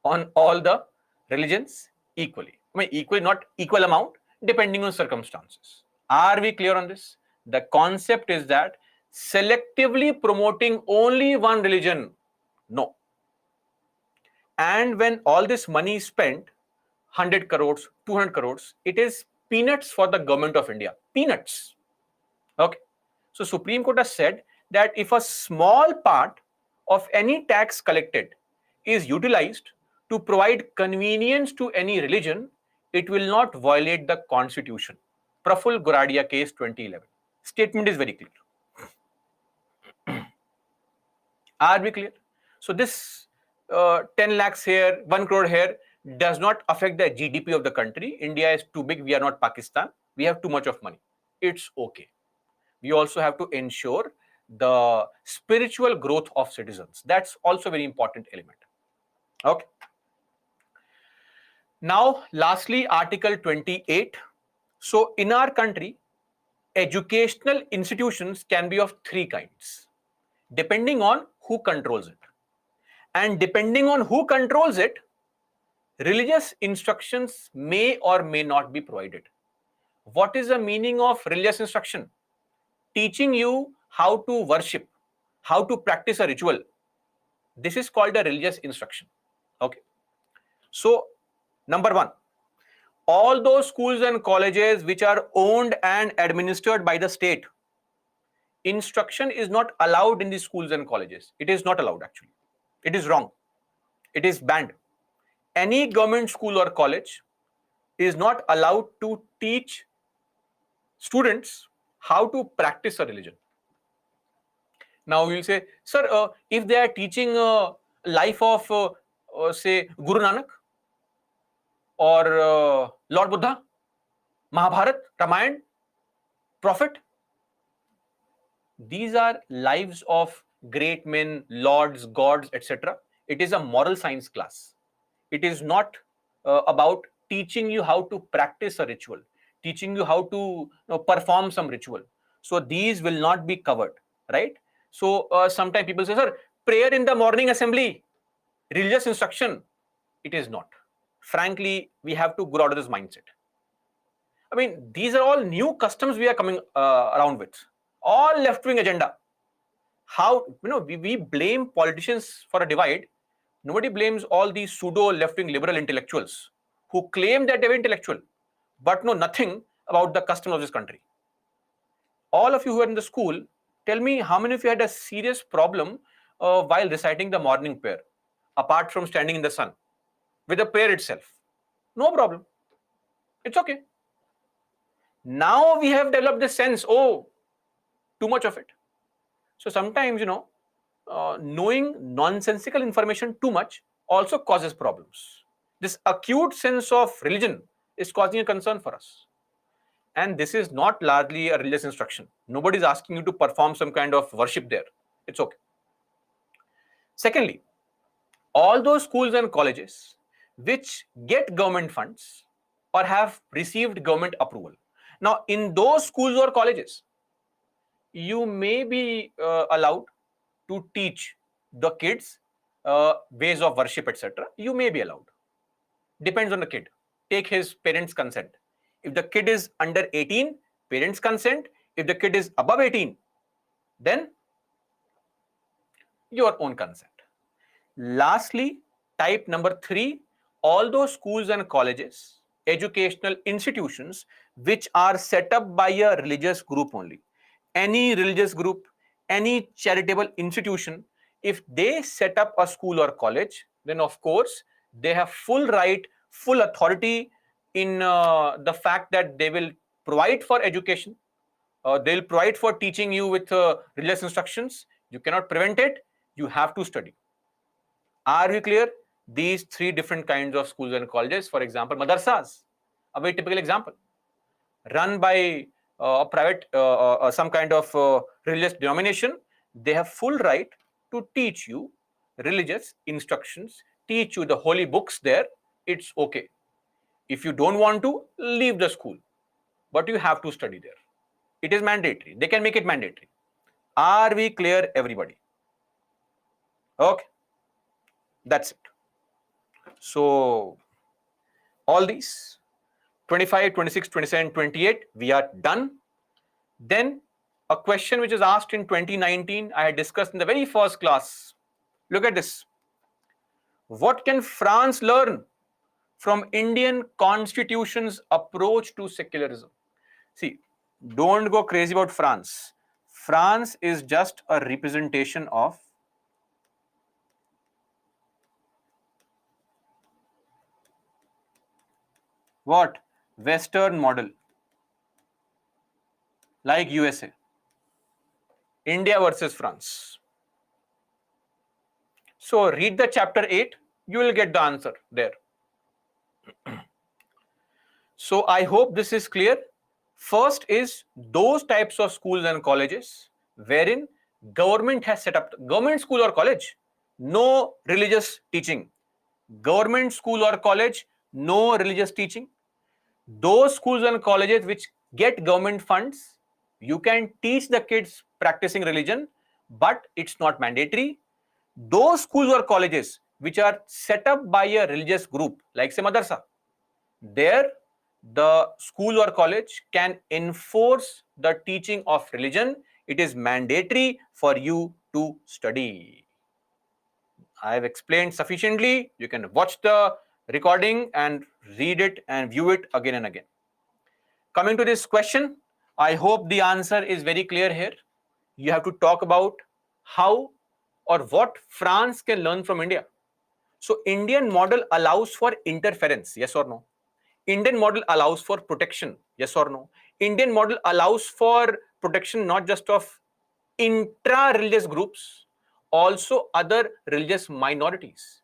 on all the religions equally. I mean, equally, not equal amount, depending on circumstances. Are we clear on this? The concept is that selectively promoting only one religion, no. And when all this money is spent, 100 crores, 200 crores, it is peanuts for the government of India. Peanuts. Okay. So Supreme Court has said that if a small part of any tax collected is utilized to provide convenience to any religion, it will not violate the constitution. Praful Goradia case 2011. Statement is very clear. Are we clear? So this 10 lakhs here, 1 crore here does not affect the GDP of the country. India is too big. We are not Pakistan. We have too much of money. It's okay. We also have to ensure the spiritual growth of citizens. That's also a very important element. Okay. Now, lastly, Article 28. So in our country, educational institutions can be of three kinds, depending on who controls it. And depending on who controls it, religious instructions may or may not be provided. What is the meaning of religious instruction? Teaching you how to worship, how to practice a ritual. This is called a religious instruction. Okay. So, number one, all those schools and colleges which are owned and administered by the state, instruction is not allowed in these schools and colleges. It is not allowed actually. It is wrong. It is banned. Any government school or college is not allowed to teach students how to practice a religion. Now you will say, sir, if they are teaching life of, say, Guru Nanak or Lord Buddha, Mahabharat, Ramayana, Prophet, these are lives of great men, lords, gods, etc. It is a moral science class. It is not about teaching you how to practice a ritual, teaching you how to perform some ritual. So these will not be covered, right? So sometimes people say, sir, prayer in the morning assembly, religious instruction. It is not. Frankly, we have to grow out of this mindset. I mean, these are all new customs we are coming around with. All left-wing agenda. How, we blame politicians for a divide. Nobody blames all these pseudo left-wing liberal intellectuals who claim that they're intellectual, but know nothing about the customs of this country. All of you who are in the school, tell me how many of you had a serious problem while reciting the morning prayer, apart from standing in the sun, with the prayer itself? No problem. It's okay. Now we have developed this sense, oh, too much of it. So sometimes, knowing nonsensical information too much also causes problems. This acute sense of religion is causing a concern for us. And this is not largely a religious instruction. Nobody is asking you to perform some kind of worship there. It's okay. Secondly, all those schools and colleges which get government funds or have received government approval. Now, in those schools or colleges, you may be allowed to teach the kids ways of worship, etc. You may be allowed. Depends on the kid. Take his parents' consent. If the kid is under 18, parents' consent. If the kid is above 18, then your own consent. Lastly, type number 3, all those schools and colleges, educational institutions which are set up by a religious group only. Any religious group, any charitable institution, if they set up a school or college, then of course they have full right, full authority in the fact that they will provide for education. They'll provide for teaching you with religious instructions. You cannot prevent it. You have to study. Are we clear? These 3 different kinds of schools and colleges, for example, madrasas, a very typical example, run by a private, some kind of religious denomination. They have full right to teach you religious instructions, teach you the holy books there. It's okay. If you don't want to, leave the school, but you have to study there. It is mandatory. They can make it mandatory. Are we clear, everybody? Okay. That's it. So all these 25, 26, 27, 28, we are done. Then a question which is asked in 2019, I had discussed in the very first class. Look at this. What can France learn from Indian constitution's approach to secularism? See, don't go crazy about France. France is just a representation of what? Western model, like USA. India versus France. So read the chapter 8, you will get the answer there. So I hope this is clear. First is those types of schools and colleges wherein government has set up, government school or college, no religious teaching. Government school or college, no religious teaching. Those schools and colleges which get government funds, you can teach the kids practicing religion, but it's not mandatory. Those schools or colleges which are set up by a religious group, like say madrasa, there the school or college can enforce the teaching of religion. It is mandatory for you to study. I have explained sufficiently. You can watch the recording and read it and view it again and again. Coming to this question, I hope the answer is very clear here. You have to talk about how or what France can learn from India. So Indian model allows for interference, yes or no? Indian model allows for protection, yes or no? Indian model allows for protection not just of intra-religious groups, also other religious minorities.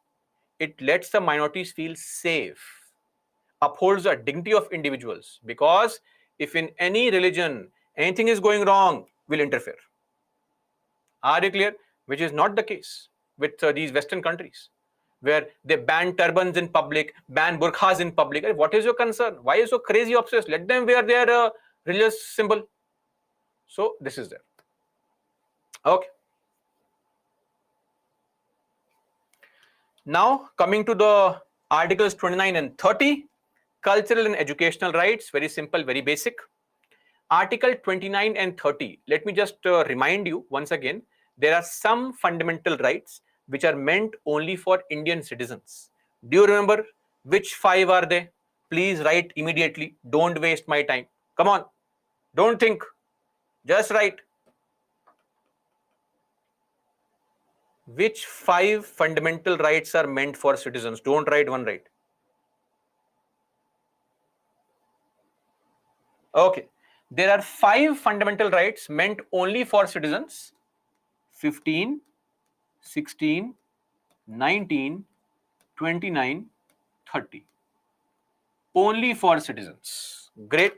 It lets the minorities feel safe, upholds the dignity of individuals, because if in any religion anything is going wrong, will interfere. Are you clear? Which is not the case with these Western countries, where they ban turbans in public, ban burqas in public. What is your concern? Why are you so crazy obsessed? Let them wear their religious symbol. So this is there. Okay. Now coming to the articles 29 and 30, cultural and educational rights. Very simple, very basic. Article 29 and 30. Let me just remind you once again, there are some fundamental rights which are meant only for Indian citizens. Do you remember which 5 are they? Please write immediately. Don't waste my time. Come on. Don't think. Just write. Which 5 fundamental rights are meant for citizens? Don't write one right. Okay. There are 5 fundamental rights meant only for citizens. 15, 16, 19, 29, 30. Only for citizens. Great.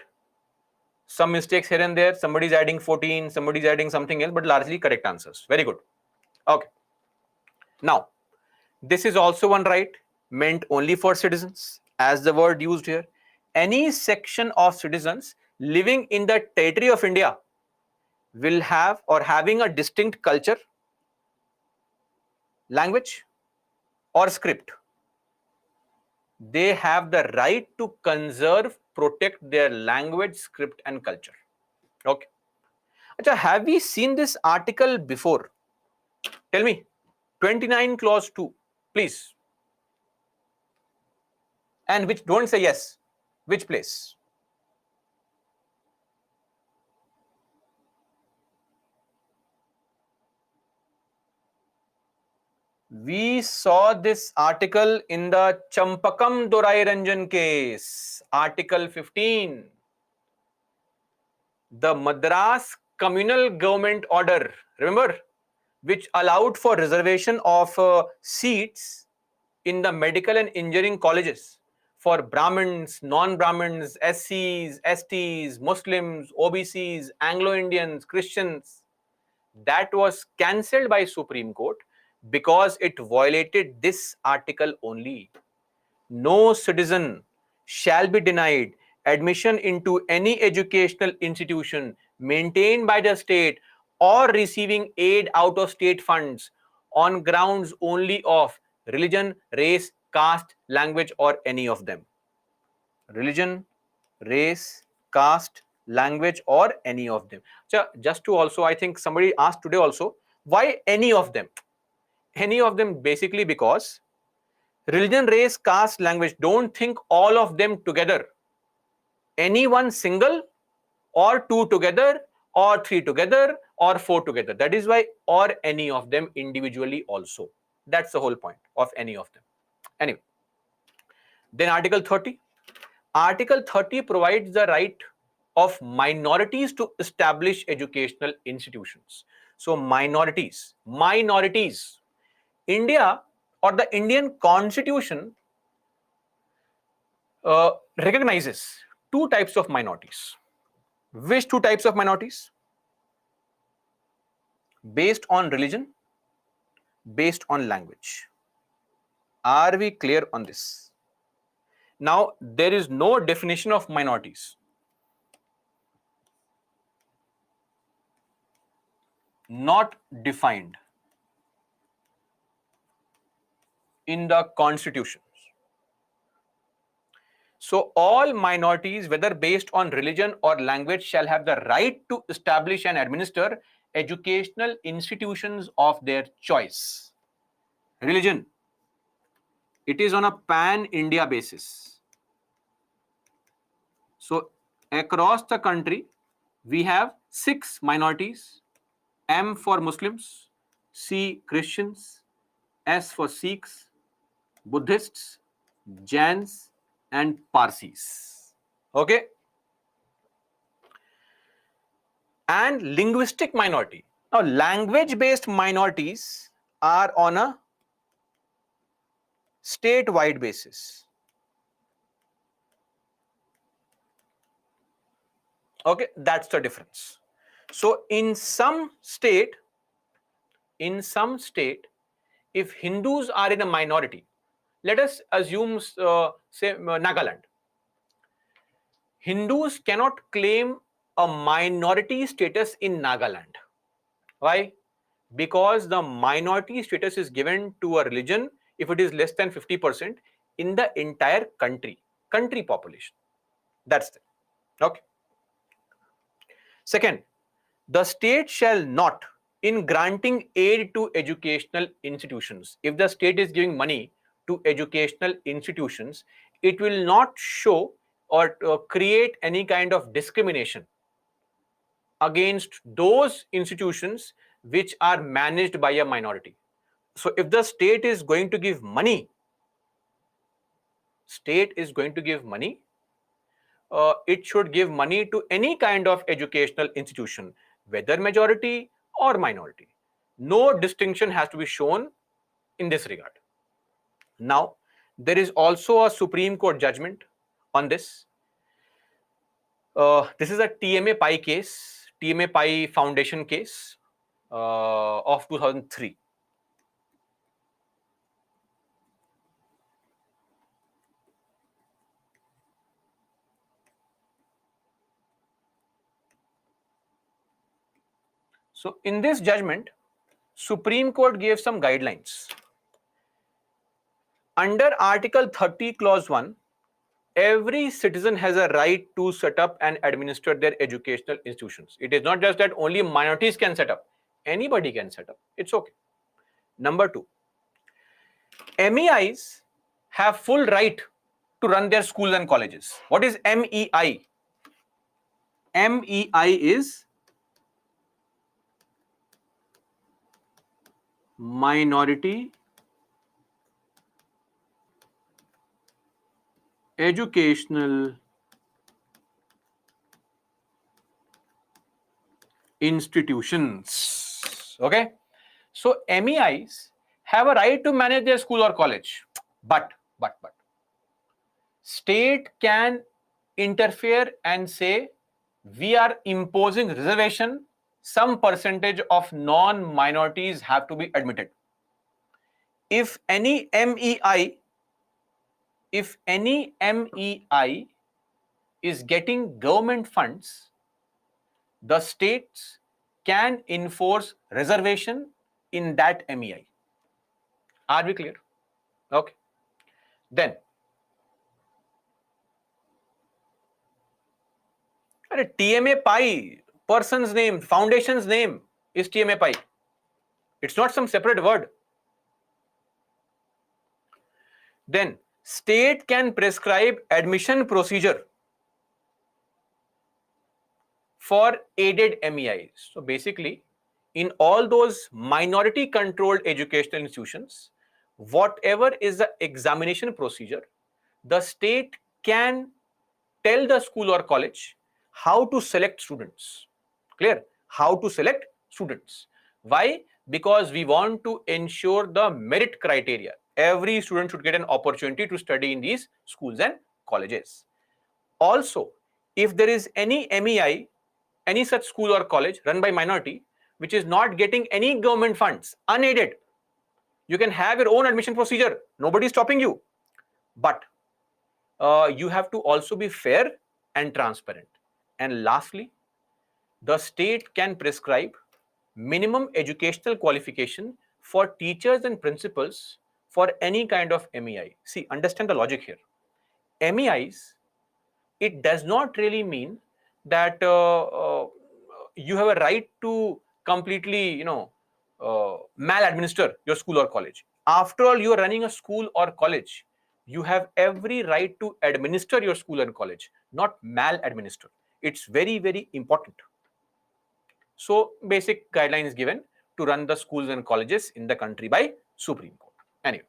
Some mistakes here and there. Somebody's adding 14, somebody's adding something else, but largely correct answers. Very good. Okay. Now, this is also one right, meant only for citizens, as the word used here. Any section of citizens living in the territory of India will have or having a distinct culture, language, or script. They have the right to conserve, protect their language, script, and culture. Okay. Achha, have we seen this article before? Tell me. 29 clause 2, please. And which, don't say yes. Which place? We saw this article in the Champakam Dorai Ranjan case, Article 15. The Madras Communal Government Order, remember, which allowed for reservation of seats in the medical and engineering colleges for Brahmins, non-Brahmins, SCs, STs, Muslims, OBCs, Anglo-Indians, Christians. That was cancelled by Supreme Court because it violated this article only. No citizen shall be denied admission into any educational institution maintained by the state or receiving aid out of state funds on grounds only of religion, race, caste, language, or any of them. Religion, race, caste, language, or any of them. So just to also, I think somebody asked today also, why any of them? Any of them basically because religion, race, caste, language, don't think all of them together. Any one single or two together or three together or four together. That is why or any of them individually also. That's the whole point of any of them. Anyway, then Article 30. Article 30 provides the right of minorities to establish educational institutions. So minorities, India or the Indian Constitution recognizes two types of minorities. Which two types of minorities? Based on religion, based on language. Are we clear on this? Now, there is no definition of minorities. Not defined in the constitutions. So all minorities, whether based on religion or language, shall have the right to establish and administer educational institutions of their choice. Religion, it is on a pan-India basis. So across the country, we have 6 minorities: M for Muslims, C Christians, S for Sikhs, Buddhists, Jains, and Parsis. Okay? And linguistic minority. Now, language-based minorities are on a state-wide basis. Okay, that's the difference. So, in some state, if Hindus are in a minority, let us assume, say, Nagaland. Hindus cannot claim a minority status in Nagaland. Why? Because the minority status is given to a religion if it is less than 50% in the entire country population. That's it. Okay. Second, the state shall not, in granting aid to educational institutions, if the state is giving money to educational institutions, it will not show or create any kind of discrimination against those institutions which are managed by a minority. So if the state is going to give money, it should give money to any kind of educational institution, whether majority or minority. No distinction has to be shown in this regard. Now, There is also a Supreme Court judgment on this. This is a TMA Pi case, TMA Pi Foundation case of 2003. So in this judgment, Supreme Court gave some guidelines. Under Article 30, Clause 1, every citizen has a right to set up and administer their educational institutions. It is not just that only minorities can set up. Anybody can set up. It's okay. Number 2, MEIs have full right to run their schools and colleges. What is MEI? MEI is Minority Educational Institutions. Okay. So MEIs have a right to manage their school or college, but state can interfere and say we are imposing reservation, some percentage of non-minorities have to be admitted. If any MEI is getting government funds, the states can enforce reservation in that MEI. Are we clear? Okay. Then, TMA Pi, person's name, foundation's name is TMA Pi. It's not some separate word. Then, state can prescribe admission procedure for aided MEIs. So basically, in all those minority controlled educational institutions, whatever is the examination procedure, the state can tell the school or college how to select students. Clear? How to select students. Why? Because we want to ensure the merit criteria. Every student should get an opportunity to study in these schools and colleges. Also, if there is any MEI, any such school or college run by minority, which is not getting any government funds, unaided, you can have your own admission procedure. Nobody is stopping you. But you have to also be fair and transparent. And lastly, the state can prescribe minimum educational qualification for teachers and principals for any kind of MEI. See, understand the logic here. MEIs, it does not really mean that you have a right to completely, maladminister your school or college. After all, you are running a school or college. You have every right to administer your school and college, not maladminister. It's very, very important. So, basic guidelines given to run the schools and colleges in the country by Supreme Court. Anyway,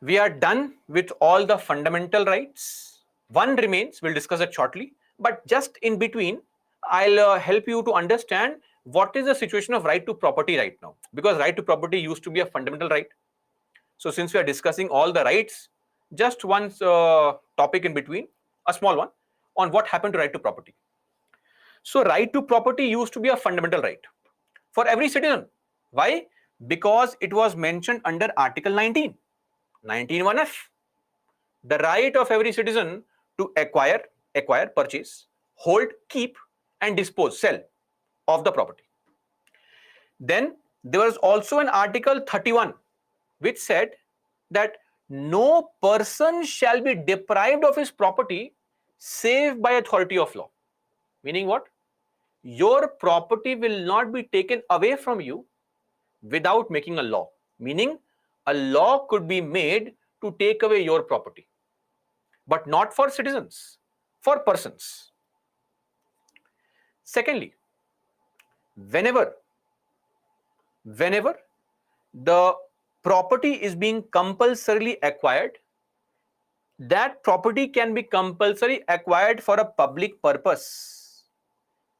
we are done with all the fundamental rights. One remains, we'll discuss it shortly, but just in between, I'll help you to understand what is the situation of right to property right now, because right to property used to be a fundamental right. So since we are discussing all the rights, just one topic in between, a small one, on what happened to right to property. So right to property used to be a fundamental right for every citizen. Why? Because it was mentioned under Article 19, 19(1)(f). The right of every citizen to acquire, purchase, hold, keep, and dispose, sell of the property. Then there was also an Article 31 which said that no person shall be deprived of his property save by authority of law. Meaning what? Your property will not be taken away from you without making a law. Meaning a law could be made to take away your property, but not for citizens, for persons. Secondly, whenever the property is being compulsorily acquired, that property can be compulsorily acquired for a public purpose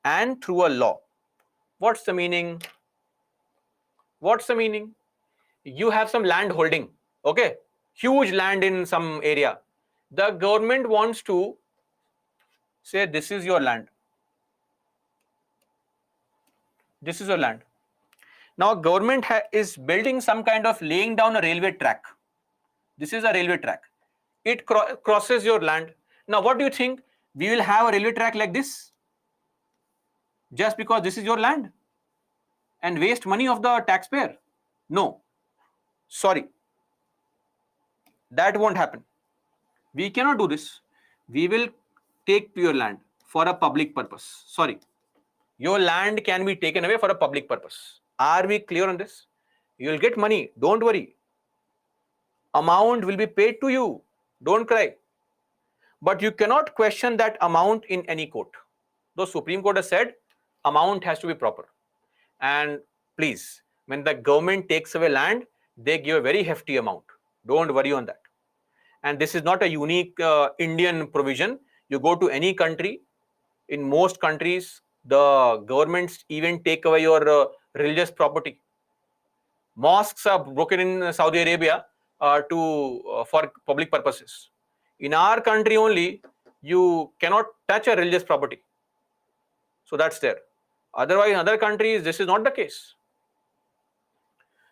and through a law. What's the meaning? You have some land holding Okay, huge land in some area. The government wants to say, this is your land. This is your land. Now government is building some kind of laying down a railway track. This is a railway track. It crosses your land. Now what do you think? We will have a railway track like this just because this is your land and waste money of the taxpayer? No, sorry, that won't happen. We cannot do this. We will take your land for a public purpose. Sorry, your land can be taken away for a public purpose. Are we clear on this? You will get money, don't worry. Amount will be paid to you, don't cry. But you cannot question that amount in any court. The Supreme Court has said amount has to be proper. And please, when the government takes away land, they give a very hefty amount. Don't worry on that. And this is not a unique Indian provision. You go to any country, in most countries, the governments even take away your religious property. Mosques are broken in Saudi Arabia for public purposes. In our country only, you cannot touch a religious property. So that's there. Otherwise, in other countries, this is not the case.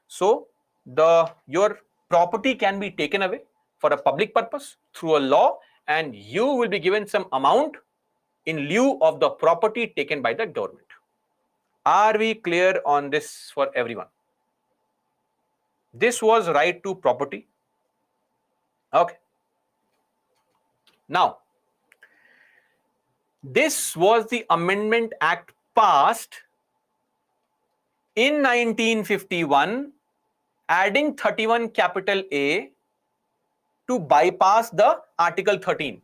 So your property can be taken away for a public purpose through a law, and you will be given some amount in lieu of the property taken by the government. Are we clear on this for everyone? This was right to property. Okay. Now, this was the Amendment Act passed in 1951, adding 31 capital A to bypass the Article 13.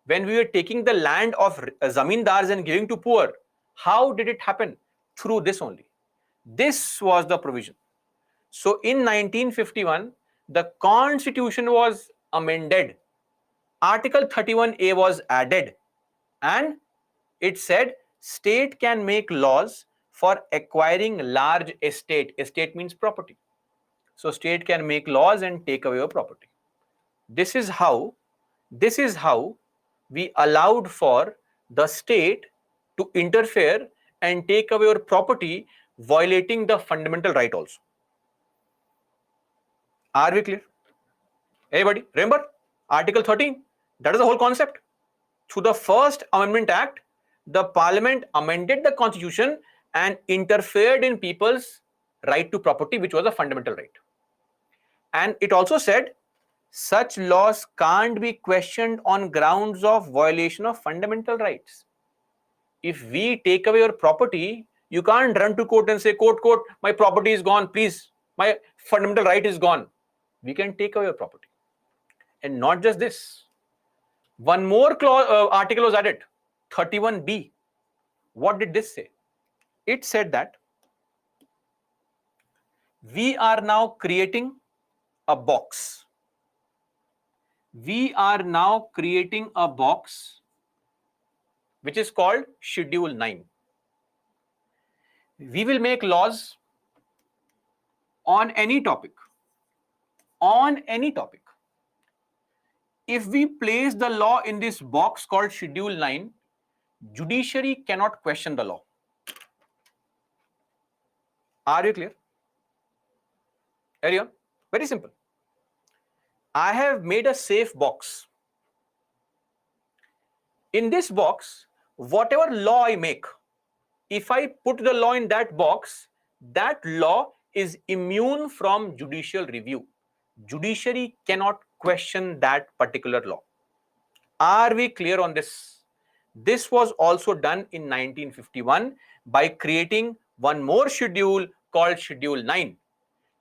When we were taking the land of zamindars and giving to poor, how did it happen? Through this only. This was the provision. So in 1951, the constitution was amended. Article 31A was added, and it said state can make laws for acquiring large estate. Estate means property. So state can make laws and take away your property. This is how we allowed for the state to interfere and take away your property, violating the fundamental right also. Are we clear? Everybody, remember Article 13? That is the whole concept. Through the first Amendment Act, the Parliament amended the Constitution and interfered in people's right to property, which was a fundamental right. And it also said such laws can't be questioned on grounds of violation of fundamental rights. If we take away your property, you can't run to court and say, court, my property is gone, please, my fundamental right is gone. We can take away your property. And not just this. One more article was added, 31B. What did this say? It said that we are now creating a box. We are now creating a box which is called Schedule 9. We will make laws on any topic. On any topic. If we place the law in this box called Schedule 9, judiciary cannot question the law. Are you clear? Everyone? Very simple. I have made a safe box. In this box, whatever law I make, if I put the law in that box, that law is immune from judicial review. Judiciary cannot question that particular law. Are we clear on this? This was also done in 1951 by creating one more schedule called Schedule 9.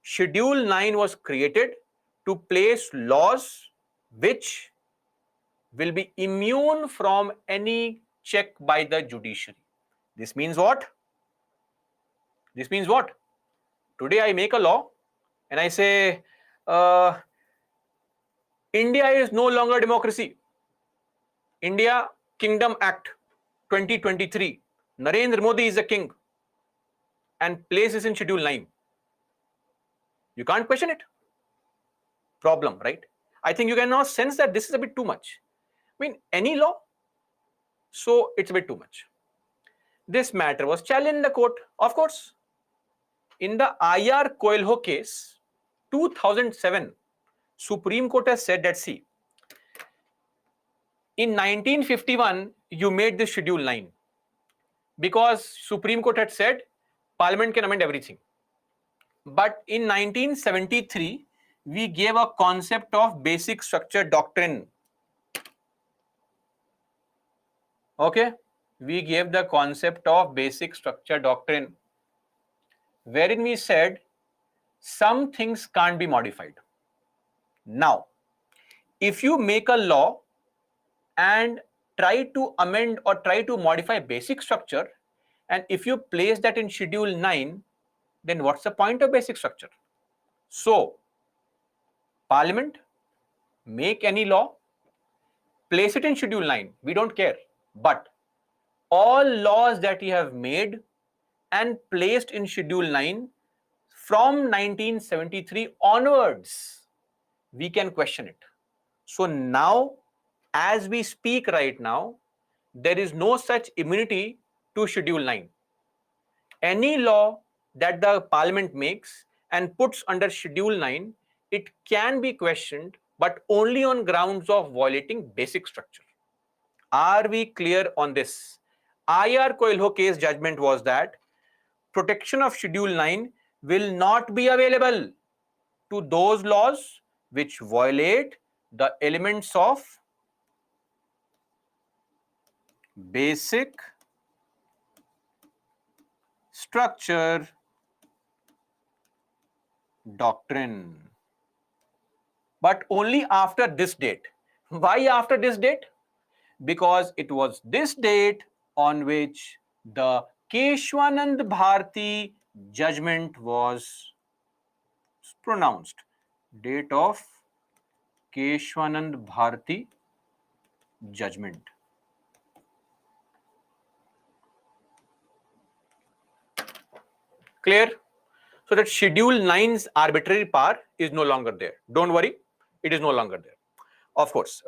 Schedule 9 was created to place laws which will be immune from any check by the judiciary. This means what? This means what? Today I make a law and I say, India is no longer democracy. India Kingdom Act 2023. Narendra Modi is the king and places in Schedule 9. You can't question it. problem, right? I think you can now sense that this is a bit too much. I mean, any law, so it's a bit too much. This matter was challenged in the court, of course. In the IR Coelho case, 2007, Supreme Court has said that, see, in 1951, you made this Schedule 9 because Supreme Court had said Parliament can amend everything. But in 1973, we gave a concept of basic structure doctrine. Okay, we gave the concept of basic structure doctrine, wherein we said some things can't be modified. Now, if you make a law and try to amend or try to modify basic structure, and if you place that in Schedule 9, then what's the point of basic structure? So, Parliament, make any law, place it in Schedule 9, we don't care. But all laws that you have made and placed in Schedule 9 from 1973 onwards, we can question it. So now, as we speak right now, there is no such immunity to Schedule 9. Any law that the Parliament makes and puts under Schedule 9, it can be questioned, but only on grounds of violating basic structure. Are we clear on this? IR Coelho case judgment was that protection of Schedule 9 will not be available to those laws which violate the elements of basic structure doctrine, but only after this date. Why after this date? Because it was this date on which the Keshwanand Bharati judgment was pronounced. Date of Keshwanand Bharati judgment. Clear? So that Schedule 9's arbitrary power is no longer there. Don't worry, it is no longer there. Of course,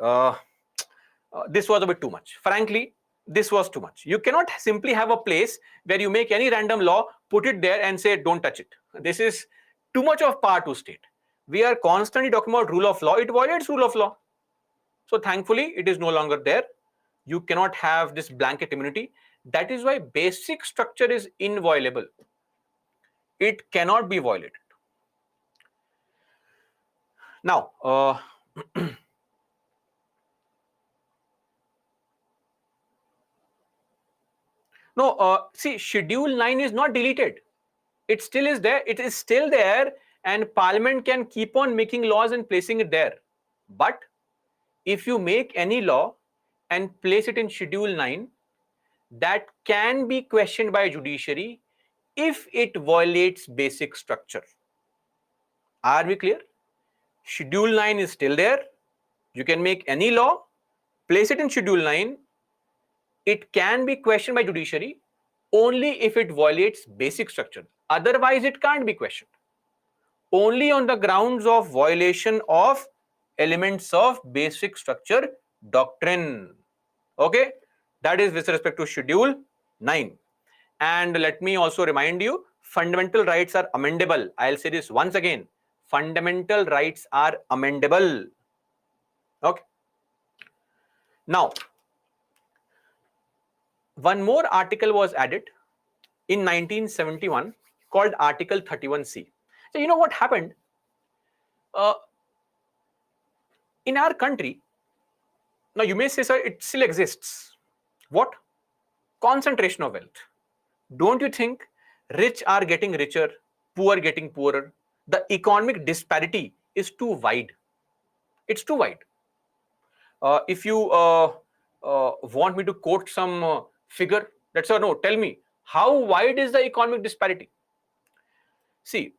this was a bit too much. Frankly, this was too much. You cannot simply have a place where you make any random law, put it there and say, don't touch it. This is too much of power to state. We are constantly talking about rule of law. It violates rule of law. So thankfully, it is no longer there. You cannot have this blanket immunity. That is why basic structure is inviolable. It cannot be violated. Now, no, see, Schedule 9 is not deleted. It still is there. It is still there, and Parliament can keep on making laws and placing it there. But if you make any law and place it in Schedule 9, that can be questioned by judiciary if it violates basic structure. Are we clear? Schedule 9 is still there. You can make any law, place it in Schedule 9. It can be questioned by judiciary only if it violates basic structure. Otherwise, it can't be questioned. Only on the grounds of violation of elements of basic structure doctrine. Okay, that is with respect to Schedule 9. And let me also remind you, fundamental rights are amendable. I'll say this once again. Fundamental rights are amendable. Okay. Now, one more article was added in 1971 called Article 31C. So you know what happened? In our country, now you may say, sir, it still exists. What? Concentration of wealth. Don't you think rich are getting richer, poor getting poorer? The economic disparity is too wide. It's too wide. If you want me to quote some figure, that's no, tell me, how wide is the economic disparity? See,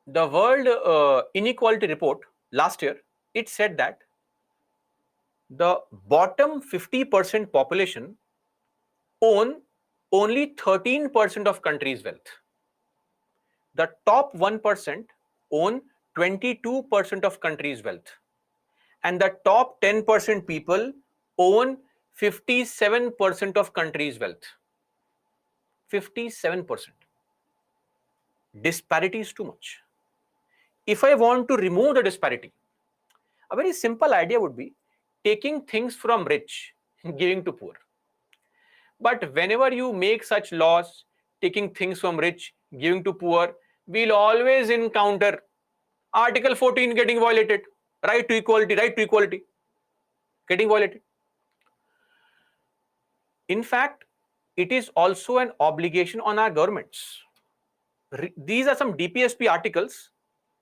the World Inequality Report last year, it said that the bottom 50% population own only 13% of country's wealth. The top 1% own 22% of country's wealth, and the top 10% people own 57% of country's wealth. 57%. Disparity is too much. If I want to remove the disparity, a very simple idea would be taking things from rich, giving to poor. But whenever you make such laws, taking things from rich, giving to poor, we'll always encounter Article 14 getting violated, right to equality getting violated. In fact, it is also an obligation on our governments. These are some DPSP articles.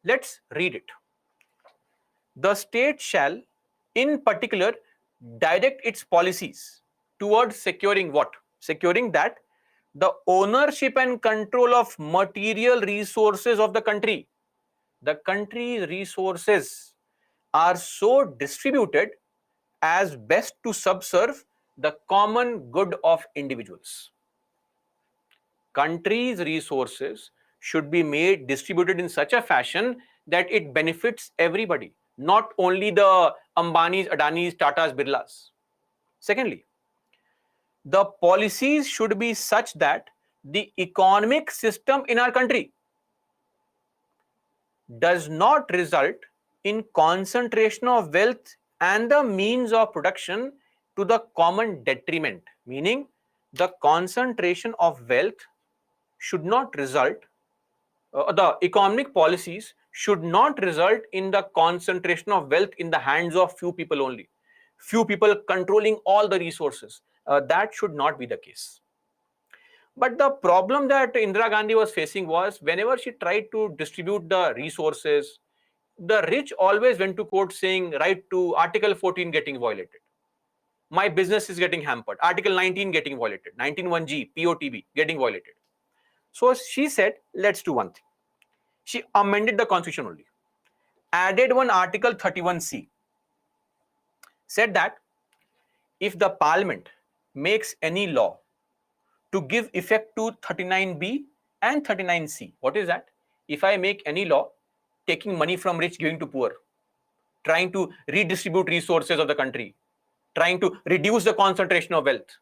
Let's read it. The state shall, in particular, direct its policies towards securing what? Securing that the ownership and control of material resources of the country's resources are so distributed as best to subserve the common good of individuals. Country's resources should be made distributed in such a fashion that it benefits everybody, not only the Ambanis, Adanis, Tatas, Birlas. Secondly, the policies should be such that the economic system in our country does not result in concentration of wealth and the means of production to the common detriment, meaning the concentration of wealth should not result, the economic policies should not result in the concentration of wealth in the hands of few people only, few people controlling all the resources. That should not be the case. But the problem that Indira Gandhi was facing was whenever she tried to distribute the resources, the rich always went to court saying, right to Article 14 getting violated. My business is getting hampered. Article 19 getting violated. 19(1)(g), POTB getting violated. So she said, let's do one thing. She amended the constitution only, added one Article 31C, said that if the parliament makes any law to give effect to 39B and 39C, what is that? If I make any law taking money from rich giving to poor, trying to redistribute resources of the country, trying to reduce the concentration of wealth,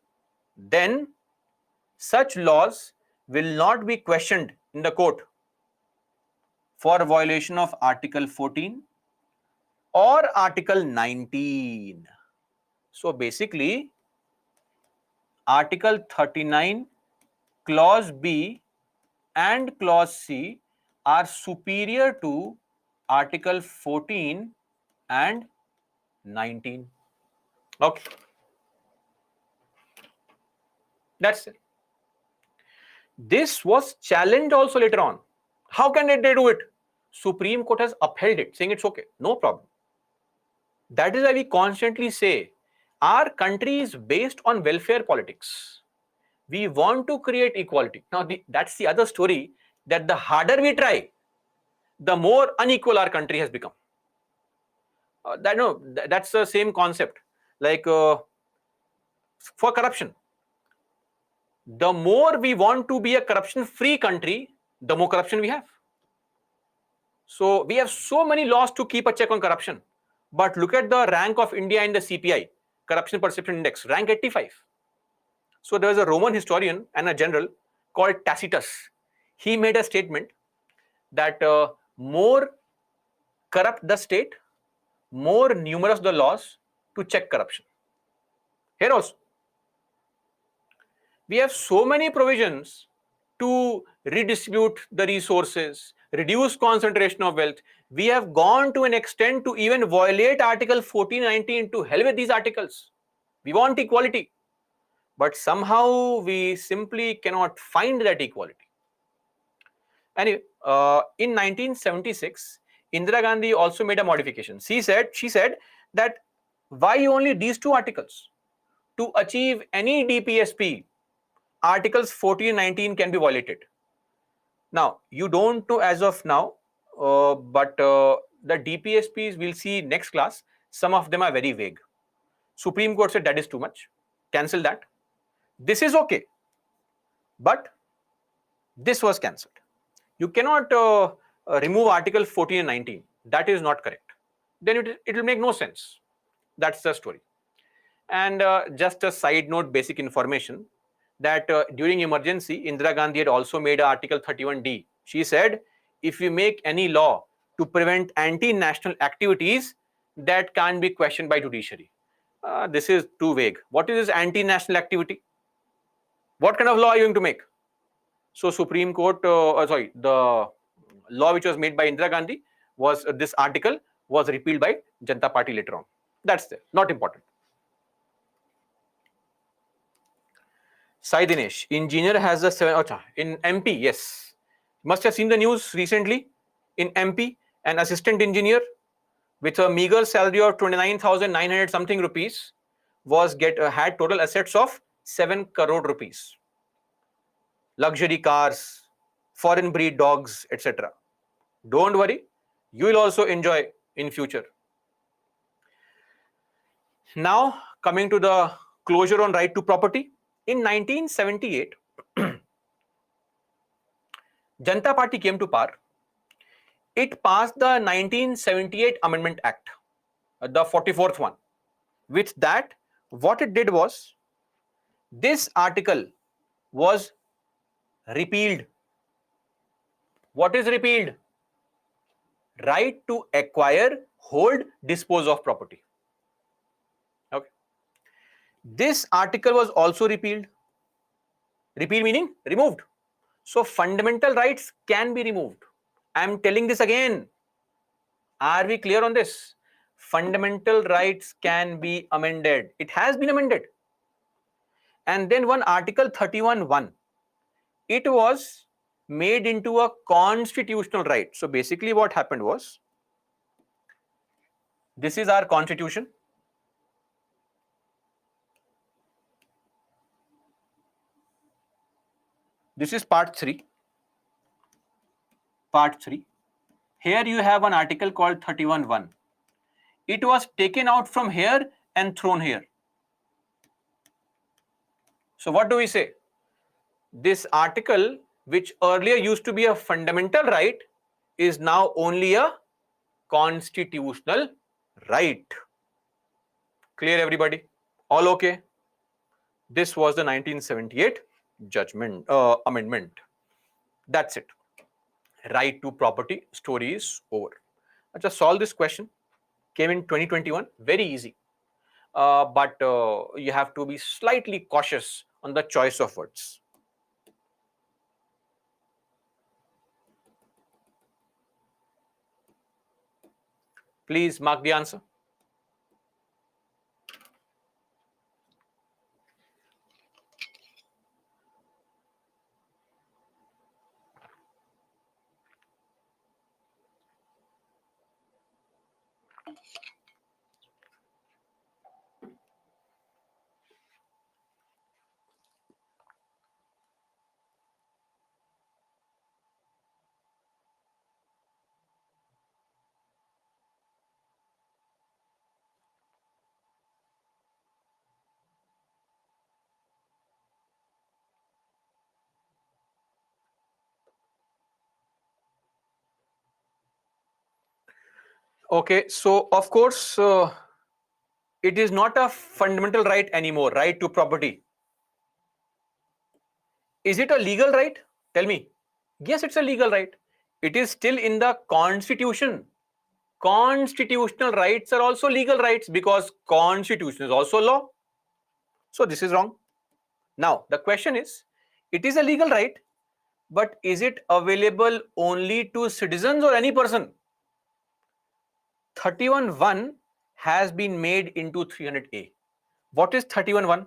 then such laws will not be questioned in the court for violation of Article 14 or Article 19. So basically, Article 39, Clause B and Clause C are superior to Article 14 and 19. Okay. That's it. This was challenged also later on. How can they do it? Supreme Court has upheld it, saying it's okay, no problem. That is why we constantly say our country is based on welfare politics. We want to create equality. Now, that's the other story, that the harder we try, the more unequal our country has become. That's the same concept. Like for corruption, the more we want to be a corruption-free country, the more corruption we have. So we have so many laws to keep a check on corruption. But look at the rank of India in the CPI, Corruption Perception Index, rank 85. So there was a Roman historian and a general called Tacitus. He made a statement that more corrupt the state, more numerous the laws to check corruption. Here also, we have so many provisions to redistribute the resources, reduce concentration of wealth. We have gone to an extent to even violate Article 14, 19. To hell with these articles. We want equality. But somehow we simply cannot find that equality. Anyway, in 1976, Indira Gandhi also made a modification. She said that why only these two articles? To achieve any DPSP, Articles 14 and 19 can be violated. Now, you don't know as of now, but the DPSPs we'll see next class, some of them are very vague. Supreme Court said that is too much. Cancel that. This is okay. But this was cancelled. You cannot remove Article 14 and 19. That is not correct. Then it will make no sense. That's the story. And just a side note, basic information, that during emergency, Indira Gandhi had also made Article 31D. She said, if you make any law to prevent anti-national activities, that can't be questioned by judiciary. This is too vague. What is this anti-national activity? What kind of law are you going to make? So Supreme Court, the law which was made by Indira Gandhi was this article was repealed by Janata Party later on. That's there, not important. Sai Dinesh, engineer has a 7, in MP, yes. Must have seen the news recently. In MP, an assistant engineer with a meager salary of 29,900 something rupees had total assets of 7 crore rupees. Luxury cars, foreign breed dogs, etc. Don't worry, you will also enjoy in future. Now, coming to the closure on right to property. In 1978, Janata Party came to power. It passed the 1978 Amendment Act, the 44th one. With that, what it did was, this article was repealed. What is repealed? Right to acquire, hold, dispose of property. Okay. This article was also repealed. Repeal meaning removed. So fundamental rights can be removed. I am telling this again. Are we clear on this? Fundamental rights can be amended. It has been amended. And then one Article 31(1), it was made into a constitutional right. So basically what happened was, this is our constitution. This is part 3. Part 3. Here you have an article called 31(1). It was taken out from here and thrown here. So what do we say? This article, which earlier used to be a fundamental right, is now only a constitutional right. Clear, everybody? All okay? This was the 1978 amendment. That's it. Right to property story is over. I just solved this question. Came in 2021. Very easy. But you have to be slightly cautious on the choice of words. Please mark the answer. Okay, so of course, it is not a fundamental right anymore, right to property. Is it a legal right? Tell me. Yes, it's a legal right. It is still in the constitution. Constitutional rights are also legal rights because constitution is also law. So this is wrong. Now, the question is, it is a legal right, but is it available only to citizens or any person? 31(1) has been made into 300A. What is 31(1)?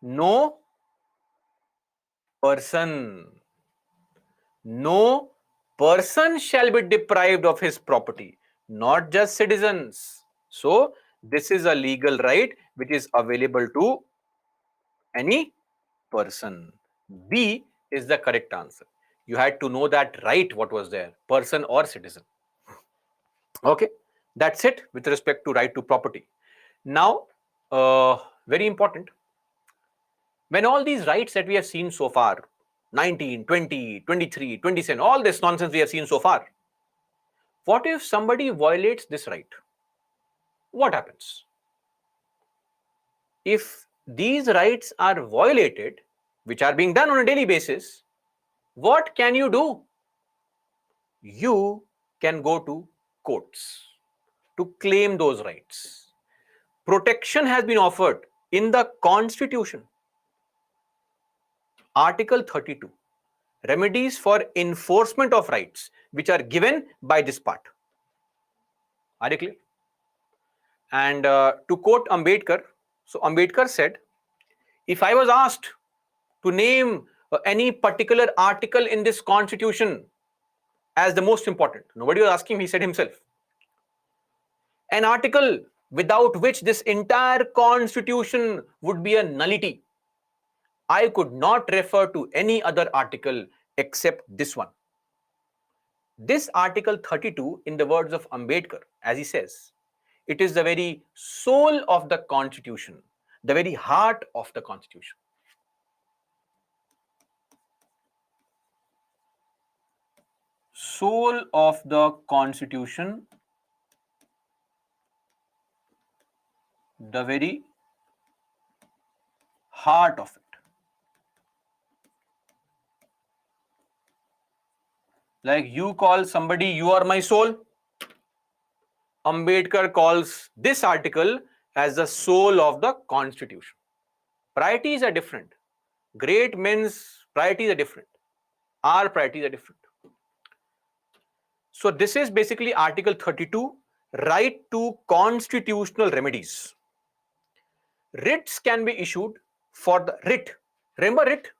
No person. No person shall be deprived of his property, not just citizens. So, this is a legal right which is available to any person. B is the correct answer. You had to know that right, what was there, person or citizen. Okay, that's it with respect to right to property. Now, very important, when all these rights that we have seen so far, 19, 20, 23, 27, all this nonsense we have seen so far. What if somebody violates this right? What happens? If these rights are violated, which are being done on a daily basis, what can you do? You can go to courts to claim those rights. Protection has been offered in the Constitution. Article 32, remedies for enforcement of rights, which are given by this part. Are you clear? And to quote Ambedkar, so Ambedkar said, if I was asked to name any particular article in this constitution as the most important, nobody was asking, he said himself, an article without which this entire constitution would be a nullity, I could not refer to any other article except this one. This Article 32, in the words of Ambedkar, as he says, it is the very soul of the Constitution, the very heart of the Constitution. Soul of the Constitution, the very heart of it. Like you call somebody, you are my soul. Ambedkar calls this article as the soul of the Constitution. Priorities are different. Great men's priorities are different. Our priorities are different. So this is basically Article 32, right to constitutional remedies. Writs can be issued for the writ. Remember writ?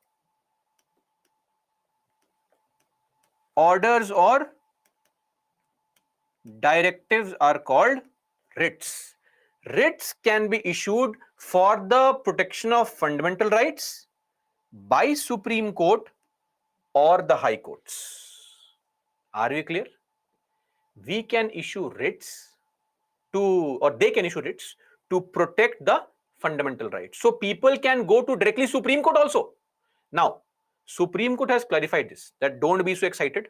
Orders or directives are called writs. Writs can be issued for the protection of fundamental rights by Supreme Court or the High Courts. Are we clear? We can issue writs to, or they can issue writs to protect the fundamental rights. So people can go to directly Supreme Court also. Now, Supreme Court has clarified this, that don't be so excited.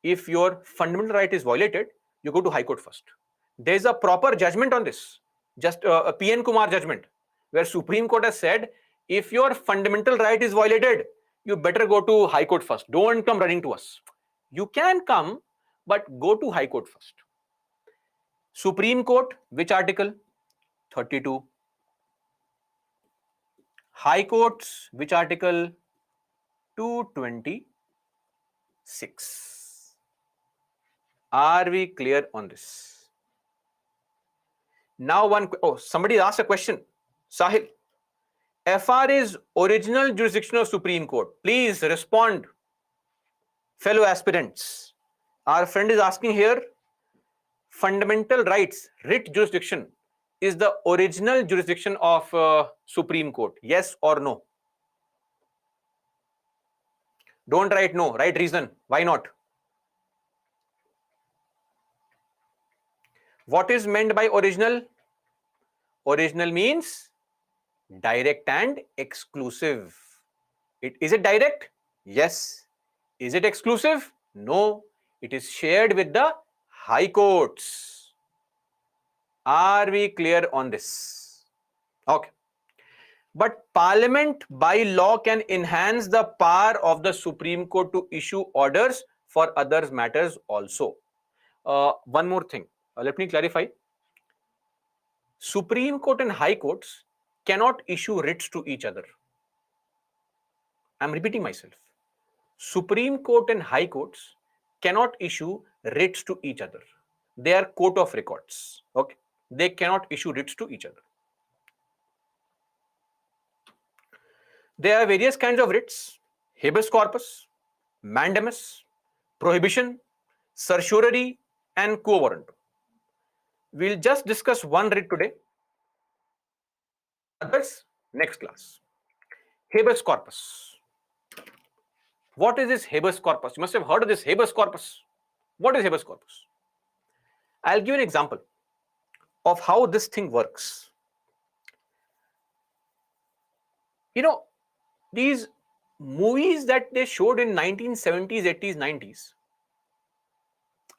If your fundamental right is violated, you go to High Court first. There is a proper judgment on this, just a PN Kumar judgment, where Supreme Court has said, if your fundamental right is violated, you better go to High Court first. Don't come running to us. You can come, but go to High Court first. Supreme Court, which article? 32. High Courts, which article? 226. Are we clear on this? Now somebody asked a question. Sahil, FR is original jurisdiction of Supreme Court. Please respond, fellow aspirants. Our friend is asking here, fundamental rights, writ jurisdiction, is the original jurisdiction of Supreme Court. Yes or no? Don't write no, write reason. Why not? What is meant by original? Original means direct and exclusive. Is it direct? Yes. Is it exclusive? No. It is shared with the High Courts. Are we clear on this? Okay. But Parliament by law can enhance the power of the Supreme Court to issue orders for other matters also. One more thing. Let me clarify. Supreme Court and High Courts cannot issue writs to each other. I'm repeating myself. Supreme Court and High Courts cannot issue writs to each other. They are court of records. Okay, they cannot issue writs to each other. There are various kinds of writs: habeas corpus, mandamus, prohibition, certiorari, and quo warranto. We'll just discuss one writ today. Others next class. Habeas corpus. What is this habeas corpus? You must have heard of this habeas corpus. What is habeas corpus? I'll give an example of how this thing works. You know, these movies that they showed in 1970s, 80s, 90s.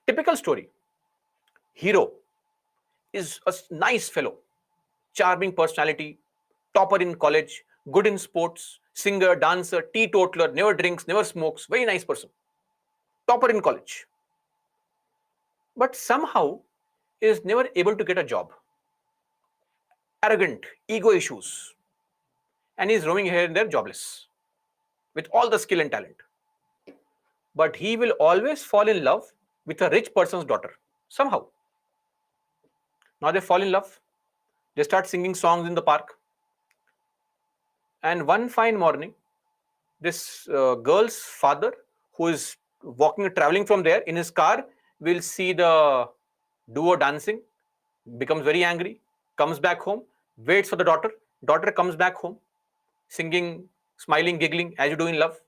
Typical story. Hero is a nice fellow, charming personality, topper in college, good in sports, singer, dancer, teetotaler, never drinks, never smokes, very nice person, topper in college. But somehow is never able to get a job. Arrogant, ego issues, and he's roaming here and there jobless with all the skill and talent. But he will always fall in love with a rich person's daughter somehow. Now they fall in love, they start singing songs in the park, and one fine morning, this girl's father, who is traveling from there in his car, will see the duo dancing, becomes very angry, comes back home, waits for the daughter. Daughter comes back home, singing, smiling, giggling as you do in love.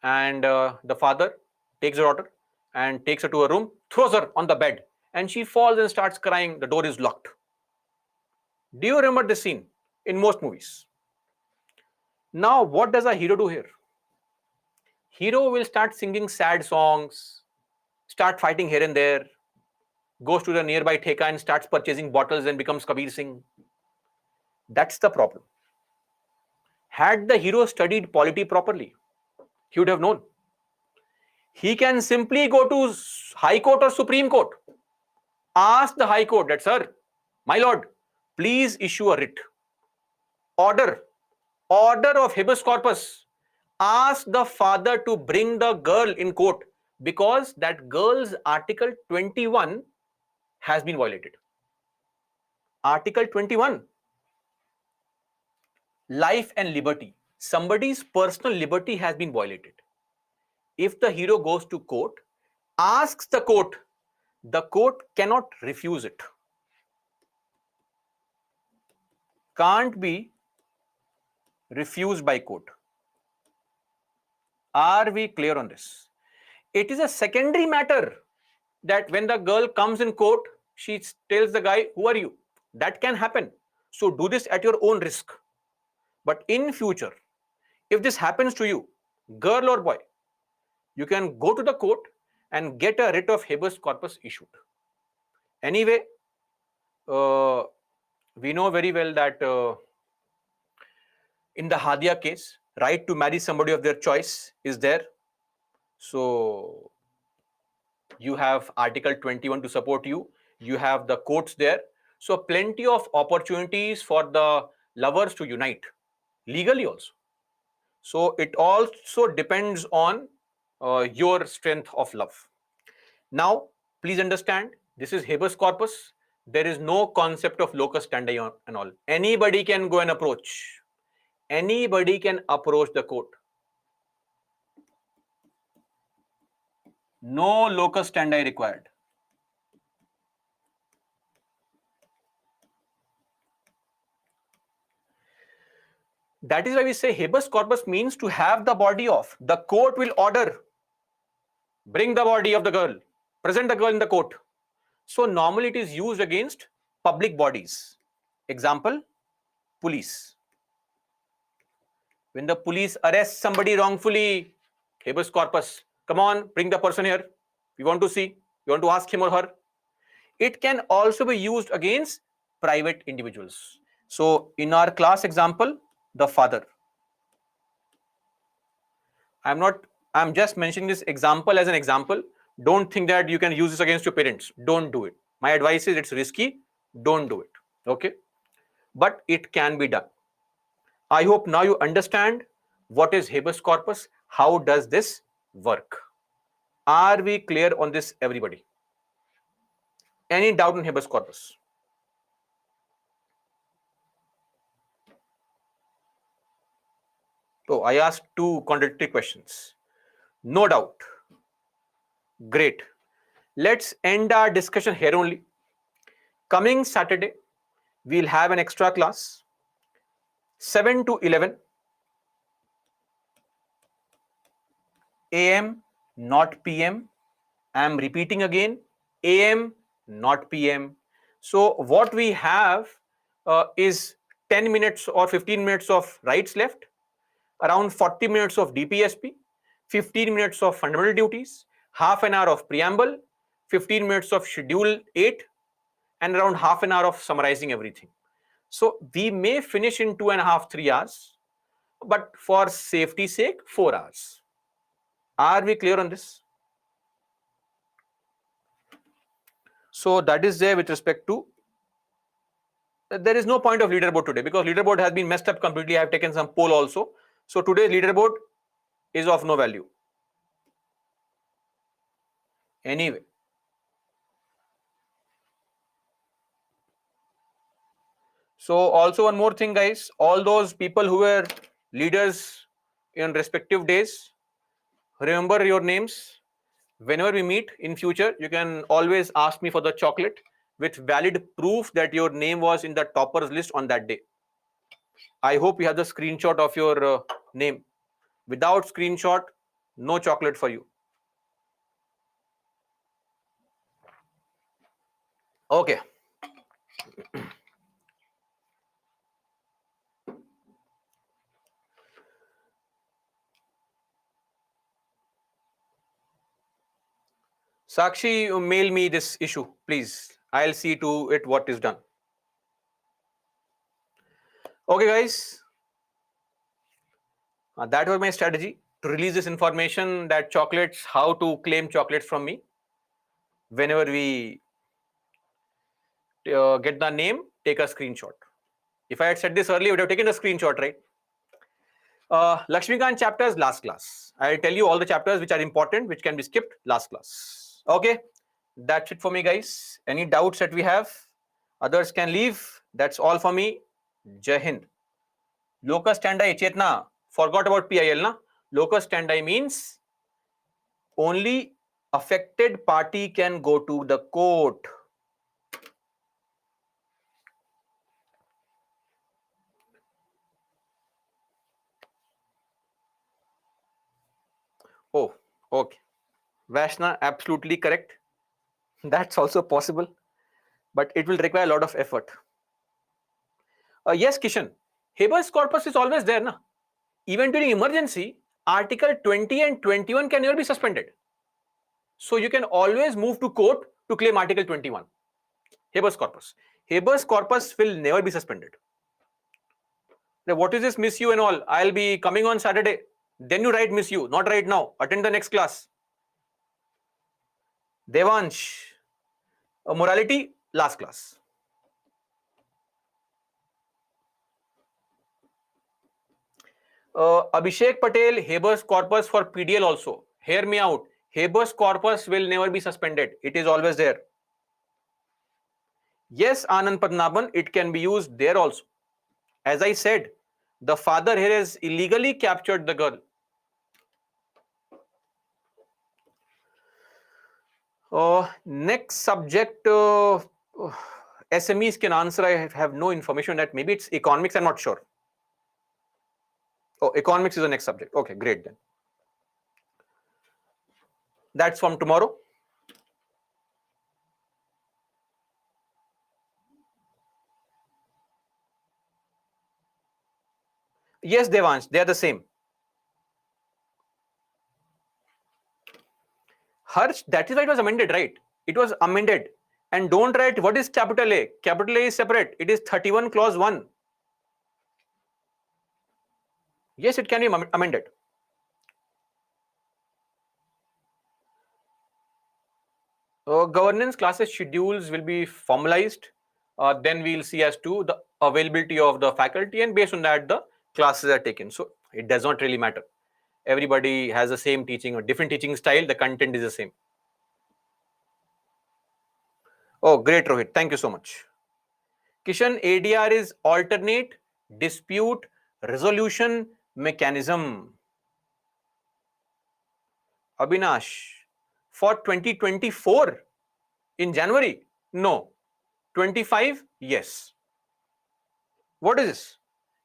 And the father takes the daughter and takes her to a room, throws her on the bed, and she falls and starts crying. The door is locked. Do you remember this scene in most movies? Now, what does a hero do here? Hero will start singing sad songs, start fighting here and there, goes to the nearby Theka and starts purchasing bottles and becomes Kabir Singh. That's the problem. Had the hero studied polity properly, he would have known. He can simply go to High Court or Supreme Court, ask the High Court that, sir, my lord, please issue a writ. Order of habeas corpus. Ask the father to bring the girl in court because that girl's Article 21 has been violated. Article 21, life and liberty. Somebody's personal liberty has been violated. If the hero goes to court, asks the court cannot refuse it. Can't be refused by court. Are we clear on this? It is a secondary matter that when the girl comes in court, she tells the guy, who are you? That can happen. So do this at your own risk. But in future, if this happens to you, girl or boy, you can go to the court and get a writ of habeas corpus issued. Anyway, we know very well that in the Hadia case, right to marry somebody of their choice is there. So you have Article 21 to support you. You have the courts there. So plenty of opportunities for the lovers to unite legally also. So it also depends on your strength of love. Now, please understand, this is habeas corpus. There is no concept of locus standi and all. Anybody can go and approach. Anybody can approach the court. No locus standi required. That is why we say habeas corpus means to have the body of. The court will order, bring the body of the girl, present the girl in the court. So normally it is used against public bodies. Example, police. When the police arrests somebody wrongfully, habeas corpus, come on, bring the person here. We want to see, we want to ask him or her. It can also be used against private individuals. So in our class example, the father. I'm just mentioning this example as an example. Don't think that you can use this against your parents. Don't do it. My advice is it's risky. Don't do it. Okay. But it can be done. I hope now you understand what is habeas corpus. How does this work? Are we clear on this, everybody? Any doubt in habeas corpus? Oh, I asked two contradictory questions. No doubt. Great. Let's end our discussion here only. Coming Saturday, we'll have an extra class, 7 to 11 AM, not PM. I'm repeating again, AM, not PM. So what we have is 10 minutes or 15 minutes of rights left. around 40 minutes of DPSP, 15 minutes of fundamental duties, half an hour of preamble, 15 minutes of schedule 8, and around half an hour of summarizing everything. So we may finish in 2.5, 3 hours, but for safety's sake, 4 hours. Are we clear on this? So that is there with respect to, there is no point of leaderboard today because leaderboard has been messed up completely. I have taken some poll also. So today's leaderboard is of no value. Anyway. So also one more thing, guys, all those people who were leaders in respective days, remember your names. Whenever we meet in future, you can always ask me for the chocolate with valid proof that your name was in the toppers list on that day. I hope you have the screenshot of your name. Without screenshot, no chocolate for you. Okay. Sakshi, you mail me this issue, please. I'll see to it what is done. Okay, guys. That was my strategy to release this information that chocolates, how to claim chocolates from me. Whenever we get the name, take a screenshot. If I had said this earlier, I would have taken a screenshot, right? Lakshmikant chapters, last class. I'll tell you all the chapters which are important, which can be skipped, last class. Okay, that's it for me, guys. Any doubts that we have? Others can leave. That's all for me. Jai Hind. Locus standi, Chetna. Forgot about PIL, na? Locus standi means only affected party can go to the court. Oh, okay. Vaishna, absolutely correct. That's also possible, but it will require a lot of effort. Yes, Kishan. Habeas corpus is always there, na? Even during emergency, Article 20 and 21 can never be suspended. So you can always move to court to claim Article 21. Habeas corpus. Habeas corpus will never be suspended. Now, what is this miss you and all? I'll be coming on Saturday. Then you write miss you, not right now. Attend the next class. Devansh. Morality, last class. Abhishek Patel, habeas corpus for PDL also. Hear me out. Habeas corpus will never be suspended. It is always there. Yes, Anand Padmanabhan, it can be used there also. As I said, the father here has illegally captured the girl. Next subject, SMEs can answer. I have no information that. Maybe it's economics. I'm not sure. Oh, economics is the next subject. Okay, great then. That's from tomorrow. Yes, Devansh, they are the same. Harsh, that is why it was amended, right? It was amended. And don't write what is capital A. Capital A is separate. It is 31 clause 1. Yes, it can be amended. Governance classes schedules will be formalized. Then we'll see as to the availability of the faculty, and based on that, the classes are taken. So it does not really matter. Everybody has the same teaching or different teaching style. The content is the same. Oh, great, Rohit. Thank you so much. Kishan, ADR is alternate dispute resolution mechanism. Abhinash, for 2024 in January? No. 25? Yes. What is this?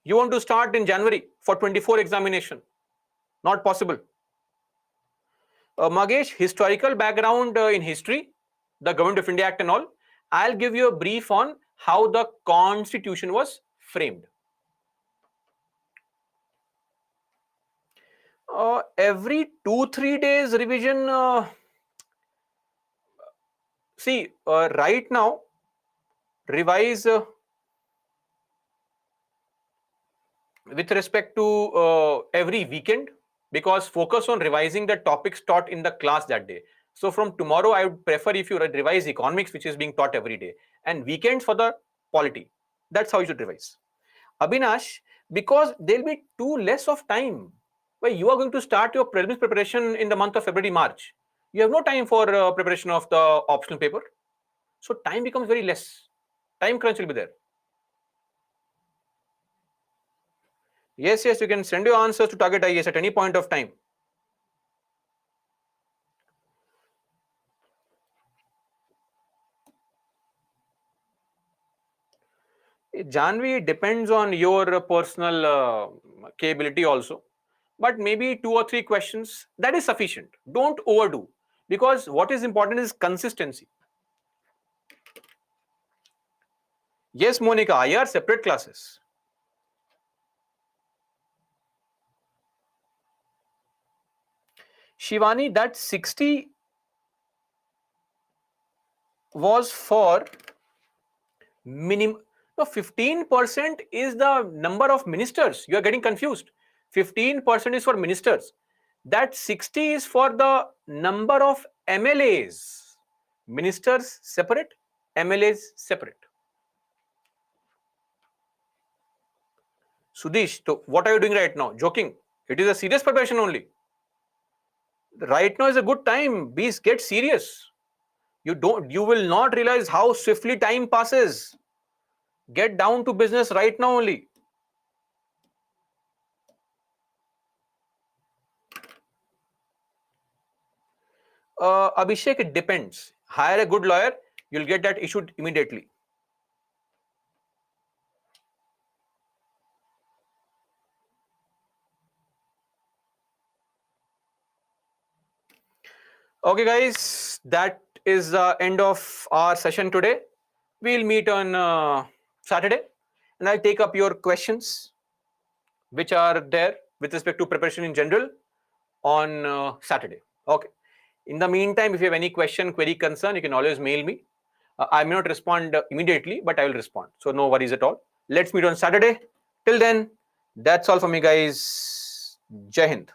You want to start in January for 24 examination? Not possible. Magesh, historical background in history, the Government of India Act and all. I'll give you a brief on how the Constitution was framed. Every 2-3 days revision. See, right now, revise with respect to every weekend, because focus on revising the topics taught in the class that day. So from tomorrow, I would prefer if you revise economics, which is being taught every day, and weekends for the polity. That's how you should revise. Abhinash, because there'll be too less of time. Why you are going to start your prelims preparation in the month of February, March. You have no time for preparation of the optional paper. So time becomes very less. Time crunch will be there. Yes, yes, you can send your answers to Target IAS at any point of time. Janvi depends on your personal capability also, but maybe 2 or 3 questions, that is sufficient. Don't overdo, because what is important is consistency. Yes, Monica, IR separate classes. Shivani, that 60 was for minimum. No, 15% is the number of ministers. You are getting confused. 15% is for ministers. That 60 is for the number of MLAs. Ministers separate, MLAs separate. Sudesh, so what are you doing right now? Joking. It is a serious preparation only. Right now is a good time. Bees, get serious. You will not realize how swiftly time passes. Get down to business right now only. Abhishek, it depends. Hire a good lawyer, you'll get that issued immediately. Okay, guys, that is the end of our session today. We'll meet on Saturday, and I'll take up your questions which are there with respect to preparation in general on Saturday. Okay. In the meantime, if you have any question, query, concern, you can always mail me. I may not respond immediately, but I will respond. So no worries at all. Let's meet on Saturday. Till then, that's all for me, guys. Jai Hind.